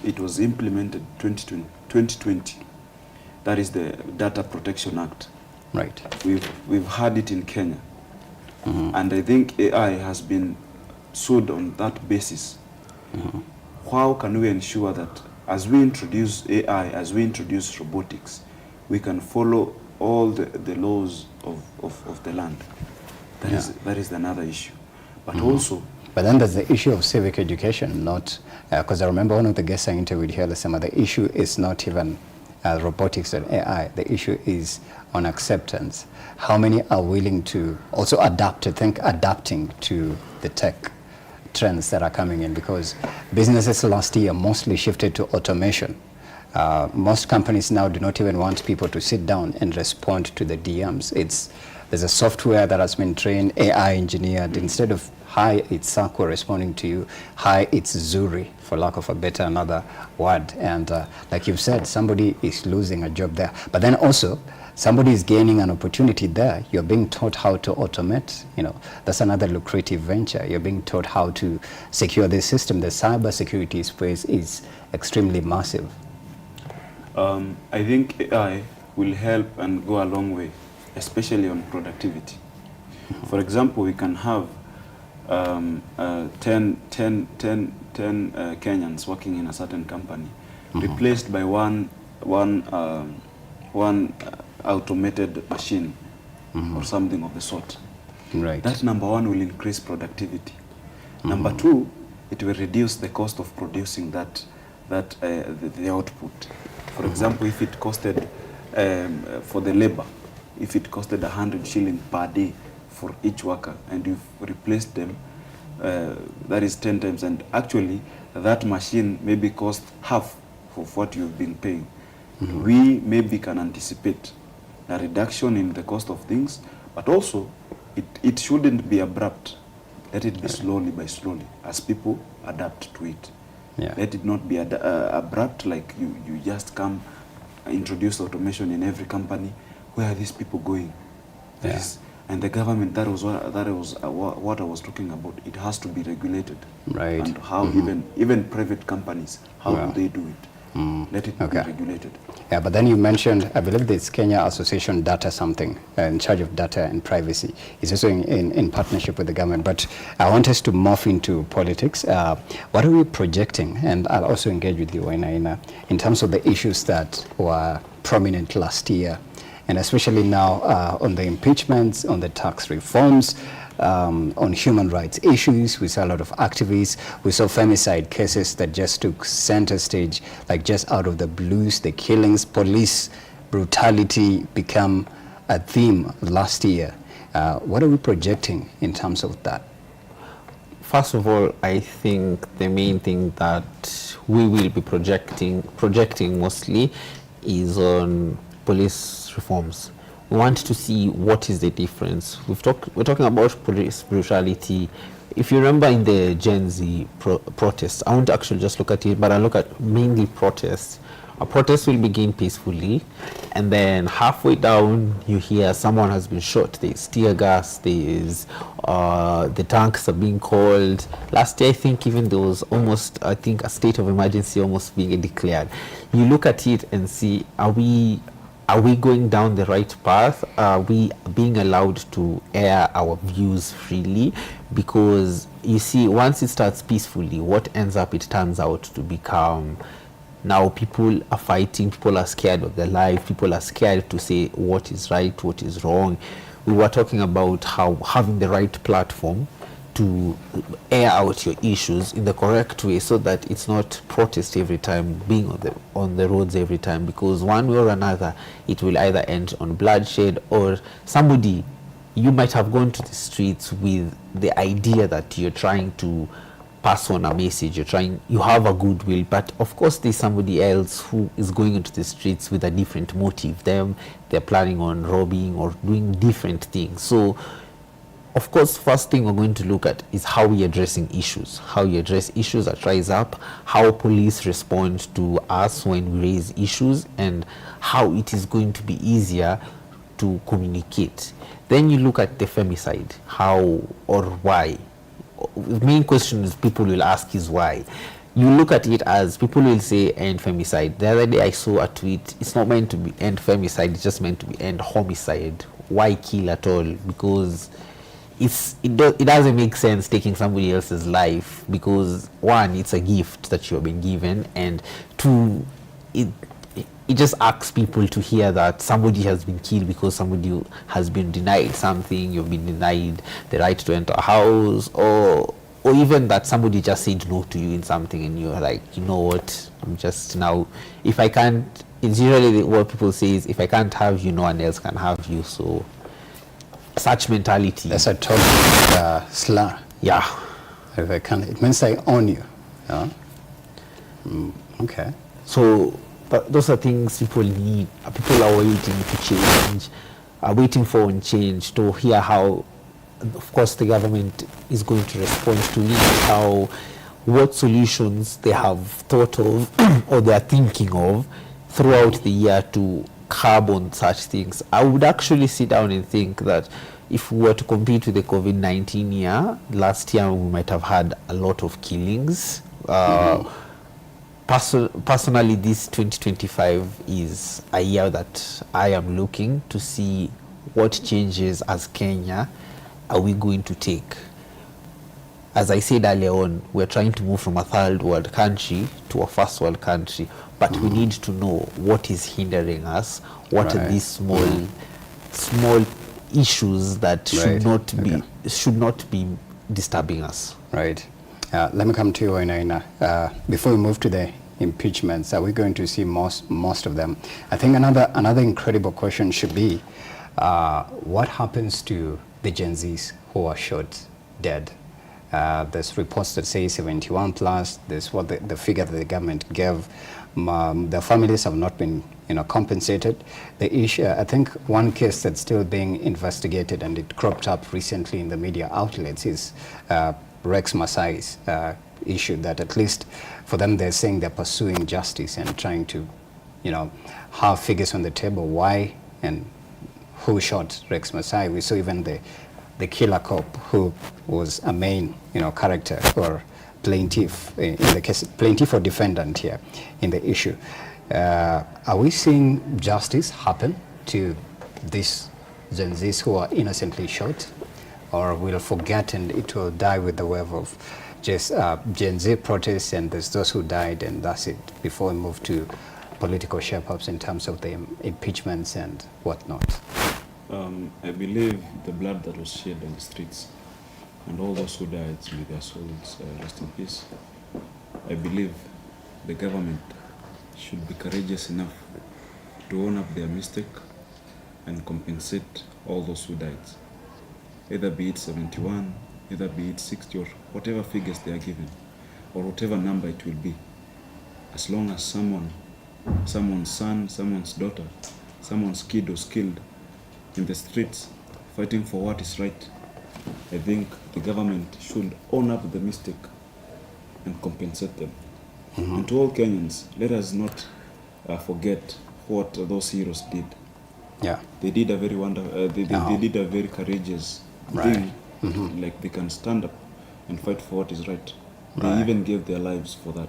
It was implemented 2020. That is the Data Protection Act. Right. We've had it in Kenya. And I think AI has been sued on that basis. How can we ensure that as we introduce AI, as we introduce robotics, we can follow all the laws of the land? That is another issue. But also... But then there's the issue of civic education, not... Because I remember one of the guests I interviewed here, the issue is not even robotics and AI. The issue is on acceptance. How many are willing to also adapting to the tech trends that are coming in? Because businesses last year mostly shifted to automation. Most companies now do not even want people to sit down and respond to the DMs. There's a software that has been trained, AI engineered. Instead of hi, it's Sakwa responding to you, hi, it's Zuri, for lack of a better another word. And like you've said, somebody is losing a job there. But then also, somebody is gaining an opportunity there. You're being taught how to automate. You know, that's another lucrative venture. You're being taught how to secure this system. The cyber security space is extremely massive. I think AI will help and go a long way, especially on productivity. For example, we can have 10 Kenyans working in a certain company, replaced by one automated machine or something of the sort. Right. That number one will increase productivity. Number two, it will reduce the cost of producing the output. For example, if it costed for the labor, if it costed 100 shillings per day for each worker, and you've replaced them, that is 10 times, and actually that machine maybe cost half of what you've been paying. We maybe can anticipate a reduction in the cost of things, but also it shouldn't be abrupt. Let it be slowly by slowly as people adapt to it. Yeah. Let it not be abrupt, like you just come introduce automation in every company. Where are these people going? Yeah. And the government, that was what I was talking about. It has to be regulated. Right. And how even private companies, how do they do it? Let it be regulated. Yeah, but then you mentioned, I believe this Kenya Association Data something, in charge of data and privacy, is also in partnership with the government. But I want us to morph into politics. What are we projecting? And I'll also engage with you, Wainaina, in terms of the issues that were prominent last year, and especially now on the impeachments, on the tax reforms, on human rights issues. We saw a lot of activists. We saw femicide cases that just took center stage, like just out of the blues, the killings, police brutality become a theme last year. What are we projecting in terms of that? First of all, I think the main thing that we will be projecting mostly is on police reforms. We want to see what is the difference. We're talking about police brutality. If you remember in the Gen Z protests, I won't actually just look at it, but I look at mainly protests. A protest will begin peacefully, and then halfway down you hear someone has been shot. There's tear gas, there's the tanks are being called. Last year I think even there was almost, I think, a state of emergency almost being declared. You look at it and see, are we going down the right path? Are we being allowed to air our views freely? Because you see, once it starts peacefully, what ends up, it turns out to become, now people are fighting, people are scared of their life, people are scared to say what is right, what is wrong. We were talking about how having the right platform to air out your issues in the correct way, so that it's not protest every time, being on the roads every time, because one way or another it will either end on bloodshed, or somebody, you might have gone to the streets with the idea that you're trying to pass on a message, you have a goodwill, but of course there's somebody else who is going into the streets with a different motive. They're planning on robbing or doing different things. So of course, first thing we're going to look at is how we're addressing issues, how you address issues that rise up, how police respond to us when we raise issues, and how it is going to be easier to communicate. Then you look at the femicide, how or why. The main question is people will ask is why. You look at it as people will say end femicide. The other day I saw a tweet, it's not meant to be end femicide, it's just meant to be end homicide. Why kill at all? Because it doesn't make sense taking somebody else's life, because one, it's a gift that you've been given, and two, it just asks people to hear that somebody has been killed because somebody has been denied something. You've been denied the right to enter a house, or even that somebody just said no to you in something, and you're like, you know what, I'm just now, if I can't, it's usually what people say is, if I can't have you, no one else can have you. So such mentality. That's a total slur. Yeah. If I can, it means I own you. Yeah? Okay. So, but those are things people need. People are waiting to change, are waiting for change, to hear how, of course, the government is going to respond to it, what solutions they have thought of or they are thinking of throughout the year to curb on such things. I would actually sit down and think that if we were to compete with the COVID-19 year, last year we might have had a lot of killings. personally, this 2025 is a year that I am looking to see what changes as Kenya are we going to take. As I said earlier on, we're trying to move from a third world country to a first world country, but we need to know what is hindering us, what are these small issues that should not be disturbing us. Right. Let me come to you, Wainaina. Before we move to the impeachments, are we going to see most of them? I think another incredible question should be, what happens to the Gen Zs who are shot dead? There's reports that say 71 plus. There's what the figure that the government gave. Their families have not been, compensated. The issue, I think, one case that's still being investigated, and it cropped up recently in the media outlets, is Rex Masai's issue. That at least for them, they're saying they're pursuing justice and trying to, have figures on the table. Why and who shot Rex Masai? We saw even the killer cop who was a main, character or plaintiff in the case, plaintiff or defendant here in the issue. Are we seeing justice happen to these Gen Zs who are innocently shot, or we'll forget and it will die with the wave of just Gen Z protests and there's those who died and that's it, before we move to political shape-ups in terms of the impeachments and whatnot? I believe the blood that was shed on the streets and all those who died, may their souls rest in peace. I believe the government should be courageous enough to own up their mistake and compensate all those who died. Either be it 71, either be it 60, or whatever figures they are given, or whatever number it will be. As long as someone's son, someone's daughter, someone's kid was killed in the streets fighting for what is right, I think the government should own up the mistake and compensate them. And to all Kenyans, let us not forget what those heroes did. Yeah. They did a very wonderful, they did a very courageous thing. Like they can stand up and fight for what is right. They even gave their lives for that.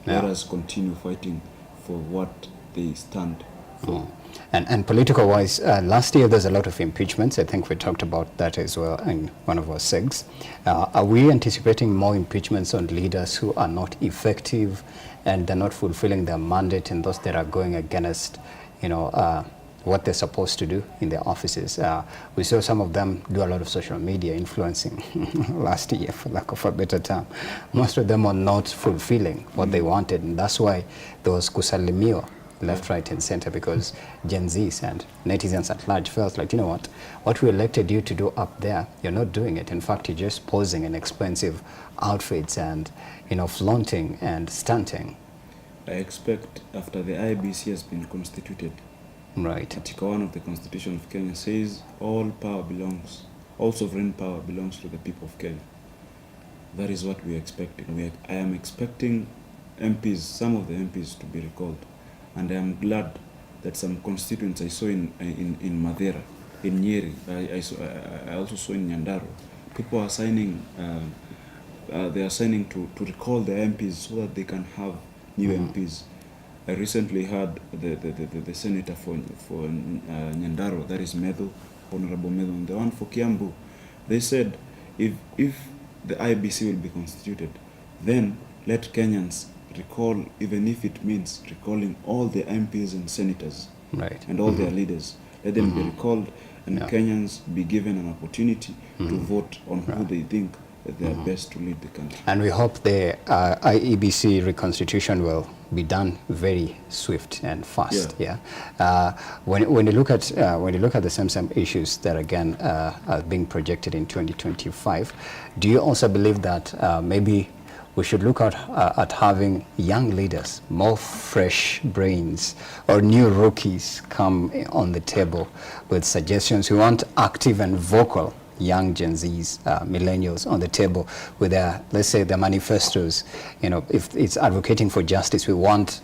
Let us continue fighting for what they stand for. And political-wise, last year there's a lot of impeachments. I think we talked about that as well in one of our segs. Are we anticipating more impeachments on leaders who are not effective and they're not fulfilling their mandate, and those that are going against, what they're supposed to do in their offices? We saw some of them do a lot of social media influencing last year, for lack of a better term. Most of them are not fulfilling what they wanted, and that's why there was kusalimiwa left, right, and center, because Gen Zs and netizens at large felt like, what we elected you to do up there, you're not doing it. In fact, you're just posing in expensive outfits and, flaunting and stunting. I expect after the IEBC has been constituted, right, Article 1 of the Constitution of Kenya says all sovereign power belongs to the people of Kenya. That is what we're expecting. I am expecting MPs, some of the MPs, to be recalled. And I am glad that some constituents I saw in Madera, in Nyeri, I also saw in Nyandaro, people are signing, they are signing to recall their MPs so that they can have new MPs. I recently heard the senator for Nyandaro, that is Medho, Honorable Medho, and the one for Kiambu. They said if the IEBC will be constituted, then let Kenyans recall, even if it means recalling all the MPs and senators, and all their leaders. Let them be recalled, and Kenyans be given an opportunity to vote on who they think that they are best to lead the country. And we hope the IEBC reconstitution will be done very swift and fast. When you look at the same issues that again are being projected in 2025, do you also believe that maybe we should look at having young leaders, more fresh brains, or new rookies come on the table with suggestions? We want active and vocal young Gen Zs, millennials on the table with their, let's say, their manifestos. If it's advocating for justice, we want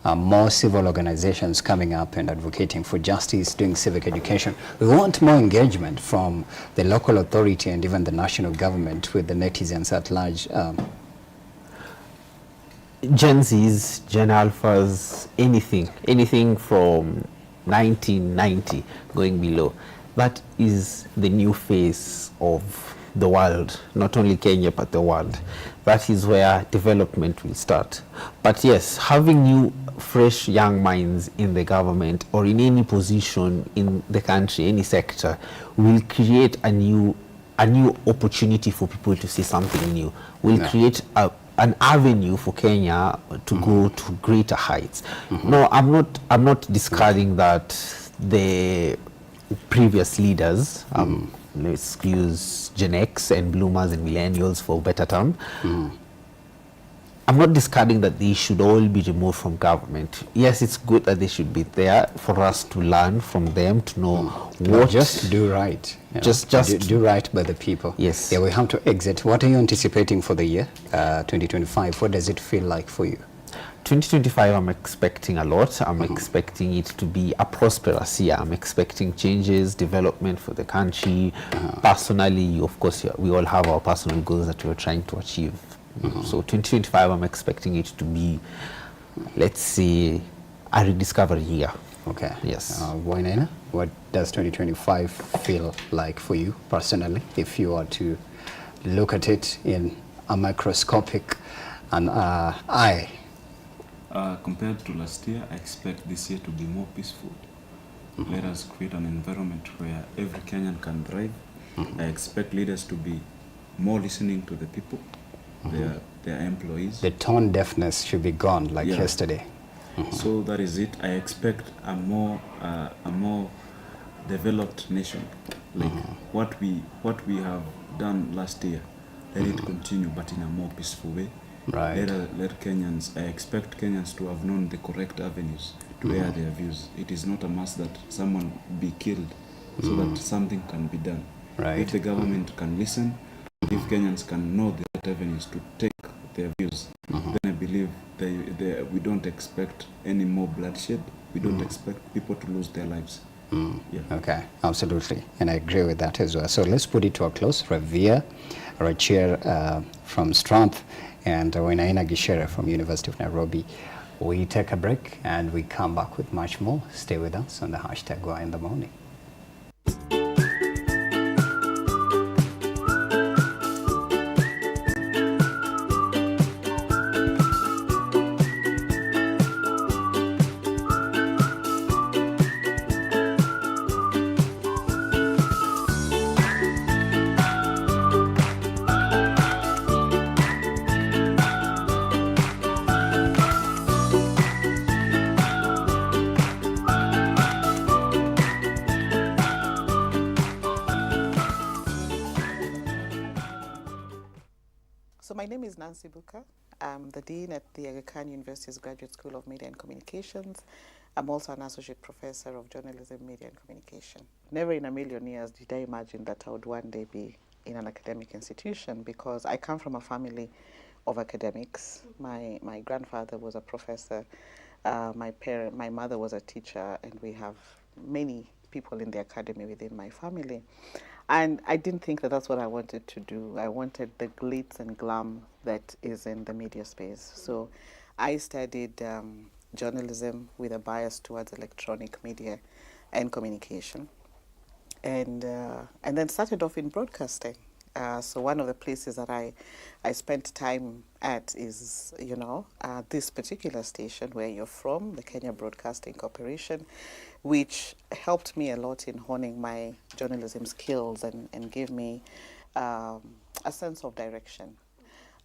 more civil organizations coming up and advocating for justice, doing civic education. We want more engagement from the local authority and even the national government with the netizens at large. Gen Zs, Gen Alphas, anything from 1990 going below. That is the new face of the world, not only Kenya but the world. That is where development will start. But yes, having new, fresh young minds in the government or in any position in the country, any sector, will create a new opportunity for people to see something new. Will create an avenue for Kenya to go to greater heights. No, I'm not discarding that the previous leaders, let's use Gen X and Bloomers and Millennials for better term. I'm not discarding that they should all be removed from government. Yes, it's good that they should be there for us to learn from them, to know what. Just do right. Just do right by the people. Yes. Yeah, we have to exit. What are you anticipating for the year 2025? What does it feel like for you? 2025, I'm expecting a lot. I'm expecting it to be a prosperous year. I'm expecting changes, development for the country. Personally, of course, we all have our personal goals that we're trying to achieve. So 2025, I'm expecting it to be, let's say, a rediscovery year. Okay. Yes. Wainaina, what does 2025 feel like for you personally, if you are to look at it in a microscopic eye? Compared to last year, I expect this year to be more peaceful. Let us create an environment where every Kenyan can thrive. I expect leaders to be more listening to the people, their employees. The tone deafness should be gone like yesterday. So that is it. I expect a more developed nation, like what we have done last year. Let it continue, but in a more peaceful way. Right. Let Kenyans. I expect Kenyans to have known the correct avenues to air their views. It is not a must that someone be killed so that something can be done. Right. If the government can listen, if Kenyans can know the right avenues to take their views, then I believe we don't expect any more bloodshed. We don't expect people to lose their lives. Yeah. Okay, absolutely. And I agree with that as well. So let's put it to a close. Ravia Rachir from Strength and Wainaina Gishere from University of Nairobi. We take a break and we come back with much more. Stay with us on the hashtag Why in the Morning. So my name is Nancy Buka. I'm the Dean at the Aga Khan University's Graduate School of Media and Communications. I'm also an Associate Professor of Journalism, Media and Communication. Never in a million years did I imagine that I would one day be in an academic institution, because I come from a family of academics. My grandfather was a professor, my mother was a teacher, and we have many people in the academy within my family. And I didn't think that that's what I wanted to do. I wanted the glitz and glam that is in the media space. So I studied journalism with a bias towards electronic media and communication. And then started off in broadcasting. So one of the places that I spent time at is, this particular station where you're from, the Kenya Broadcasting Corporation, which helped me a lot in honing my journalism skills and gave me a sense of direction.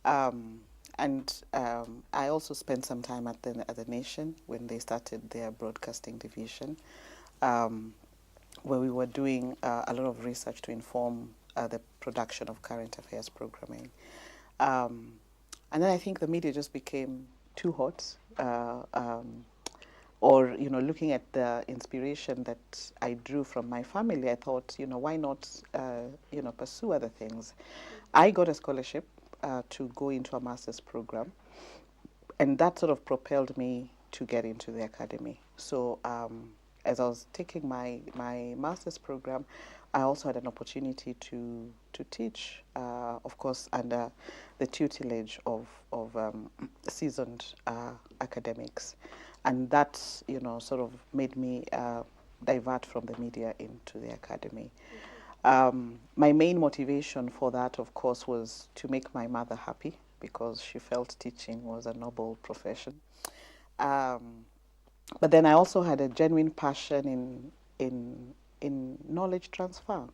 And I also spent some time at the Nation when they started their broadcasting division, where we were doing a lot of research to inform the production of current affairs programming. And then I think the media just became too hot. Or, looking at the inspiration that I drew from my family, I thought, why not, pursue other things? I got a scholarship to go into a master's program, and that sort of propelled me to get into the academy. So as I was taking my master's program, I also had an opportunity to teach, of course, under the tutelage of seasoned academics, and that sort of made me divert from the media into the academy. My main motivation for that, of course, was to make my mother happy because she felt teaching was a noble profession. But then I also had a genuine passion in knowledge transfer.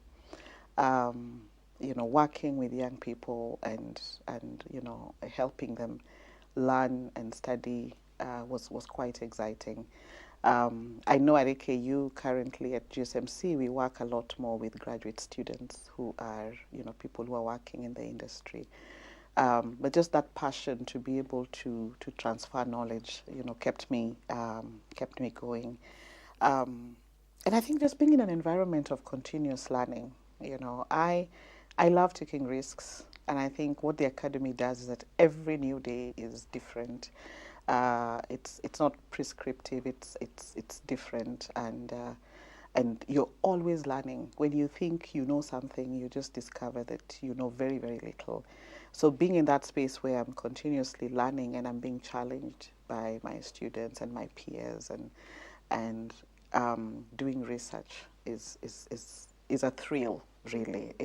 Working with young people and helping them learn and study was quite exciting. I know at AKU currently at GSMC we work a lot more with graduate students who are people who are working in the industry. But just that passion to be able to transfer knowledge, kept me going. And I think just being in an environment of continuous learning, I love taking risks, and I think what the academy does is that every new day is different. It's not prescriptive. It's different, and you're always learning. When you think you know something, you just discover that you know very, very little. So being in that space where I'm continuously learning and I'm being challenged by my students and my peers and doing research is a thrill, really.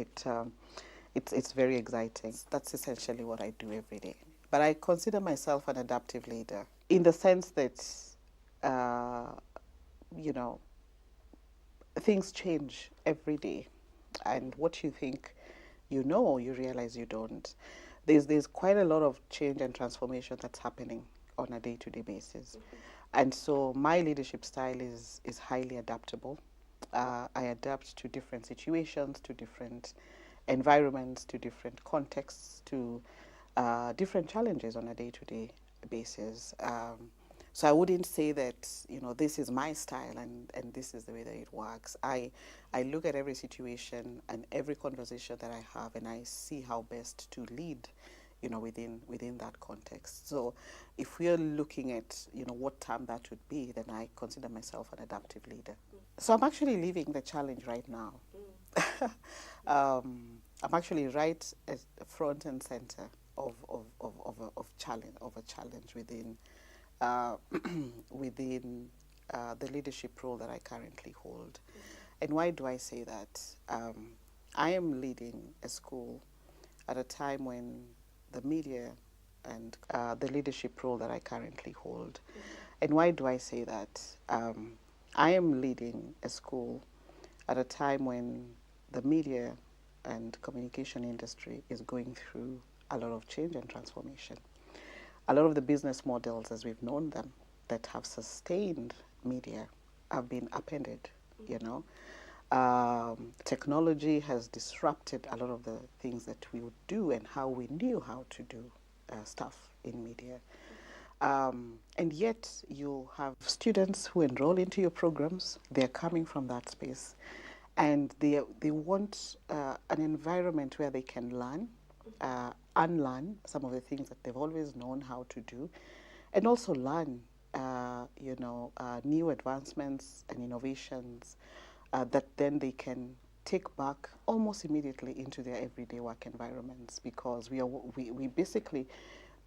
It's very exciting. That's essentially what I do every day. But I consider myself an adaptive leader in the sense that, things change every day. And what you think you realize you don't. There's quite a lot of change and transformation that's happening on a day-to-day basis. And so my leadership style is highly adaptable. I adapt to different situations, to different environments, to different contexts, to different challenges on a day-to-day basis. So I wouldn't say that, this is my style and this is the way that it works. I look at every situation and every conversation that I have, and I see how best to lead, within that context. So if we're looking at, what term that would be, then I consider myself an adaptive leader. So I'm actually living the challenge right now. I'm actually right at the front and center of a challenge within within the leadership role that I currently hold. And why do I say that? I am leading a school at a time when the media and the leadership role that I currently hold. And why do I say that? I am leading a school at a time when the media and communication industry is going through a lot of change and transformation. A lot of the business models as we've known them that have sustained media have been upended, Technology has disrupted a lot of the things that we would do and how we knew how to do stuff in media. And yet you have students who enroll into your programs. They're coming from that space. And they want an environment where they can learn, unlearn some of the things that they've always known how to do, and also learn, new advancements and innovations that then they can take back almost immediately into their everyday work environments, because we basically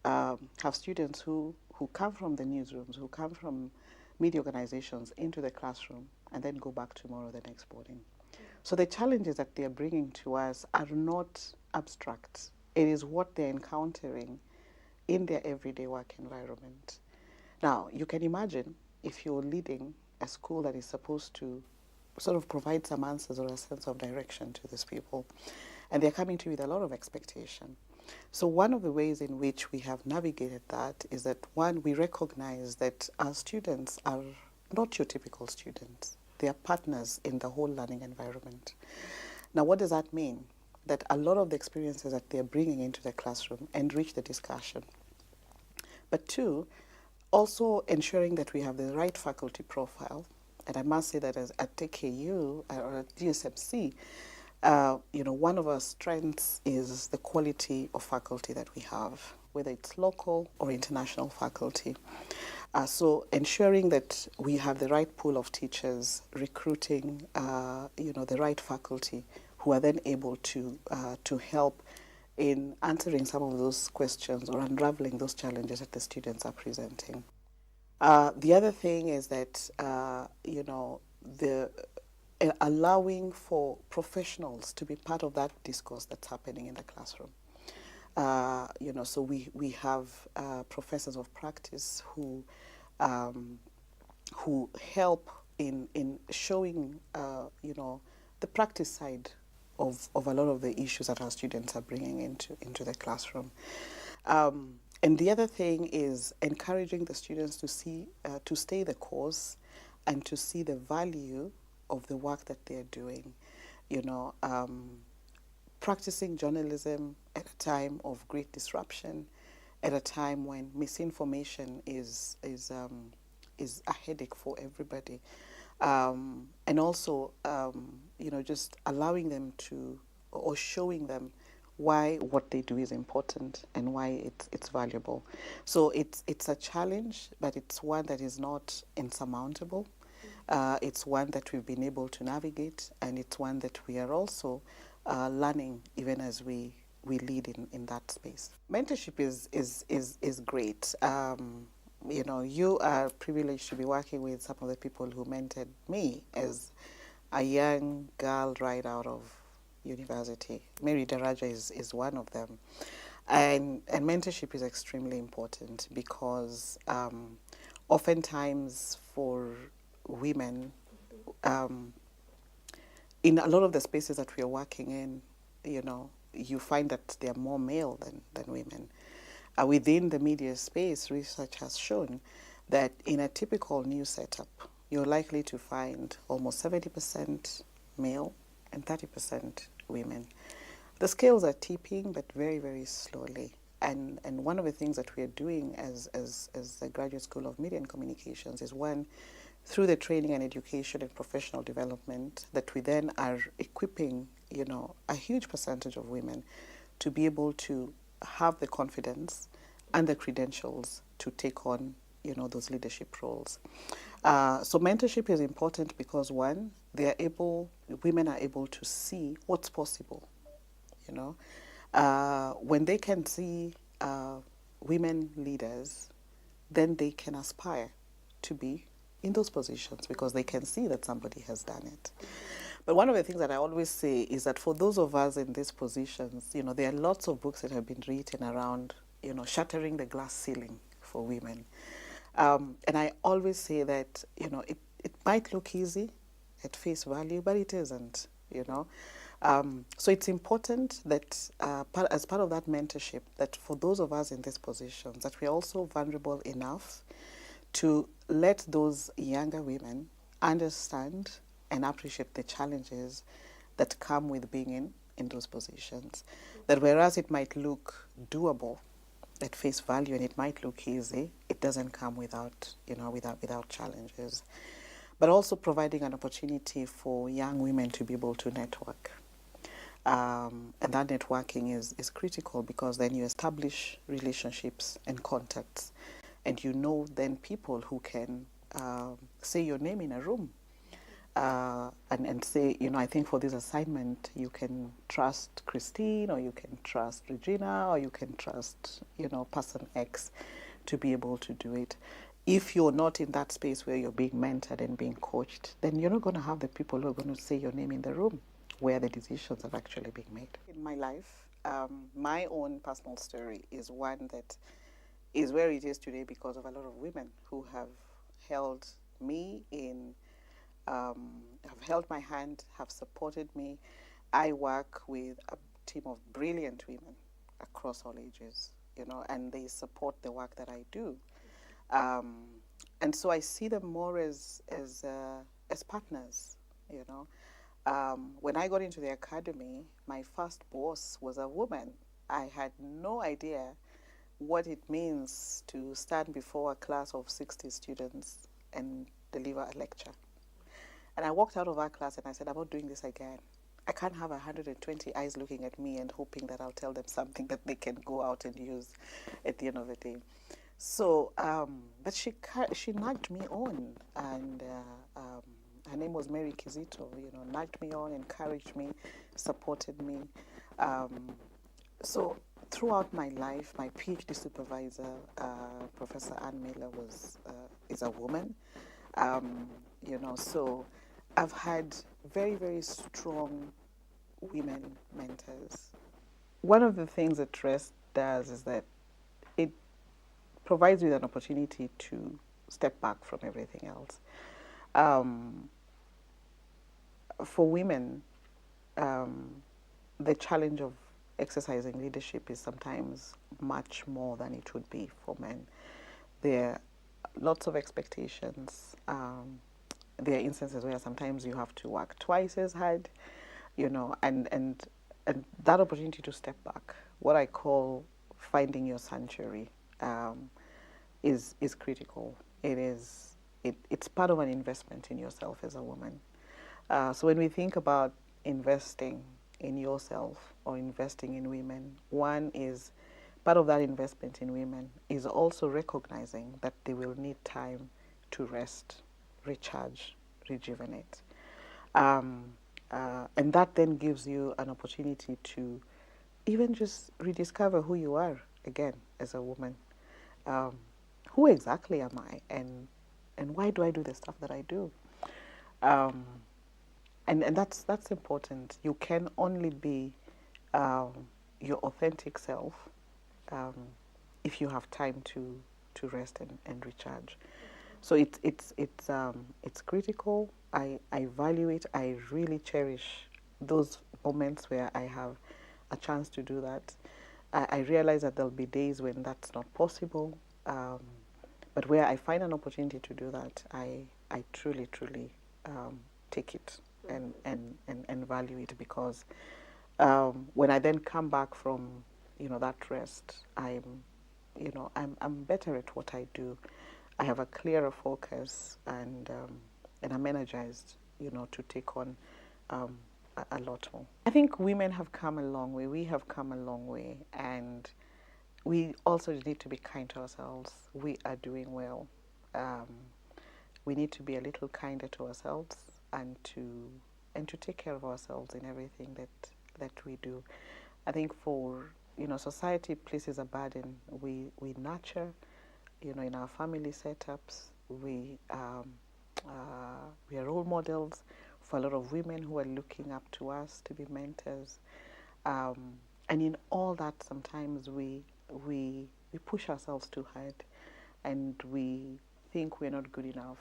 have students who come from the newsrooms, who come from media organizations into the classroom and then go back tomorrow the next morning. So the challenges that they're bringing to us are not abstract. It is what they're encountering in their everyday work environment. Now, you can imagine if you're leading a school that is supposed to sort of provide some answers or a sense of direction to these people, and they're coming to you with a lot of expectation. So one of the ways in which we have navigated that is that, one, we recognize that our students are not your typical students. They are partners in the whole learning environment. Now, what does that mean? That a lot of the experiences that they're bringing into the classroom enrich the discussion. But two, also ensuring that we have the right faculty profile. And I must say that at AKU or at GSMC, one of our strengths is the quality of faculty that we have, whether it's local or international faculty. So ensuring that we have the right pool of teachers, recruiting, the right faculty who are then able to help in answering some of those questions or unraveling those challenges that the students are presenting. The other thing is that, the allowing for professionals to be part of that discourse that's happening in the classroom. So we have professors of practice who help in showing, the practice side of a lot of the issues that our students are bringing into the classroom. And the other thing is encouraging the students to see, to stay the course and to see the value of the work that they're doing. Practicing journalism at a time of great disruption, at a time when misinformation is a headache for everybody, and also just allowing them to, or showing them why what they do is important and why it's valuable. So it's a challenge, but it's one that is not insurmountable. It's one that we've been able to navigate, and it's one that we are also learning even as we lead in that space. Mentorship is great. You are privileged to be working with some of the people who mentored me as a young girl right out of university. Mary Daraja is one of them. And mentorship is extremely important because oftentimes for women, in a lot of the spaces that we are working in, you find that they are more male than women. Within the media space, research has shown that in a typical news setup, you're likely to find almost 70% male and 30% women. The scales are tipping, but very, very slowly. And one of the things that we are doing as the Graduate School of Media and Communications is, one, through the training and education and professional development, that we then are equipping, a huge percentage of women to be able to have the confidence and the credentials to take on, those leadership roles. So mentorship is important because, one, women are able to see what's possible. When they can see women leaders, then they can aspire to be in those positions because they can see that somebody has done it. But one of the things that I always say is that for those of us in these positions, there are lots of books that have been written around, shattering the glass ceiling for women. And I always say that, it might look easy at face value, but it isn't, So it's important that as part of that mentorship, that for those of us in these positions, that we're also vulnerable enough to let those younger women understand and appreciate the challenges that come with being in those positions. That whereas it might look doable at face value and it might look easy, it doesn't come without challenges. But also providing an opportunity for young women to be able to network. And that networking is critical because then you establish relationships and contacts, and then people who can say your name in a room and say, I think for this assignment you can trust Christine, or you can trust Regina, or you can trust, person X to be able to do it. If you're not in that space where you're being mentored and being coached, then you're not going to have the people who are going to say your name in the room where the decisions are actually being made. In my life, my own personal story is one that is where it is today because of a lot of women who have held me have held my hand, have supported me. I work with a team of brilliant women across all ages, and they support the work that I do. And so I see them more as partners, When I got into the academy, my first boss was a woman. I had no idea what it means to stand before a class of 60 students and deliver a lecture. And I walked out of our class and I said, I'm not doing this again. I can't have 120 eyes looking at me and hoping that I'll tell them something that they can go out and use at the end of the day. So, but she nudged me on, and her name was Mary Kizito. You know, nudged me on, encouraged me, supported me. So throughout my life, my PhD supervisor, Professor Ann Miller, is a woman. You know, so I've had very, very strong women mentors. One of the things that REST does is that it provides you an opportunity to step back from everything else. For women, the challenge of exercising leadership is sometimes much more than it would be for men. There are lots of expectations. There are instances where sometimes you have to work twice as hard, you know, and that opportunity to step back, what I call finding your sanctuary, is critical. It's part of an investment in yourself as a woman. So when we think about investing in yourself or investing in women, one is part of that investment in women is also recognizing that they will need time to rest, recharge, rejuvenate. And that then gives you an opportunity to even just rediscover who you are again as a woman. Who exactly am I, and why do I do the stuff that I do? And that's important. You can only be your authentic self if you have time to rest and recharge. So it's critical. I value it. I really cherish those moments where I have a chance to do that. I realize that there'll be days when that's not possible, but where I find an opportunity to do that, I truly take it and value it, because when I then come back from that rest, I'm better at what I do. I have a clearer focus, and I'm energized to take on a lot more. I think women have come a long way. We have come a long way, and we also need to be kind to ourselves. We are doing well. We need to be a little kinder to ourselves, and to take care of ourselves in everything that we do. I think for society places a burden. We nurture, in our family setups. We are role models for a lot of women who are looking up to us to be mentors. And in all that, sometimes we push ourselves too hard, and we think we're not good enough.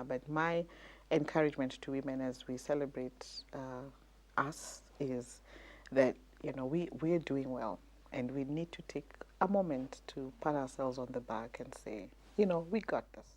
But my encouragement to women as we celebrate us is that we're doing well, and we need to take a moment to pat ourselves on the back and say, we got this.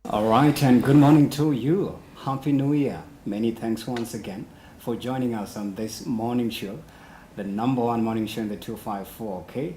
All right, and good morning to you. Happy New Year. Many thanks once again for joining us on this morning show, the #1 morning show in the 254, okay?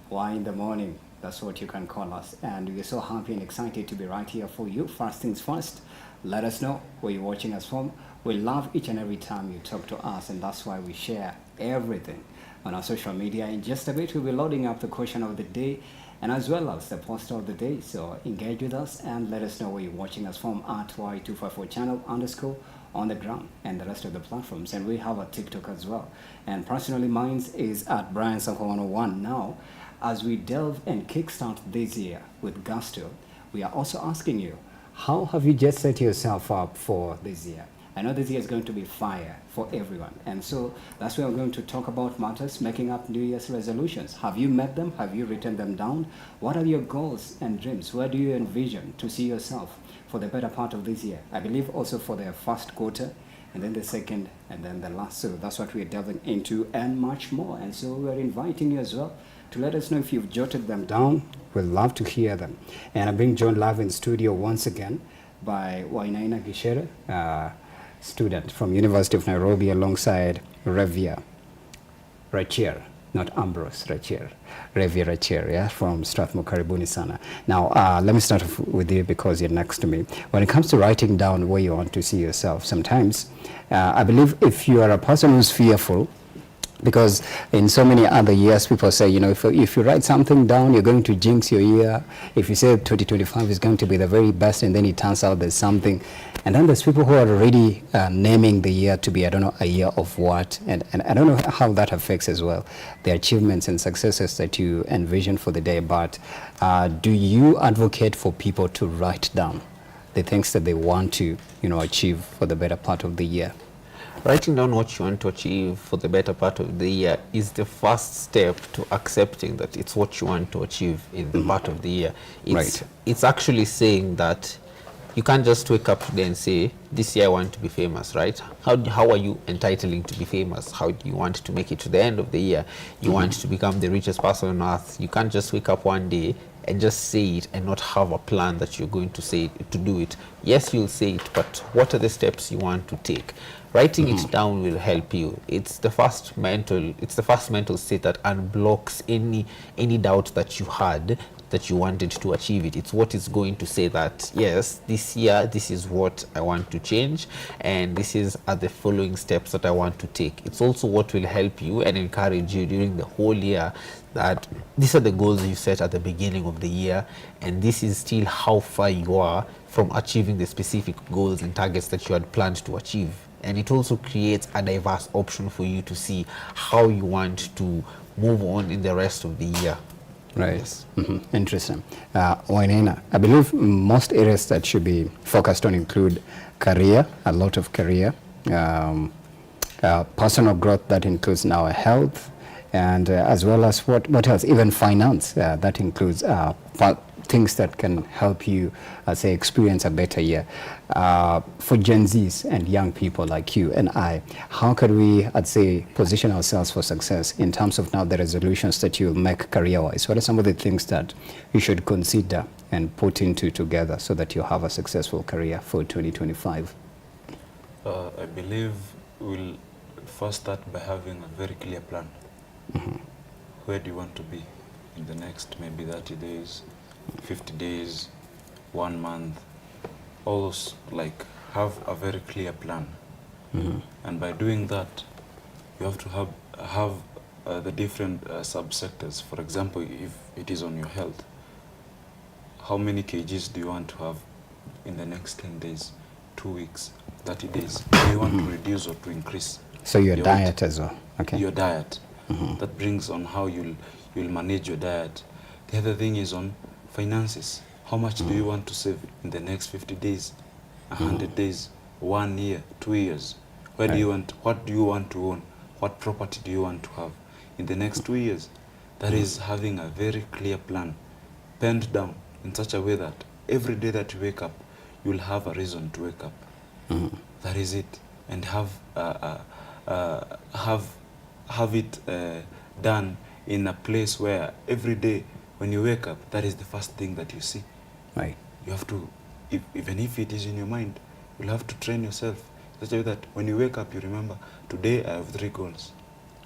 Why in the morning? That's what you can call us. And we're so happy and excited to be right here for you. First things first, let us know where you're watching us from. We love each and every time you talk to us, and that's why we share everything on our social media. In just a bit, we'll be loading up the question of the day, and as well as the poster of the day. So engage with us and let us know where you're watching us from at Y254 channel _ on the ground and the rest of the platforms. And we have a TikTok as well. And personally, mine is at Brian Sanko 101. Now, as we delve and kickstart this year with gusto, we are also asking you, how have you just set yourself up for this year? I know this year is going to be fire for everyone. And so that's why we're going to talk about matters, making up New Year's resolutions. Have you met them? Have you written them down? What are your goals and dreams? Where do you envision to see yourself for the better part of this year? I believe also for the first quarter, and then the second, and then the last. So that's what we're delving into and much more. And so we're inviting you as well to let us know if you've jotted them down. We'd love to hear them. And I'm being joined live in studio once again by Wainaina Gishere, student from University of Nairobi, alongside Revia Rachier, not Ambrose Rachier, Revia Rachier, yeah, from Strathmore. Karibuni sana. Now, let me start off with you because you're next to me. When it comes to writing down where you want to see yourself, sometimes I believe if you are a person who's fearful, because in so many other years, people say, you know, if you write something down, you're going to jinx your year. If you say 2025 is going to be the very best, and then it turns out there's something. And then there's people who are already naming the year to be, I don't know, a year of what. And I don't know how that affects as well the achievements and successes that you envision for the day. But do you advocate for people to write down the things that they want to, you know, achieve for the better part of the year? Writing down what you want to achieve for the better part of the year is the first step to accepting that it's what you want to achieve in the part of the year. It's actually saying that you can't just wake up today and say, this year I want to be famous, right? How are you entitling to be famous? How do you want to make it to the end of the year? You want to become the richest person on earth. You can't just wake up one day and just say it and not have a plan that you're going to say to do it. Yes, you'll say it, but what are the steps you want to take? Writing it down will help you. It's the first mental state that unblocks any doubt that you had that you wanted to achieve it. It's what is going to say that, yes, this year, this is what I want to change, and this are the following steps that I want to take. It's also what will help you and encourage you during the whole year that these are the goals you set at the beginning of the year, and this is still how far you are from achieving the specific goals and targets that you had planned to achieve. And it also creates a diverse option for you to see how you want to move on in the rest of the year. Right. Yes. Interesting. Wainaina, I believe most areas that should be focused on include career, a lot of career, personal growth that includes now health, and as well as what else? Even finance. That includes things that can help you, say, experience a better year. For Gen Zs and young people like you and I, how could we, I'd say, position ourselves for success in terms of now the resolutions that you make career-wise? What are some of the things that you should consider and put into together so that you have a successful career for 2025? I believe we'll first start by having a very clear plan. Where do you want to be in the next maybe 30 days, 50 days, 1 month? All those, like, have a very clear plan. And by doing that, you have to have the different subsectors. For example, if it is on your health, how many kgs do you want to have in the next 10 days, 2 weeks, 30 days? Do you want to reduce or to increase? So your diet as well. Okay. Your diet. That brings on how you'll manage your diet. The other thing is on finances. How much do you want to save in the next 50 days, 100 days, 1 year, 2 years? What do you want to own? What property do you want to have in the next 2 years? That is having a very clear plan, penned down in such a way that every day that you wake up, you'll have a reason to wake up. That is it. And have it done in a place where every day when you wake up, that is the first thing that you see. Right. You have to, even if it is in your mind, you'll have to train yourself such a way that when you wake up, you remember, today I have 3 goals.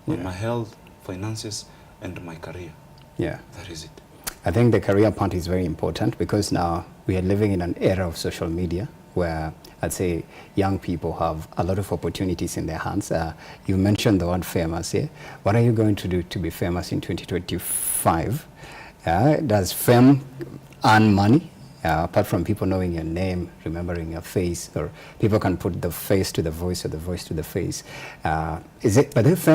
My health, finances, and my career. Yeah. That is it. I think the career part is very important because now we are living in an era of social media where I'd say young people have a lot of opportunities in their hands. You mentioned the word famous here. What are you going to do to be famous in 2025? Does fame earn money? apart from people knowing your name, remembering your face, or people can put the face to the voice or the voice to the face. Is it? But if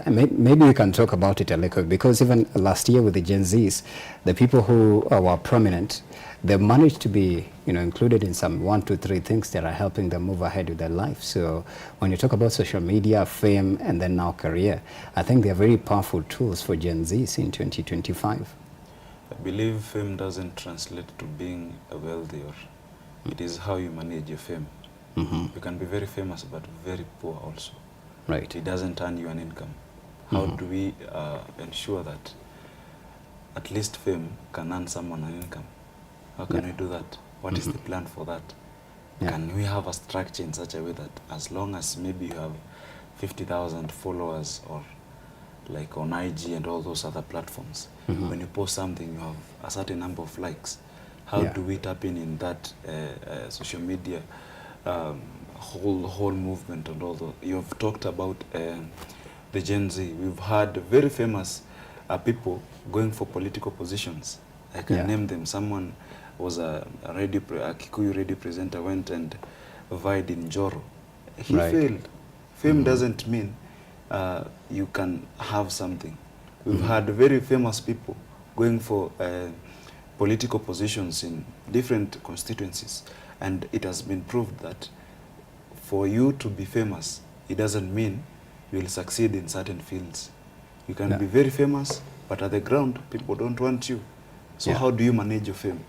maybe we can talk about it a little, because even last year with the Gen Zs, the people who were prominent, they managed to be, included in some 1, 2, 3 things that are helping them move ahead with their life. So when you talk about social media, fame, and then now career, I think they're very powerful tools for Gen Zs in 2025. I believe fame doesn't translate to being wealthy, or it is how you manage your fame. You can be very famous but very poor also. Right. It doesn't earn you an income. How do we ensure that at least fame can earn someone an income? How can we do that? What is the plan for that? Can we have a structure in such a way that as long as maybe you have 50,000 followers, or like on IG and all those other platforms, when you post something, you have a certain number of likes. How do we tap in that social media whole movement and all that? You've talked about the Gen Z. We've had very famous people going for political positions. I can name them. Someone was a Kikuyu radio presenter, went and vied in Njoro. He failed. Fame doesn't mean you can have something. We've had very famous people going for political positions in different constituencies, and it has been proved that for you to be famous, it doesn't mean you'll succeed in certain fields. You can be very famous, but at the ground, people don't want you. So how do you manage your fame?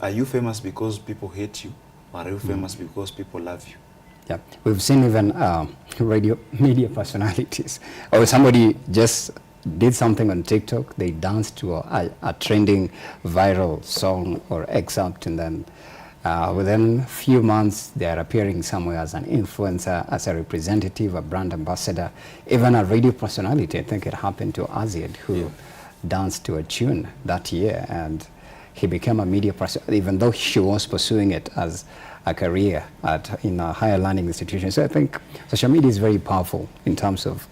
Are you famous because people hate you, or are you famous because people love you? Yeah, we've seen even radio media personalities, or somebody just did something on TikTok, they danced to a trending viral song or excerpt, and then within a few months they are appearing somewhere as an influencer, as a representative, a brand ambassador, even a radio personality. I think it happened to Aziad, who danced to a tune that year, and he became a media person, even though she was pursuing it as a career in a higher learning institution. So I think social media is very powerful in terms of,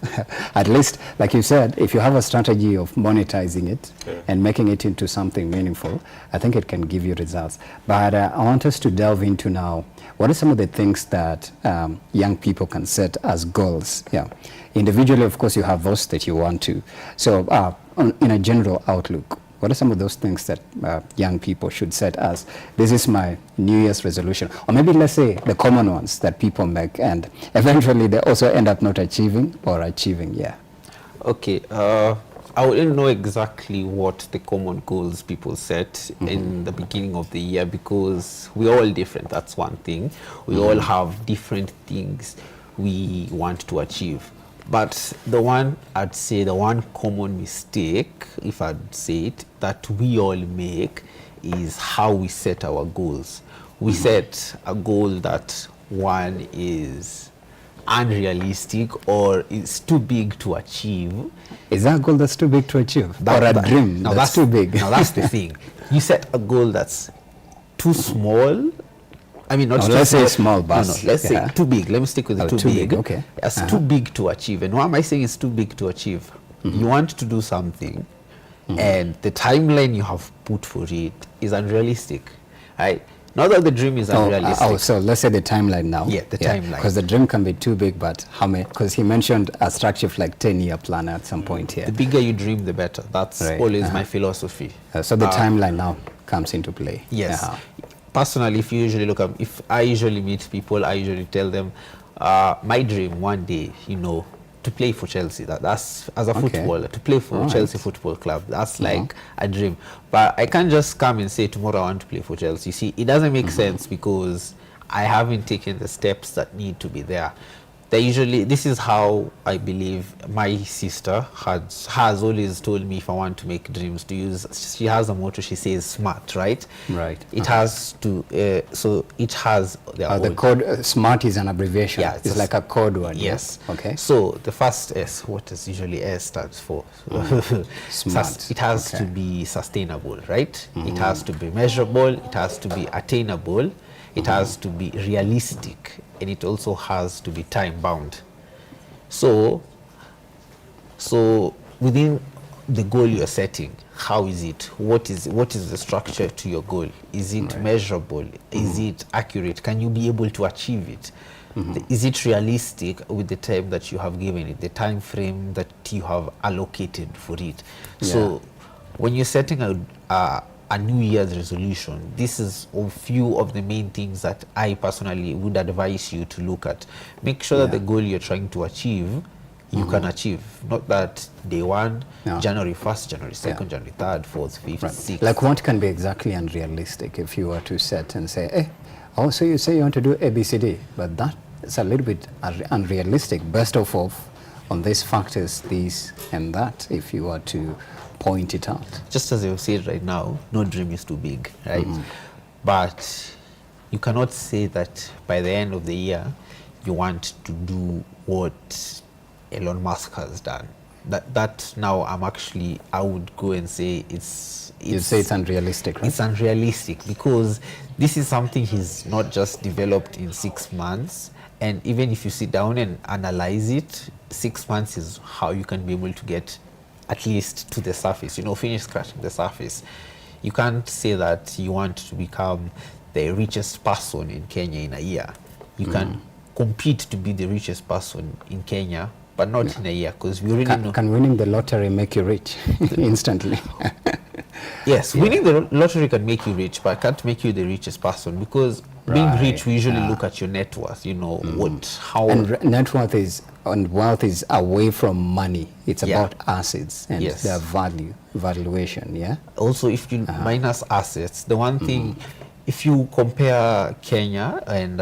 at least, like you said, if you have a strategy of monetizing it and making it into something meaningful, I think it can give you results. But I want us to delve into now, what are some of the things that young people can set as goals? Individually, of course, you have those that you want to. So in a general outlook, what are some of those things that young people should set as, this is my New Year's resolution? Or maybe let's say the common ones that people make and eventually they also end up not achieving or achieving, Okay, I wouldn't know exactly what the common goals people set in the beginning of the year, because we're all different, that's one thing. We all have different things we want to achieve. But the one, I'd say the one common mistake, if I'd say it, that we all make is how we set our goals. We set a goal that one is unrealistic or is too big to achieve. Is that a goal that's too big to achieve? Or a dream that's too big? Now that's the thing. You set a goal that's too small. I mean, not let's say small, but let's say too big. Let me stick with the too big. Okay. It's too big to achieve. And why am I saying it's too big to achieve? You want to do something, and the timeline you have put for it is unrealistic, right? Not that the dream is unrealistic. So let's say the timeline now. Yeah, the timeline. Because the dream can be too big, but how many? Because he mentioned a structure of like 10-year plan at some point here. The bigger you dream, the better. That's always my philosophy. So the timeline now comes into play. Yes. Personally, if you usually look at, if I usually meet people, I usually tell them, my dream one day, to play for Chelsea. That's as a footballer, to play for Chelsea Football Club. That's like a dream. But I can't just come and say tomorrow I want to play for Chelsea. You see, it doesn't make sense because I haven't taken the steps that need to be there. They usually, this is how I believe my sister has always told me if I want to make dreams to use, she has a motto, she says SMART, right? Right. It has to, so it has the code, SMART is an abbreviation. Yeah, it's like a code word. Yes. Okay. So the first S, what does usually S stands for? SMART. It has to be sustainable, right? It has to be measurable, it has to be attainable, it has to be realistic, and it also has to be time bound. So within the goal you're setting, how is it? What is the structure to your goal? Is it measurable? Is it accurate? Can you be able to achieve it? Is it realistic with the time that you have given it, the time frame that you have allocated for it? So when you're setting a New Year's resolution, this is a few of the main things that I personally would advise you to look at. Make sure that the goal you're trying to achieve, you can achieve. Not that day one, January 1st, January 2nd, January 3rd, 4th, 5th, 6th. Like what can be exactly unrealistic if you were to set and say, hey, oh, so you say you want to do ABCD, but that's a little bit unrealistic. Best of all, on these factors, these and that, if you were to point it out. Just as you've said right now, no dream is too big, right? But you cannot say that by the end of the year, you want to do what Elon Musk has done. That now I would go and say You say it's unrealistic, right? It's unrealistic because this is something he's not just developed in 6 months. And even if you sit down and analyze it, 6 months is how you can be able to get at least to the surface, finish scratching the surface. You can't say that you want to become the richest person in Kenya in a year. You can compete to be the richest person in Kenya, but not in a year, because we already know. Can winning the lottery make you rich instantly? Yes, winning the lottery can make you rich, but can't make you the richest person, because being rich, we usually look at your net worth, And net worth and wealth is away from money. It's about assets and their valuation, yeah? Also, if you minus assets, the one thing, if you compare Kenya and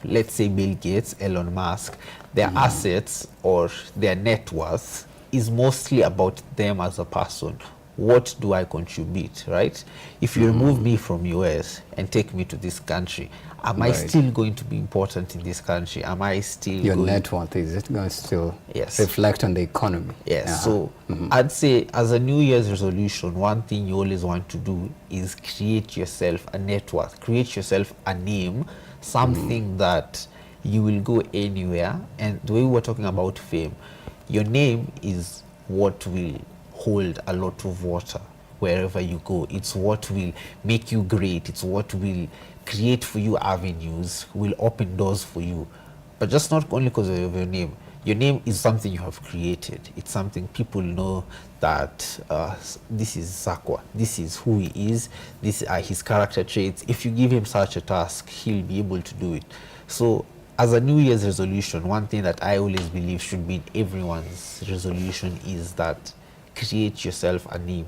let's say Bill Gates, Elon Musk, their assets or their net worth is mostly about them as a person. What do I contribute, right? If you remove me from US and take me to this country, am I still going to be important in this country? Am I still your net worth, is it going to still Yes. reflect on the economy? Yes. So I'd say as a New Year's resolution, one thing you always want to do is create yourself a net worth, create yourself a name, something that you will go anywhere. And the way we're talking about fame, your name is what will hold a lot of water wherever you go. It's what will make you great. It's what will create for you avenues, will open doors for you. But just not only because of your name. Your name is something you have created. It's something people know that this is Sakwa. This is who he is. These are his character traits. If you give him such a task, he'll be able to do it. So as a New Year's resolution, one thing that I always believe should be in everyone's resolution is that create yourself a name.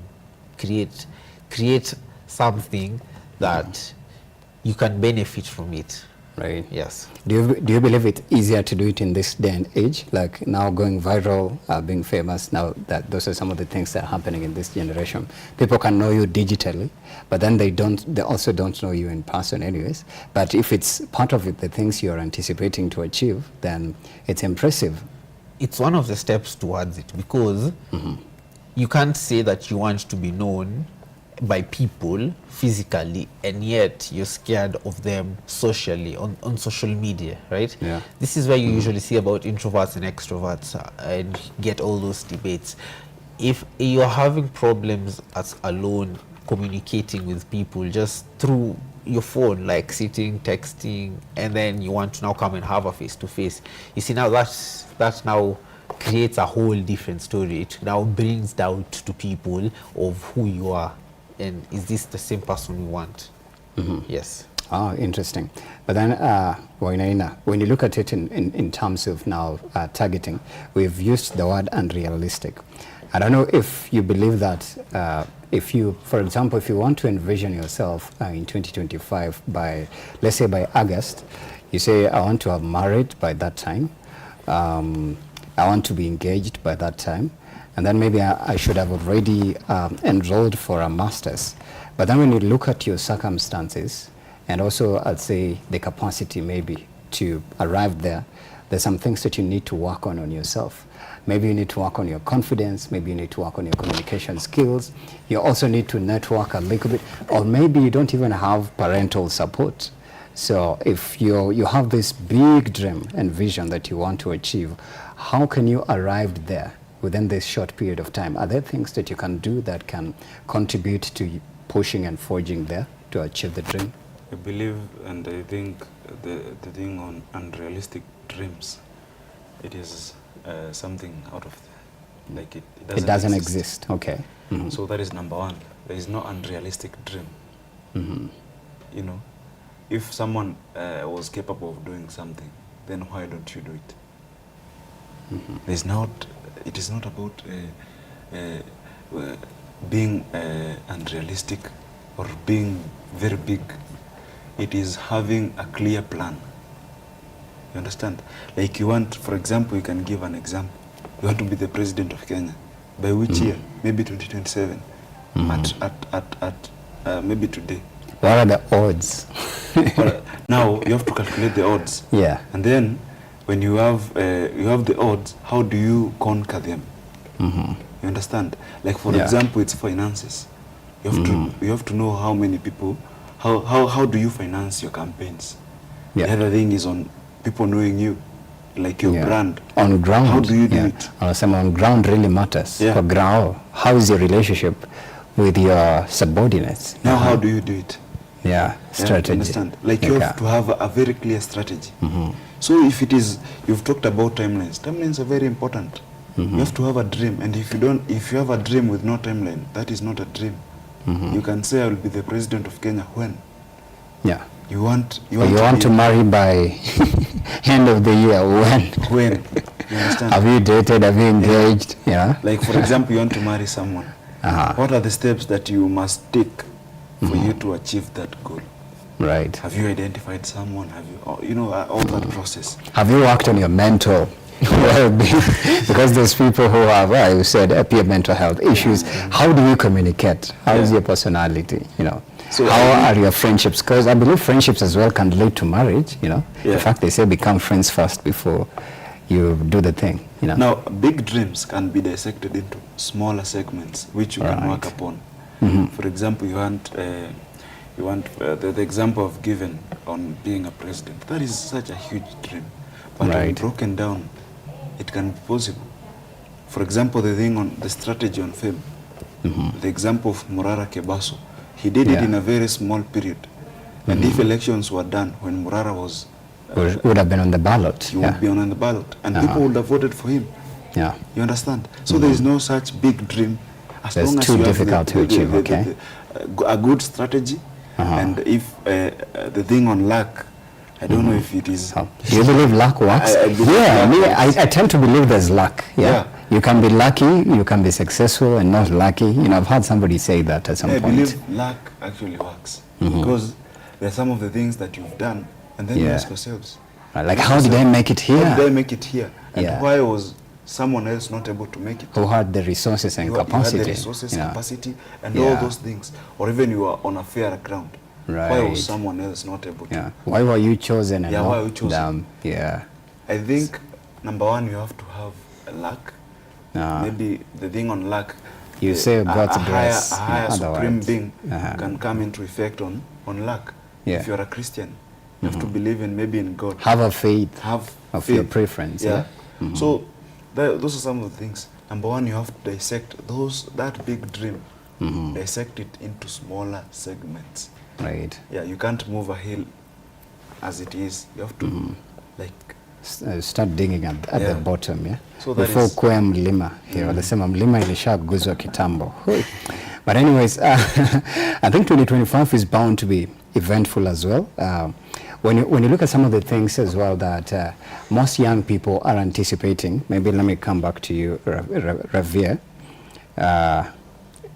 Create something that you can benefit from it. Right. Yes. Do you believe it's easier to do it in this day and age? Like now going viral, being famous, now that those are some of the things that are happening in this generation. People can know you digitally, but then they also don't know you in person anyways. But if it's part of it, the things you're anticipating to achieve, then it's impressive. It's one of the steps towards it, because you can't say that you want to be known by people physically and yet you're scared of them socially on social media, right? Yeah. This is where you usually see about introverts and extroverts and get all those debates. If you're having problems as alone communicating with people just through your phone, like sitting, texting, and then you want to now come and have a face-to-face, you see, now that now creates a whole different story. It now brings doubt to people of who you are. And is this the same person we want? Yes. Oh, interesting. But then, Wainaina, when you look at it in terms of now targeting, we've used the word unrealistic. I don't know if you believe that if you, for example, if you want to envision yourself in 2025 by, let's say by August, you say, I want to have married by that time. I want to be engaged by that time. And then maybe I should have already enrolled for a master's. But then when you look at your circumstances, and also I'd say the capacity maybe to arrive there, there's some things that you need to work on yourself. Maybe you need to work on your confidence, maybe you need to work on your communication skills. You also need to network a little bit, or maybe you don't even have parental support. So if you have this big dream and vision that you want to achieve, how can you arrive there within this short period of time, are there things that you can do that can contribute to pushing and forging there to achieve the dream? I believe and I think the thing on unrealistic dreams, it is something out of like it doesn't exist. Okay. Mm-hmm. So that is number one. There is no unrealistic dream. Mm-hmm. You know, if someone was capable of doing something, then why don't you do it? Mm-hmm. It is not about being unrealistic or being very big. It is having a clear plan. You understand? Like you want, for example, you can give an example. You want to be the president of Kenya. By which year? Maybe 2027. At maybe today. What are the odds? But now you have to calculate the odds. Yeah. And then when you have the odds, how do you conquer them? Mm-hmm. You understand? Like for Yeah. example, it's finances. You have to know how many people. How do you finance your campaigns? Yeah. The other thing is on people knowing you, like your Yeah. brand. On ground. How do you do yeah. it? On ground really matters. Yeah. For ground, how is your relationship with your subordinates? Now, how do you do it? Yeah, strategy. Yeah, understand? Like you have to have a very clear strategy. So if it is, you've talked about timelines. Timelines are very important. You have to have a dream, and if you have a dream with no timeline, that is not a dream. You can say I will be the president of Kenya when. Yeah. You want to marry by end of the year when? When? You understand? Have you dated? Have you engaged? Yeah. Like for example, you want to marry someone. What are the steps that you must take for you to achieve that goal? Right. Have you identified someone? Have you, all that process? Have you worked on your mental well-being? Because there's people who have, well, you said, peer mental health issues. How do you communicate? How is your personality? You know. So how are your friendships? Because I believe friendships as well can lead to marriage. You know. Yeah. In fact, they say become friends first before you do the thing. You know. Now, big dreams can be dissected into smaller segments which you can work upon. For example, you want the example I've given on being a president. That is such a huge dream, but when broken down, it can be possible. For example, the thing on the strategy on fame, the example of Murara Kebaso, he did it in a very small period, and if elections were done when Murara was would have been on the ballot. he would be on the ballot, and people would have voted for him. Yeah. You understand? So there is no such big dream. As That's long as too you difficult to achieve, a good strategy, and if the thing on luck, I don't know if it is. Do you believe luck works? I tend to believe there's luck. Yeah. You can be lucky, you can be successful, and not lucky. You know, I've heard somebody say that at some point. I believe luck actually works because there are some of the things that you've done, and then you ask yourselves, like, how did I make it here? How did I make it here? And why was someone else not able to make it? Who had the resources and capacity? You had the resources, capacity, and all those things. Or even you were on a fair ground. Right. Why was someone else not able to? Yeah. Why were you chosen? And why were you chosen? Yeah. I think number one, you have to have luck. Maybe the thing on luck. You say God's grace. A higher supreme being can come into effect on luck. Yeah. If you're a Christian, you have to believe in maybe in God. Have a faith. Have of faith. Your preference. Yeah. So those are some of the things. Number one, you have to dissect that big dream. Dissect it into smaller segments. Right. Yeah, you can't move a hill as it is. You have to start digging at the bottom. Yeah. So before kwea mlima here, wanasema mlima ilishaguzwa kitambo. But anyways, I think 2025 is bound to be eventful as well. When you look at some of the things as well that most young people are anticipating, maybe let me come back to you, Ravia.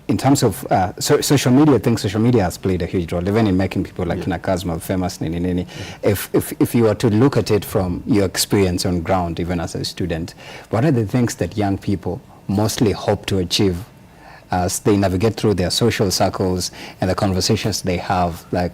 In terms of social media, I think social media has played a huge role, even in making people like Nakazma famous. If you were to look at it from your experience on ground, even as a student, what are the things that young people mostly hope to achieve as they navigate through their social circles and the conversations they have? Like,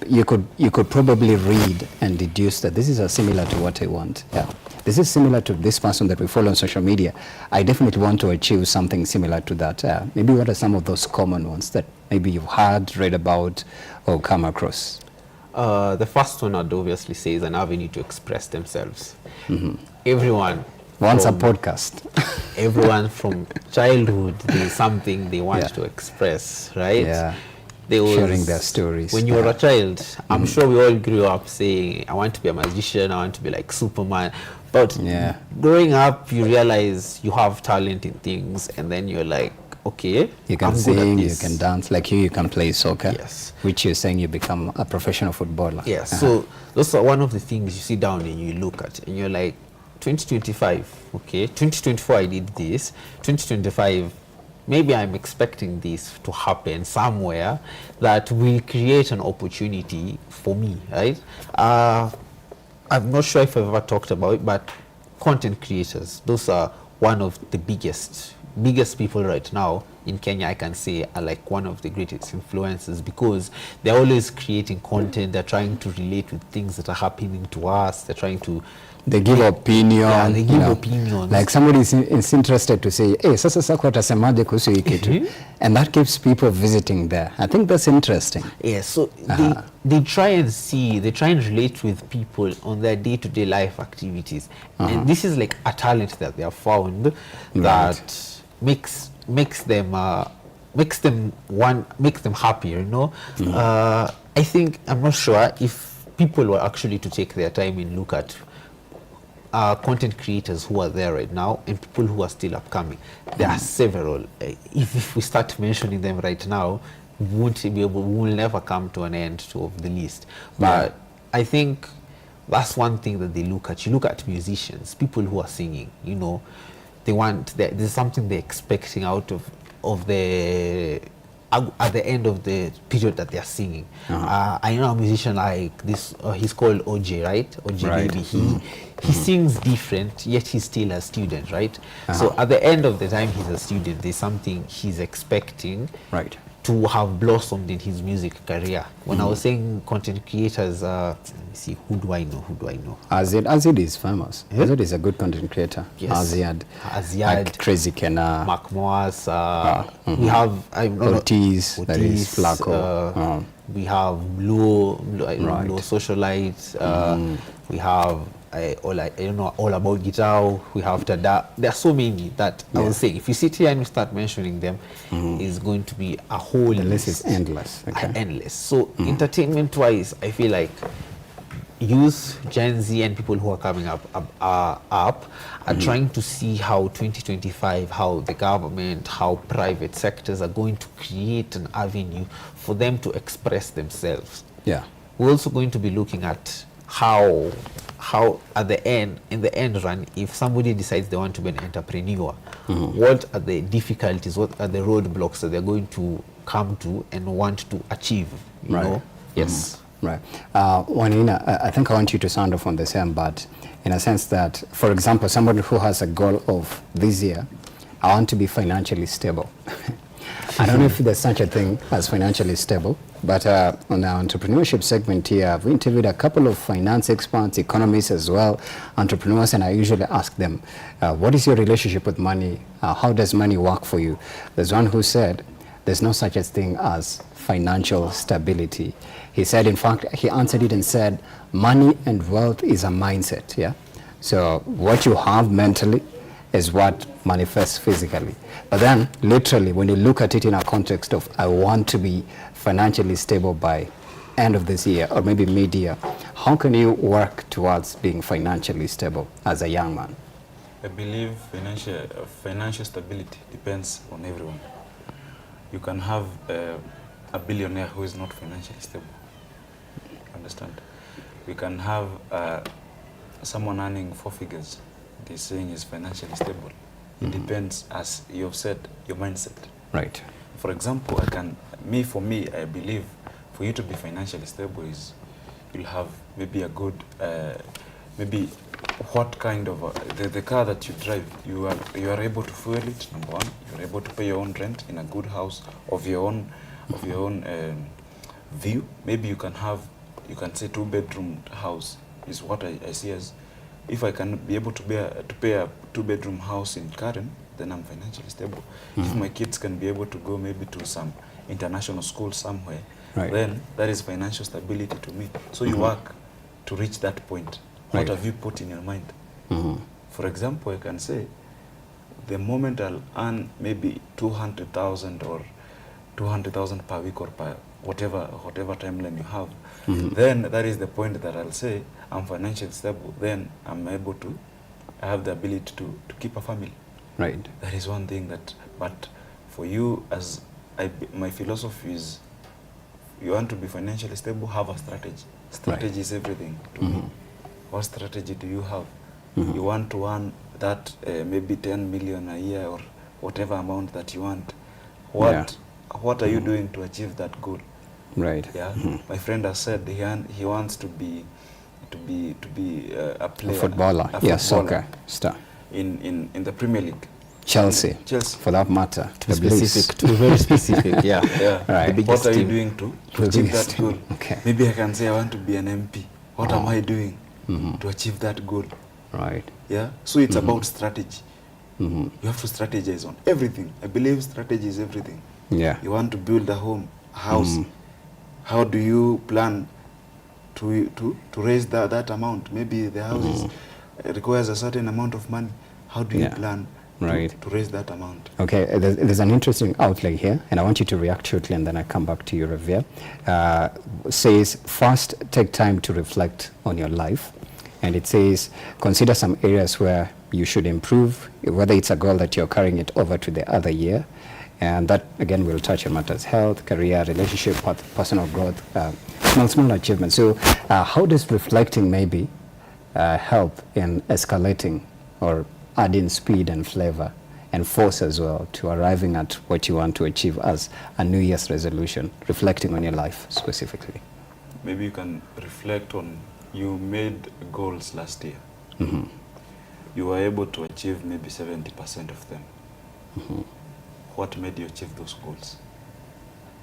you could probably read and deduce that this is similar to what I want. Yeah. This is similar to this person that we follow on social media. I definitely want to achieve something similar to that. Maybe what are some of those common ones that maybe you've heard, read about, or come across? The first one I'd obviously say is an avenue to express themselves. Everyone Once a from podcast. everyone from childhood, there's something they want Yeah. to express, right? Yeah. They was, Sharing their stories. When you were a child, I'm sure we all grew up saying, I want to be a magician, I want to be like Superman. But Yeah. growing up, you realize you have talent in things, and then you're like, okay, You can I'm good at sing, you this. can dance, like you can play soccer. Yes. Which you're saying you become a professional footballer. Yes, so those are one of the things you sit down and you look at, and you're like, 2025, okay, 2024 I did this, 2025 maybe I'm expecting this to happen somewhere that will create an opportunity for me, right? I'm not sure if I've ever talked about it, but content creators, those are one of the biggest people right now in Kenya, I can say, are like one of the greatest influencers, because they're always creating content, they're trying to relate with things that are happening to us, they're trying to They give opinion. Yeah, they you give know. opinions. Like somebody is interested to say, hey, sasa sako atasemaje kuhusu hii kitu. And that keeps people visiting there. I think that's interesting. Yeah, so they try and see, they try and relate with people on their day-to-day life activities. And this is like a talent that they have found that makes them happier, you know. I think, I'm not sure if people were actually to take their time and look at content creators who are there right now and people who are still upcoming. There are several. If we start mentioning them right now, we will never come to an end of the list. But I think that's one thing that they look at. You look at musicians, people who are singing, you know, there's something they're expecting out of the at the end of the period that they're singing. I know a musician like this, he's called OJ, right? OJ Right. Baby. He sings different, yet he's still a student, right? So at the end of the time he's a student, there's something he's expecting Right. to have blossomed in his music career. When I was saying content creators, let me see, who do I know? Azid is famous. Yeah. Azid is a good content creator. Yes. Aziad. Aziad. Like Crazy Kena. Mark Moas, we have Ortiz, that is Flacco. we have Blue Right. Blue Socialite, we have all about guitar, we have Tada. There are so many that I was saying, if you sit here and you start mentioning them, it's going to be a whole The list is endless. Okay. endless. So entertainment wise, I feel like youth, Gen Z, and people who are coming up are trying to see how 2025, how the government, how private sectors are going to create an avenue for them to express themselves. Yeah. We're also going to be looking at how in the end run, if somebody decides they want to be an entrepreneur, what are the difficulties, what are the roadblocks that they're going to come to and want to achieve, you know? Yes. Right. Wanina, I think I want you to sound off on the same, but in a sense that, for example, somebody who has a goal of this year, I want to be financially stable. I don't know if there's such a thing as financially stable, but on our entrepreneurship segment here, I've interviewed a couple of finance experts, economists as well, entrepreneurs, and I usually ask them, what is your relationship with money? How does money work for you? There's one who said, there's no such a thing as financial stability. He said, in fact, he answered it and said, money and wealth is a mindset, yeah? So what you have mentally is what manifests physically. But then, literally, when you look at it in a context of, I want to be financially stable by end of this year, or maybe mid-year, how can you work towards being financially stable as a young man? I believe financial stability depends on everyone. You can have a billionaire who is not financially stable. Understand? We can have someone earning 4 figures. They're saying is financially stable. It depends, as you've said, your mindset. Right. For example, for me, I believe for you to be financially stable is you'll have maybe a good, maybe what kind of the car that you drive, you are able to fuel it. Number one, you're able to pay your own rent in a good house of your own view. Maybe you can say 2-bedroom house is what I see as, if I can be able to pay a 2-bedroom house in Karen, then I'm financially stable. If my kids can be able to go maybe to some international school somewhere, then that is financial stability to me. So you work to reach that point. What have you put in your mind? For example, I can say, the moment I'll earn maybe 200,000 or 200,000 per week or per whatever timeline you have, then that is the point that I'll say I'm financially stable. Then I'm able to, I have the ability to keep a family. Right. That is one thing that, but for you, as my philosophy is, you want to be financially stable, have a strategy. Strategy is everything to me. What strategy do you have? You want to earn that maybe 10 million a year or whatever amount that you want. What are you doing to achieve that goal? Right. Yeah. My friend has said he wants to be a player, A footballer. a Yes, footballer soccer star. in the Premier League. Chelsea. Chelsea. For that matter. To be specific, to be very specific, yeah. Yeah. Right. The What biggest are you team. doing to The achieve biggest that team. goal? Okay. Maybe I can say I want to be an MP. What am I doing to achieve that goal? Right. Yeah. So it's about strategy. You have to strategize on everything. I believe strategy is everything. Yeah. You want to build a home, a house. How do you plan to raise that amount? Maybe the house requires a certain amount of money. How do you Yeah. plan Right. to raise that amount? Okay, there's an interesting outlay here, and I want you to react shortly, and then I come back to you, Revere. Says, first, take time to reflect on your life. And it says, consider some areas where you should improve, whether it's a goal that you're carrying it over to the other year. And that, again, will touch on matters health, career, relationship, personal growth, small achievements. So how does reflecting maybe help in escalating or adding speed and flavor and force as well to arriving at what you want to achieve as a New Year's resolution, reflecting on your life specifically? Maybe you can reflect on, you made goals last year. You were able to achieve maybe 70% of them. What made you achieve those goals?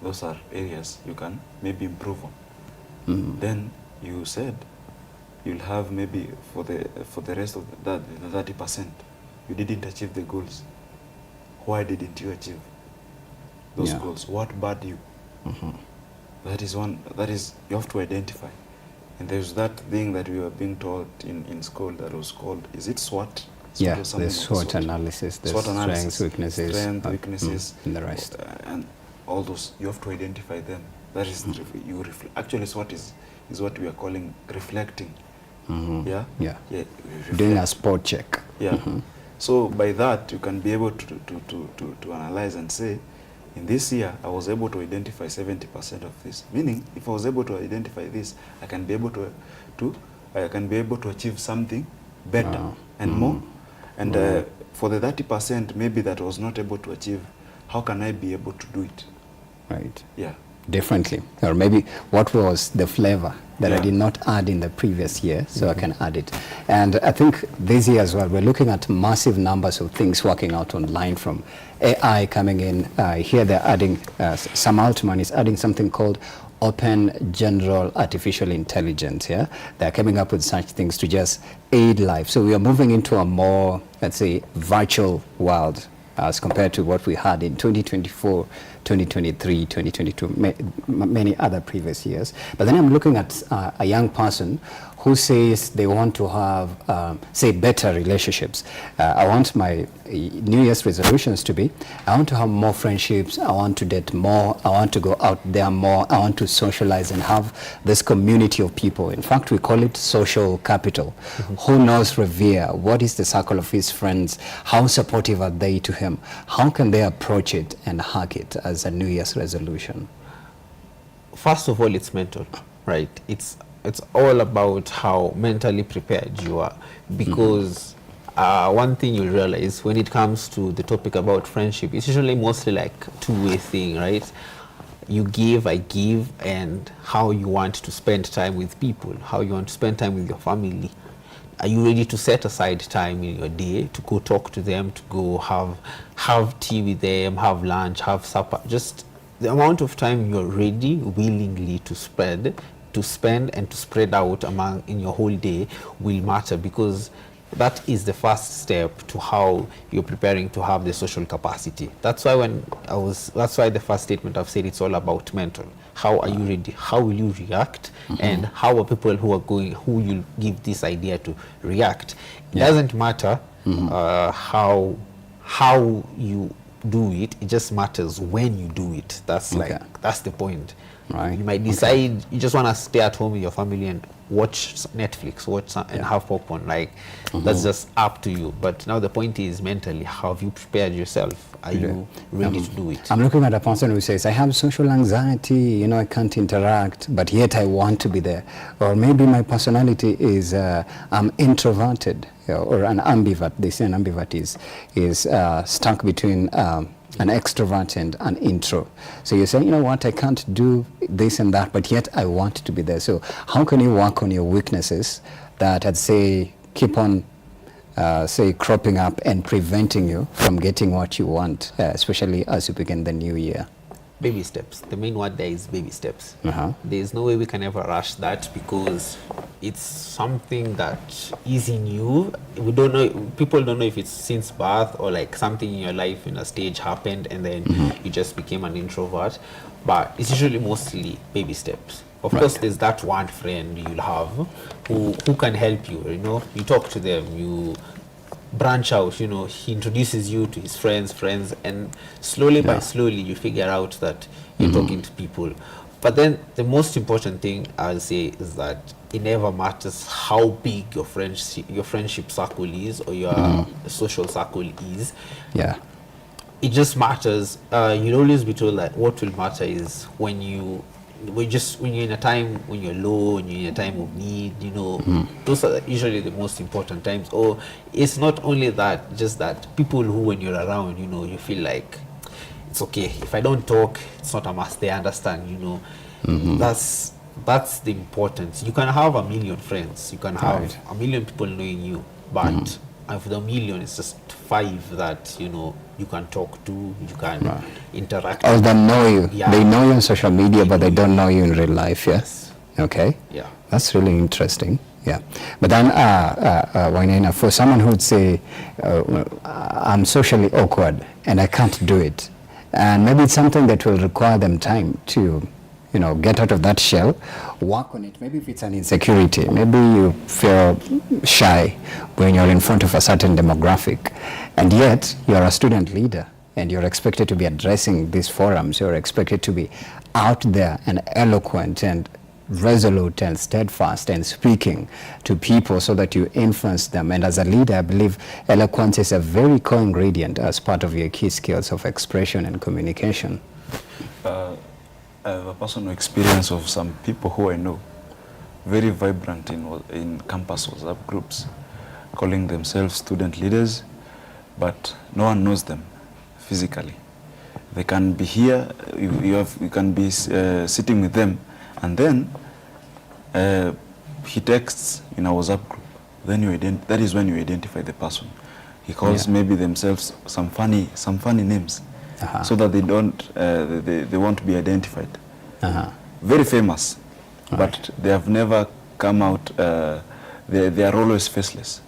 Those are areas you can maybe improve on. Then you said you'll have maybe for the rest of the 30%, you didn't achieve the goals. Why didn't you achieve those goals? What bad you? That is one, that is, you have to identify. And there's that thing that we were being taught in school that was called, is it SWOT? Yeah, or something the of SWOT analysis, the SWOT analysis, strengths, weaknesses, weaknesses, and the rest. And all those, you have to identify them. That is, actually SWOT is what we are calling reflecting. Yeah? Yeah. Yeah. Doing a spot check. Yeah. So by that, you can be able to analyze and say, in this year, I was able to identify 70% of this. Meaning, if I was able to identify this, I can be able to achieve something better and more. And for the 30%, maybe that I was not able to achieve, how can I be able to do it? Right. Yeah. Differently, or maybe what was the flavor that I Yeah. did not add in the previous year, so I can add it. And I think this year as well, we're looking at massive numbers of things working out online, from AI coming in. Here they're adding, Sam Altman is adding something called Open General Artificial Intelligence. Yeah, they're coming up with such things to just aid life. So we are moving into a more, let's say, virtual world as compared to what we had in 2024, 2023, 2022, many other previous years. But then I'm looking at a young person who says they want to have, say, better relationships. I want my New Year's resolutions to be, I want to have more friendships, I want to date more, I want to go out there more, I want to socialize and have this community of people. In fact, we call it social capital. Who knows Revere? What is the circle of his friends? How supportive are they to him? How can they approach it and hack it as a New Year's resolution? First of all, it's mental, right? It's all about how mentally prepared you are, because one thing you realize when it comes to the topic about friendship, it's usually mostly like two-way thing, right? You give, I give, and how you want to spend time with people, how you want to spend time with your family. Are you ready to set aside time in your day to go talk to them, to go have tea with them, have lunch, have supper? Just the amount of time you're ready willingly to spend and to spread out among in your whole day will matter, because that is the first step to how you're preparing to have the social capacity. That's why that's why the first statement I've said, it's all about mental. how are you ready, how will you react, and how are people who you give this idea to react. It doesn't matter how you do it, it just matters when you do it. That's that's the point. Right. You might decide you just want to stay at home with your family and watch Netflix, and have popcorn. Like that's just up to you. But now the point is, mentally, how have you prepared yourself? Are you ready to do it? I'm looking at a person who says, I have social anxiety, you know, I can't interact, but yet I want to be there. Or maybe my personality is, I'm introverted, or an ambivert. They say an ambivert is stuck between an extrovert and an intro. So you're saying, you know what, I can't do this and that, but yet I want to be there. So how can you work on your weaknesses that, I'd say, keep on say cropping up and preventing you from getting what you want, especially as you begin the new year? Baby steps. The main word there is baby steps. There's no way we can ever rush that, because it's something that is in you. We don't know, people don't know if it's since birth or like something in your life in a stage happened and then you just became an introvert. But it's usually mostly baby steps. Of course, there's that one friend you'll have who can help you, you know. You talk to them, you branch out, you know, he introduces you to his friends, and slowly by slowly you figure out that you're talking to people. But then the most important thing I'll say is that it never matters how big your friendship circle is, or your social circle is. It just matters, you'll always be told that what will matter is when you're in a time when you're low, when you're in a time of need, you know, those are usually the most important times. Or it's not only that, just that people who, when you're around, you know, you feel like it's okay. If I don't talk, it's not a must. They understand, you know. That's the importance. You can have 1 million friends. You can have 1 million people knowing you, but of the 1 million, it's just 5 that, you know, you can talk to, you can interact Or with. they know you. They know you on social media, but they don't know you in real life. Yes. Okay. Yeah. That's really interesting. Yeah. But then, Wainaina, for someone who would say, I'm socially awkward and I can't do it, and maybe it's something that will require them time to, you know, get out of that shell, work on it. Maybe if it's an insecurity, maybe you feel shy when you're in front of a certain demographic, and yet you're a student leader and you're expected to be addressing these forums. You're expected to be out there and eloquent and resolute and steadfast and speaking to people so that you influence them. And as a leader, I believe eloquence is a very core ingredient as part of your key skills of expression and communication. I have a personal experience of some people who I know, very vibrant in campus WhatsApp groups, calling themselves student leaders, but no one knows them physically. They can be here, you can be sitting with them, and then he texts in a WhatsApp group. Then that is when you identify the person. He calls maybe themselves some funny names, so that they won't be identified. Very famous, but they have never come out. They are always faceless.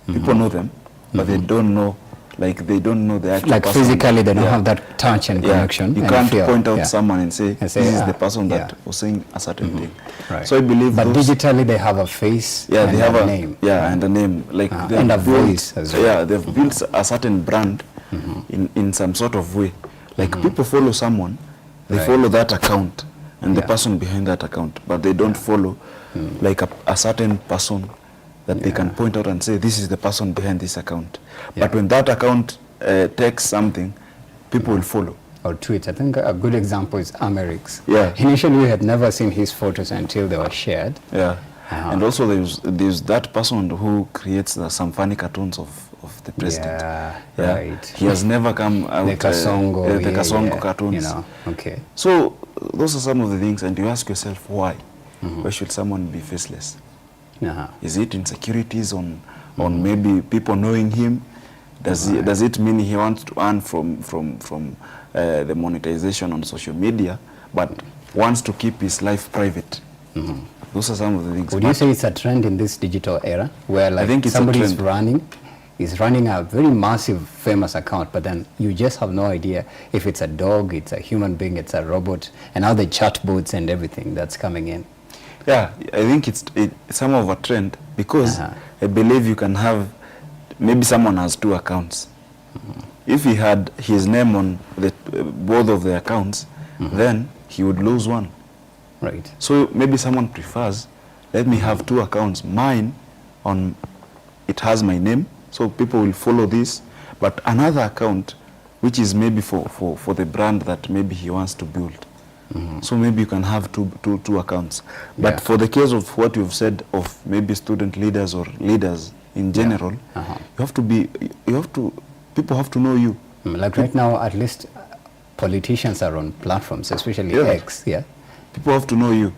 People know them, but they don't know. Like they don't know the actual like person. physically they don't have that touch and connection. You and can't feel, point out someone and say this is the person that yeah. was saying a certain thing. Right. So I believe but those, digitally they have a face yeah, and they have a a name. Yeah, and a name. Like they and a have built, voice as well. Yeah, they've built a certain brand in some sort of way. Like people follow someone, they follow that account and the person behind that account, but they don't follow like a certain person that they can point out and say this is the person behind this account. But when that account takes something, people will follow. Or tweet. I think a good example is Amerix. Yeah. Initially we had never seen his photos until they were shared. Yeah. And also there's that person who creates some funny cartoons of the president. Yeah, right. He has never come out. The Kasongo, the Kasongo cartoons. You know, okay. So those are some of the things, and you ask yourself why? Why should someone be faceless? Is it insecurities on maybe people knowing him? Does it mean he wants to earn from the monetization on social media, but wants to keep his life private? Those are some of the things. Would you say it's a trend in this digital era, where like I think it's somebody is running is running a very massive, famous account, but then you just have no idea if it's a dog, it's a human being, it's a robot, and all the chatbots and everything that's coming in. Yeah, I think it's some of a trend because I believe you can have, maybe someone has 2 accounts. If he had his name on the, both of the accounts, then he would lose one. Right. So maybe someone prefers, let me have 2 accounts. Mine, it has my name, so people will follow this, but another account, which is maybe for the brand that maybe he wants to build. So maybe you can have two accounts. But for the case of what you've said of maybe student leaders or leaders in general, people have to know you. Like right now, at least politicians are on platforms, especially X, People have to know you.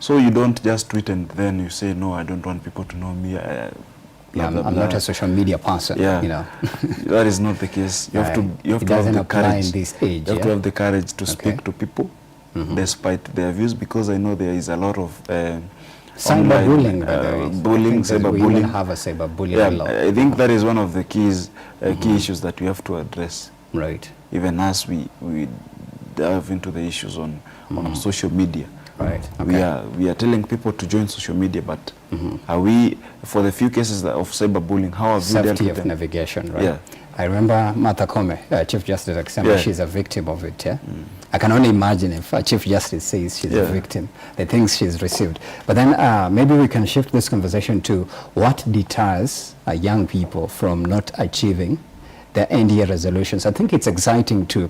So you don't just tweet and then you say, no, I don't want people to know me. I'm not a social media person. You know. That is not the case. You have to have the courage. In this age, you have to have the courage to speak to people despite their views, because I know there is a lot of cyberbullying. Cyberbullying. We have a cyberbullying law. I think that is one of the keys, key issues that we have to address. Right. Even as we dive into the issues on social media. Right. We are telling people to join social media, but are we, for the few cases of cyberbullying, how have we dealt with them? Safety of navigation, right? I remember Martha Koome, Chief Justice Example, she's a victim of it, I can only imagine if a Chief Justice says she's a victim, the things she's received. But then maybe we can shift this conversation to what deters young people from not achieving their NDA resolutions. I think it's exciting to,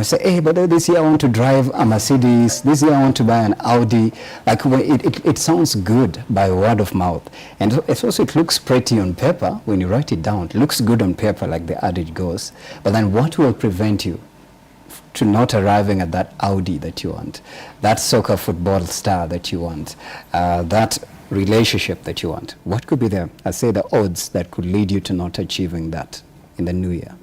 say, hey, but this year I want to drive a Mercedes, this year I want to buy an Audi. Like, it sounds good by word of mouth. And it looks pretty on paper when you write it down. It looks good on paper, like the adage goes. But then what will prevent you to not arriving at that Audi that you want, that soccer football star that you want, that relationship that you want? What could be the odds that could lead you to not achieving that in the new year?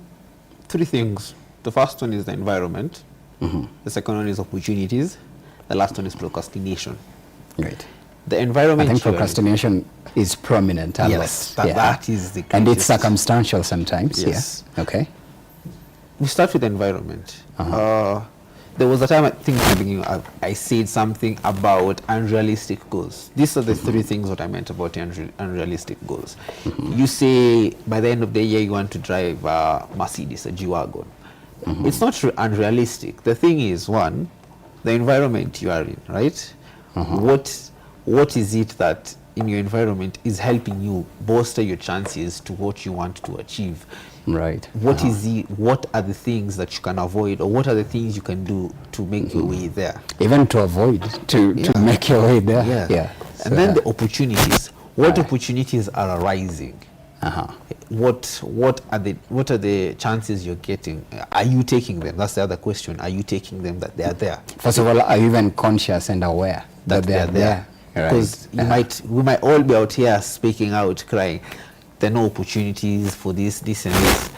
3 things. The first one is the environment. The second one is opportunities. The last one is procrastination. Right. The environment. I think procrastination is prominent. Yes, that is the greatest. And it's circumstantial sometimes. Yes. Yeah. Okay. We start with the environment. There was a time, I think, at the beginning, I said something about unrealistic goals. These are the 3 things that I meant about unrealistic goals. You say by the end of the year you want to drive a Mercedes, a G-Wagon. It's not unrealistic. The thing is, one, the environment you are in, right? What is it that in your environment is helping you bolster your chances to what you want to achieve? Right. What are the things that you can avoid, or what are the things you can do to make your way there? Even to avoid, to make your way there. And then the opportunities. What opportunities are arising? What are the chances you're getting? Are you taking them? That's the other question. Are you taking them that they are there? First of all, are you even conscious and aware that they are there? Because we might all be out here speaking out, crying, there are no opportunities for this and this.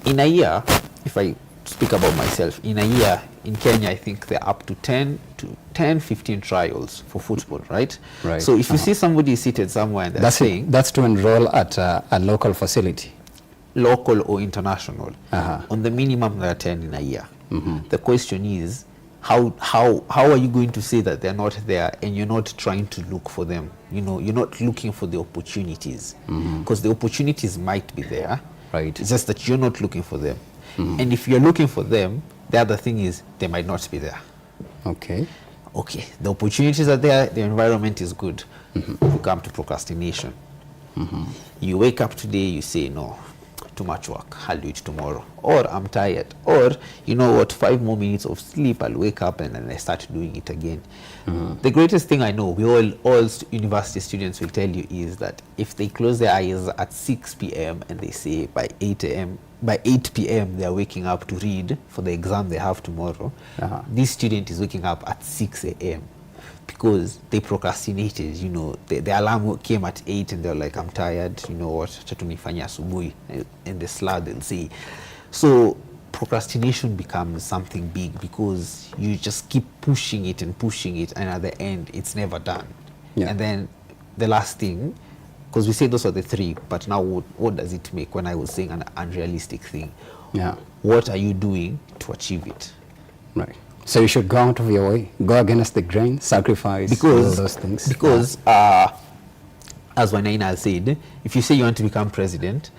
In a year, if I speak about myself, in a year in Kenya, I think there are up to 15 trials for football, right? So if you see somebody seated somewhere and they're saying... That's to enroll at a local facility? Local or international. On the minimum, there are 10 in a year. The question is, how are you going to say that they're not there and you're not trying to look for them? You're not looking for the opportunities, because the opportunities might be there. Right. It's just that you're not looking for them. And if you're looking for them, the other thing is they might not be there. Okay. The opportunities are there, the environment is good. You come to procrastination. You wake up today, you say, no, too much work, I'll do it tomorrow. Or I'm tired. Or, you know what, 5 more minutes of sleep, I'll wake up and then I start doing it again. The greatest thing I know, all university students will tell you, is that if they close their eyes at 6 p.m. and they say by 8 p.m. they are waking up to read for the exam they have tomorrow, this student is waking up at 6 a.m. because they procrastinated. The alarm came at 8 and they're like, I'm tired, you know what, chatunifanya asubuhi, and the slur they'll say. So procrastination becomes something big because you just keep pushing it, and at the end it's never done. And then the last thing, because we say those are the three, but now what does it make when I was saying an unrealistic thing? Yeah. What are you doing to achieve it? Right. So you should go out of your way, go against the grain, sacrifice all those things. Because as Wanaina said, if you say you want to become president,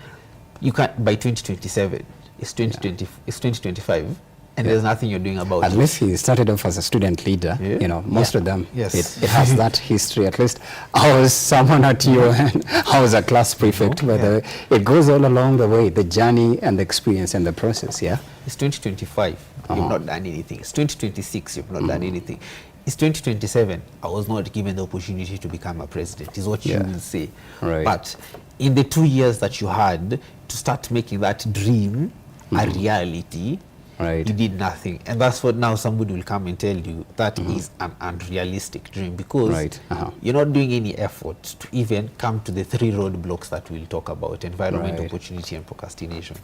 you can't by 2027. It's 2020. It's 2025, and there's nothing you're doing about it. At least he started off as a student leader. Yeah. You know, most of them, Yes. it has that history. At least I was someone at UN. I was a class prefect. By the way, it goes all along the way, the journey and the experience and the process. Yeah. It's 2025. You've not done anything. It's 2026. You've not done anything. It's 2027. I was not given the opportunity to become a president, is what you will say. Right. But in the 2 years that you had to start making that dream a reality, Right. you did nothing. And that's what now somebody will come and tell you that is an unrealistic dream, because Right. you're not doing any effort to even come to the 3 roadblocks that we'll talk about: environment, Right. opportunity, and procrastination.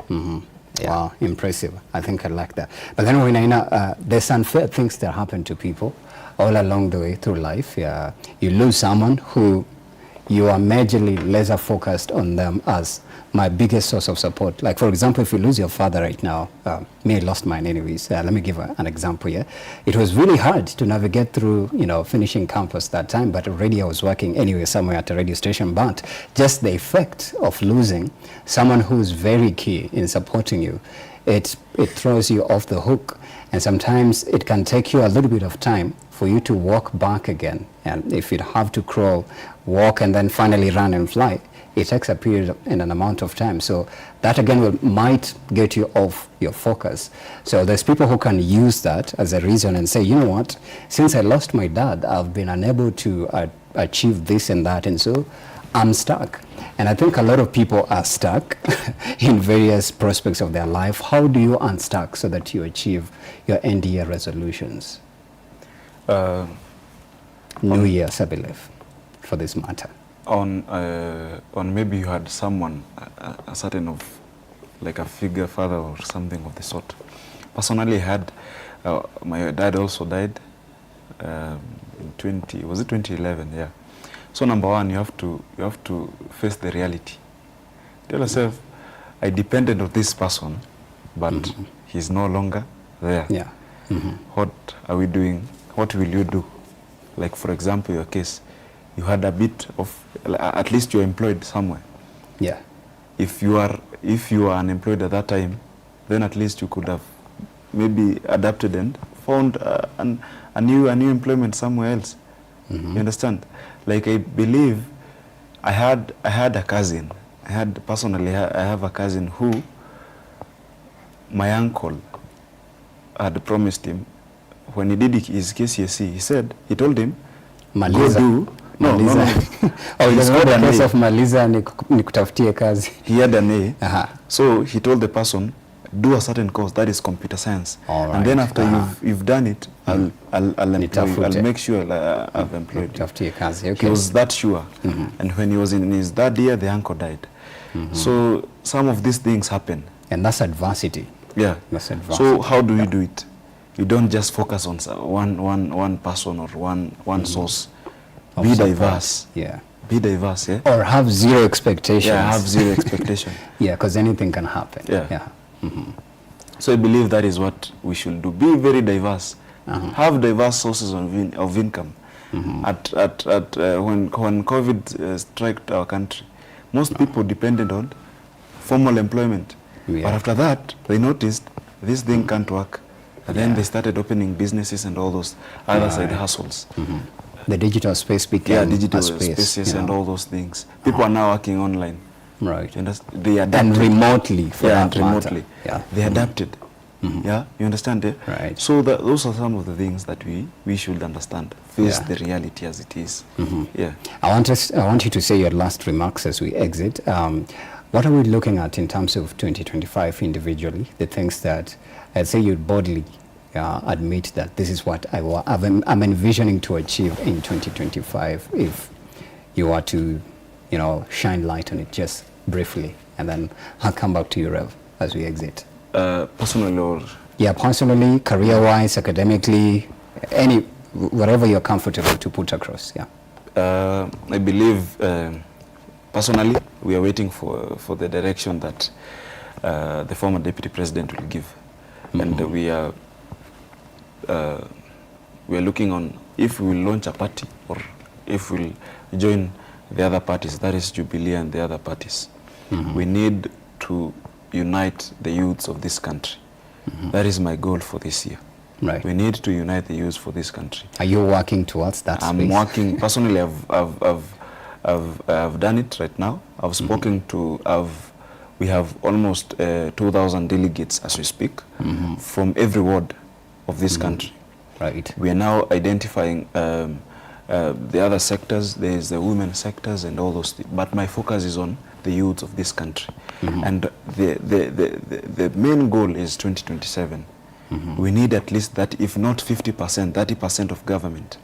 Yeah. Wow, impressive. I think I like that. But then, there's unfair things that happen to people all along the way through life. Yeah. You lose someone who you are majorly laser focused on them as my biggest source of support. Like, for example, if you lose your father right now, me, I lost mine anyways. Let me give an example here. It was really hard to navigate through, finishing campus that time, but already I was working anyway somewhere at a radio station. But just the effect of losing someone who's very key in supporting you, it throws you off the hook. And sometimes it can take you a little bit of time for you to walk back again. And if you have to crawl, walk, and then finally run and fly, it takes a period and an amount of time. So that again might get you off your focus. So there's people who can use that as a reason and say, you know what, since I lost my dad, I've been unable to achieve this and that, and so I'm stuck. And I think a lot of people are stuck in various prospects of their life. How do you unstuck so that you achieve your NDA resolutions? New Year's, I believe, for this matter. On maybe you had someone, a certain of, like a figure, father or something of the sort. Personally, I had, my dad also died in 2011, yeah. So number one, you have to face the reality. Tell yourself, I depended on this person, but he's no longer there. Yeah. What are we doing? What will you do? Like, for example, your case, you had a bit of, at least you're employed somewhere. Yeah. If you are unemployed at that time, then at least you could have maybe adapted and found a new employment somewhere else. You understand? Like, I believe I had a cousin. I have a cousin who my uncle had promised him when he did his KCSE. He told him, Maliza. go do. No. Oh, He's there's got the an case A. of Maliza nikutafutie kazi. He had an A. Aha. So he told the person, do a certain course, that is computer science. All And then right. after you've done it, I'll employ you. I'll Nitafute. make sure I've employed you. Nikutafutie kazi. He Okay. was that sure. And when he was in his third year, the uncle died. So some of these things happen. And that's adversity. Yeah. That's adversity. So how do you do it? You don't just focus on one person or one source. Of Be support. diverse. Yeah. Be diverse, yeah? Or have zero expectations. Yeah, have zero expectation. Yeah, because anything can happen. Yeah. So I believe that is what we should do. Be very diverse. Have diverse sources of income. When COVID struck our country, most people depended on formal employment. Yeah. But after that, they noticed this thing can't work. And then they started opening businesses and all those other side hustles. The digital space became Digital a space, spaces you and know. all those things. People are now working online. Right. You understand? They adapted. And remotely, for Yeah, that and matter. remotely. Yeah. They adapted. Yeah, you understand? Eh? Right. So those are some of the things that we should understand. Face Yeah. the reality as it is. Yeah. I want you to say your last remarks as we exit. What are we looking at in terms of 2025 individually? The things that, I'd say you'd boldly admit that this is what I'm envisioning to achieve in 2025, if you are to, shine light on it just briefly. And then I'll come back to you, Rev, as we exit. Personally or? Yeah, personally, career-wise, academically, whatever you're comfortable to put across, yeah. I believe personally, we are waiting for the direction that the former deputy president will give. And we are looking on if we will launch a party or if we'll join the other parties, that is Jubilee and the other parties. We need to unite the youths of this country. That is my goal for this year. Right. We need to unite the youths for this country. Are you working towards that I'm space? working, personally, I've done it right now. I've spoken to, we have almost 2,000 delegates as we speak from every ward of this country. Right. We are now identifying the other sectors. There is the women sectors and all those things. But my focus is on the youth of this country. And the main goal is 2027. We need at least that, if not 50%, 30% of government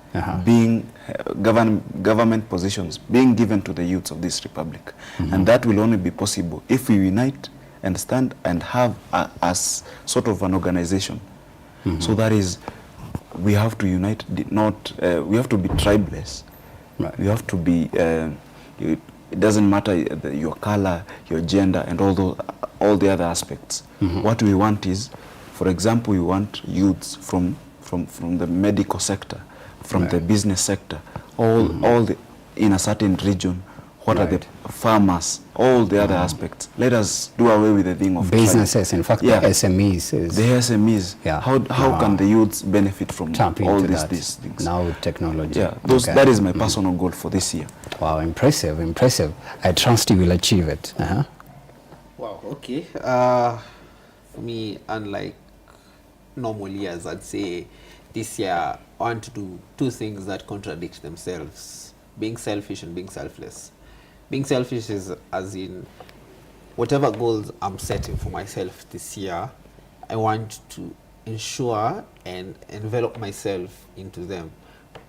being government positions being given to the youths of this republic. And that will only be possible if we unite and stand and have as sort of an organization. So that is, we have to unite, not we have to be tribeless. Right. We have to be it doesn't matter your color, your gender, and all the other aspects. What we want is, for example, we want youths from the medical sector, from the business sector, all the, in a certain region. What are the farmers, all the other aspects. Let us do away with the thing of businesses, tribe. in fact, the SMEs. The SMEs. Yeah. How can the youths benefit from Tap all into these things? Now with technology. Yeah, that is my personal goal for this year. Wow, impressive, impressive. I trust you will achieve it. Wow, okay. For me, unlike normal years, I'd say this year I want to do two things that contradict themselves: being selfish and being selfless. Being selfish is as in whatever goals I'm setting for myself this year, I want to ensure and envelop myself into them.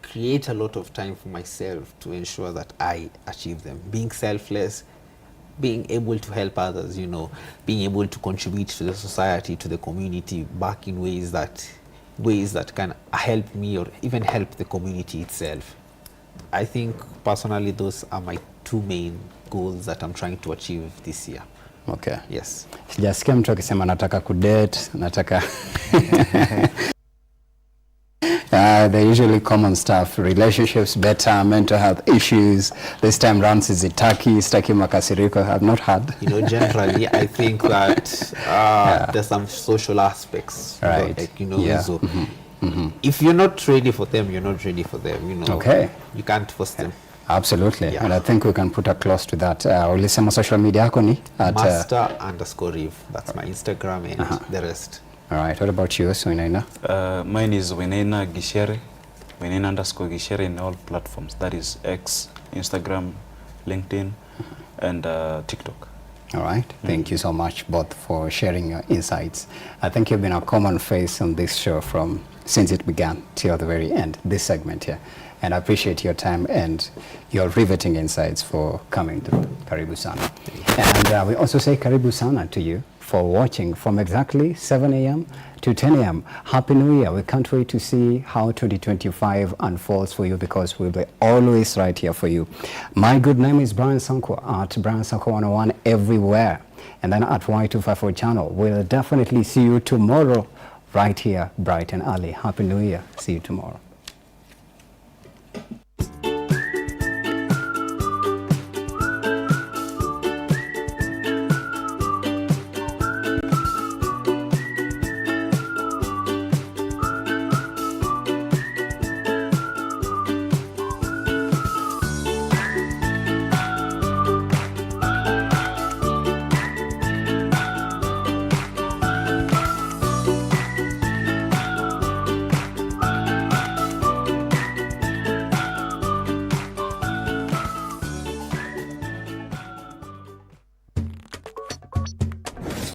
Create a lot of time for myself to ensure that I achieve them. Being selfless, being able to help others, you know, being able to contribute to the society, to the community, back in ways that can help me or even help the community itself. I think personally those are my two main goals that I'm trying to achieve this year. Okay. Yes. Sijasikia mtu akisema nataka kudate, nataka the usually common stuff: relationships better, mental health issues. This time round is sitaki makasiriko. I've not had. You know, generally, I think that there's some social aspects, right? Like, you know, so if you're not ready for them, you're not ready for them. You know, okay, you can't force them. Absolutely, and I think we can put a clause to that. Ulisema social media yako ni at master_reeve. That's my Instagram and the rest. All right. What about you, Winaina? Mine is Winaina Gishere, Winaina_Gishere in all platforms. That is X, Instagram, LinkedIn, and TikTok. All right. Thank you so much both for sharing your insights. I think you've been a common face on this show since it began till the very end, this segment here. And I appreciate your time and your riveting insights for coming through. Karibu sana. And we also say karibu sana to you for watching from exactly 7 a.m. to 10 a.m. Happy New Year. We can't wait to see how 2025 unfolds for you, because we'll be always right here for you. My good name is Brian Sanko at Brian Sanko 101 everywhere. And then at Y254 channel. We'll definitely see you tomorrow right here, bright and early. Happy New Year. See you tomorrow.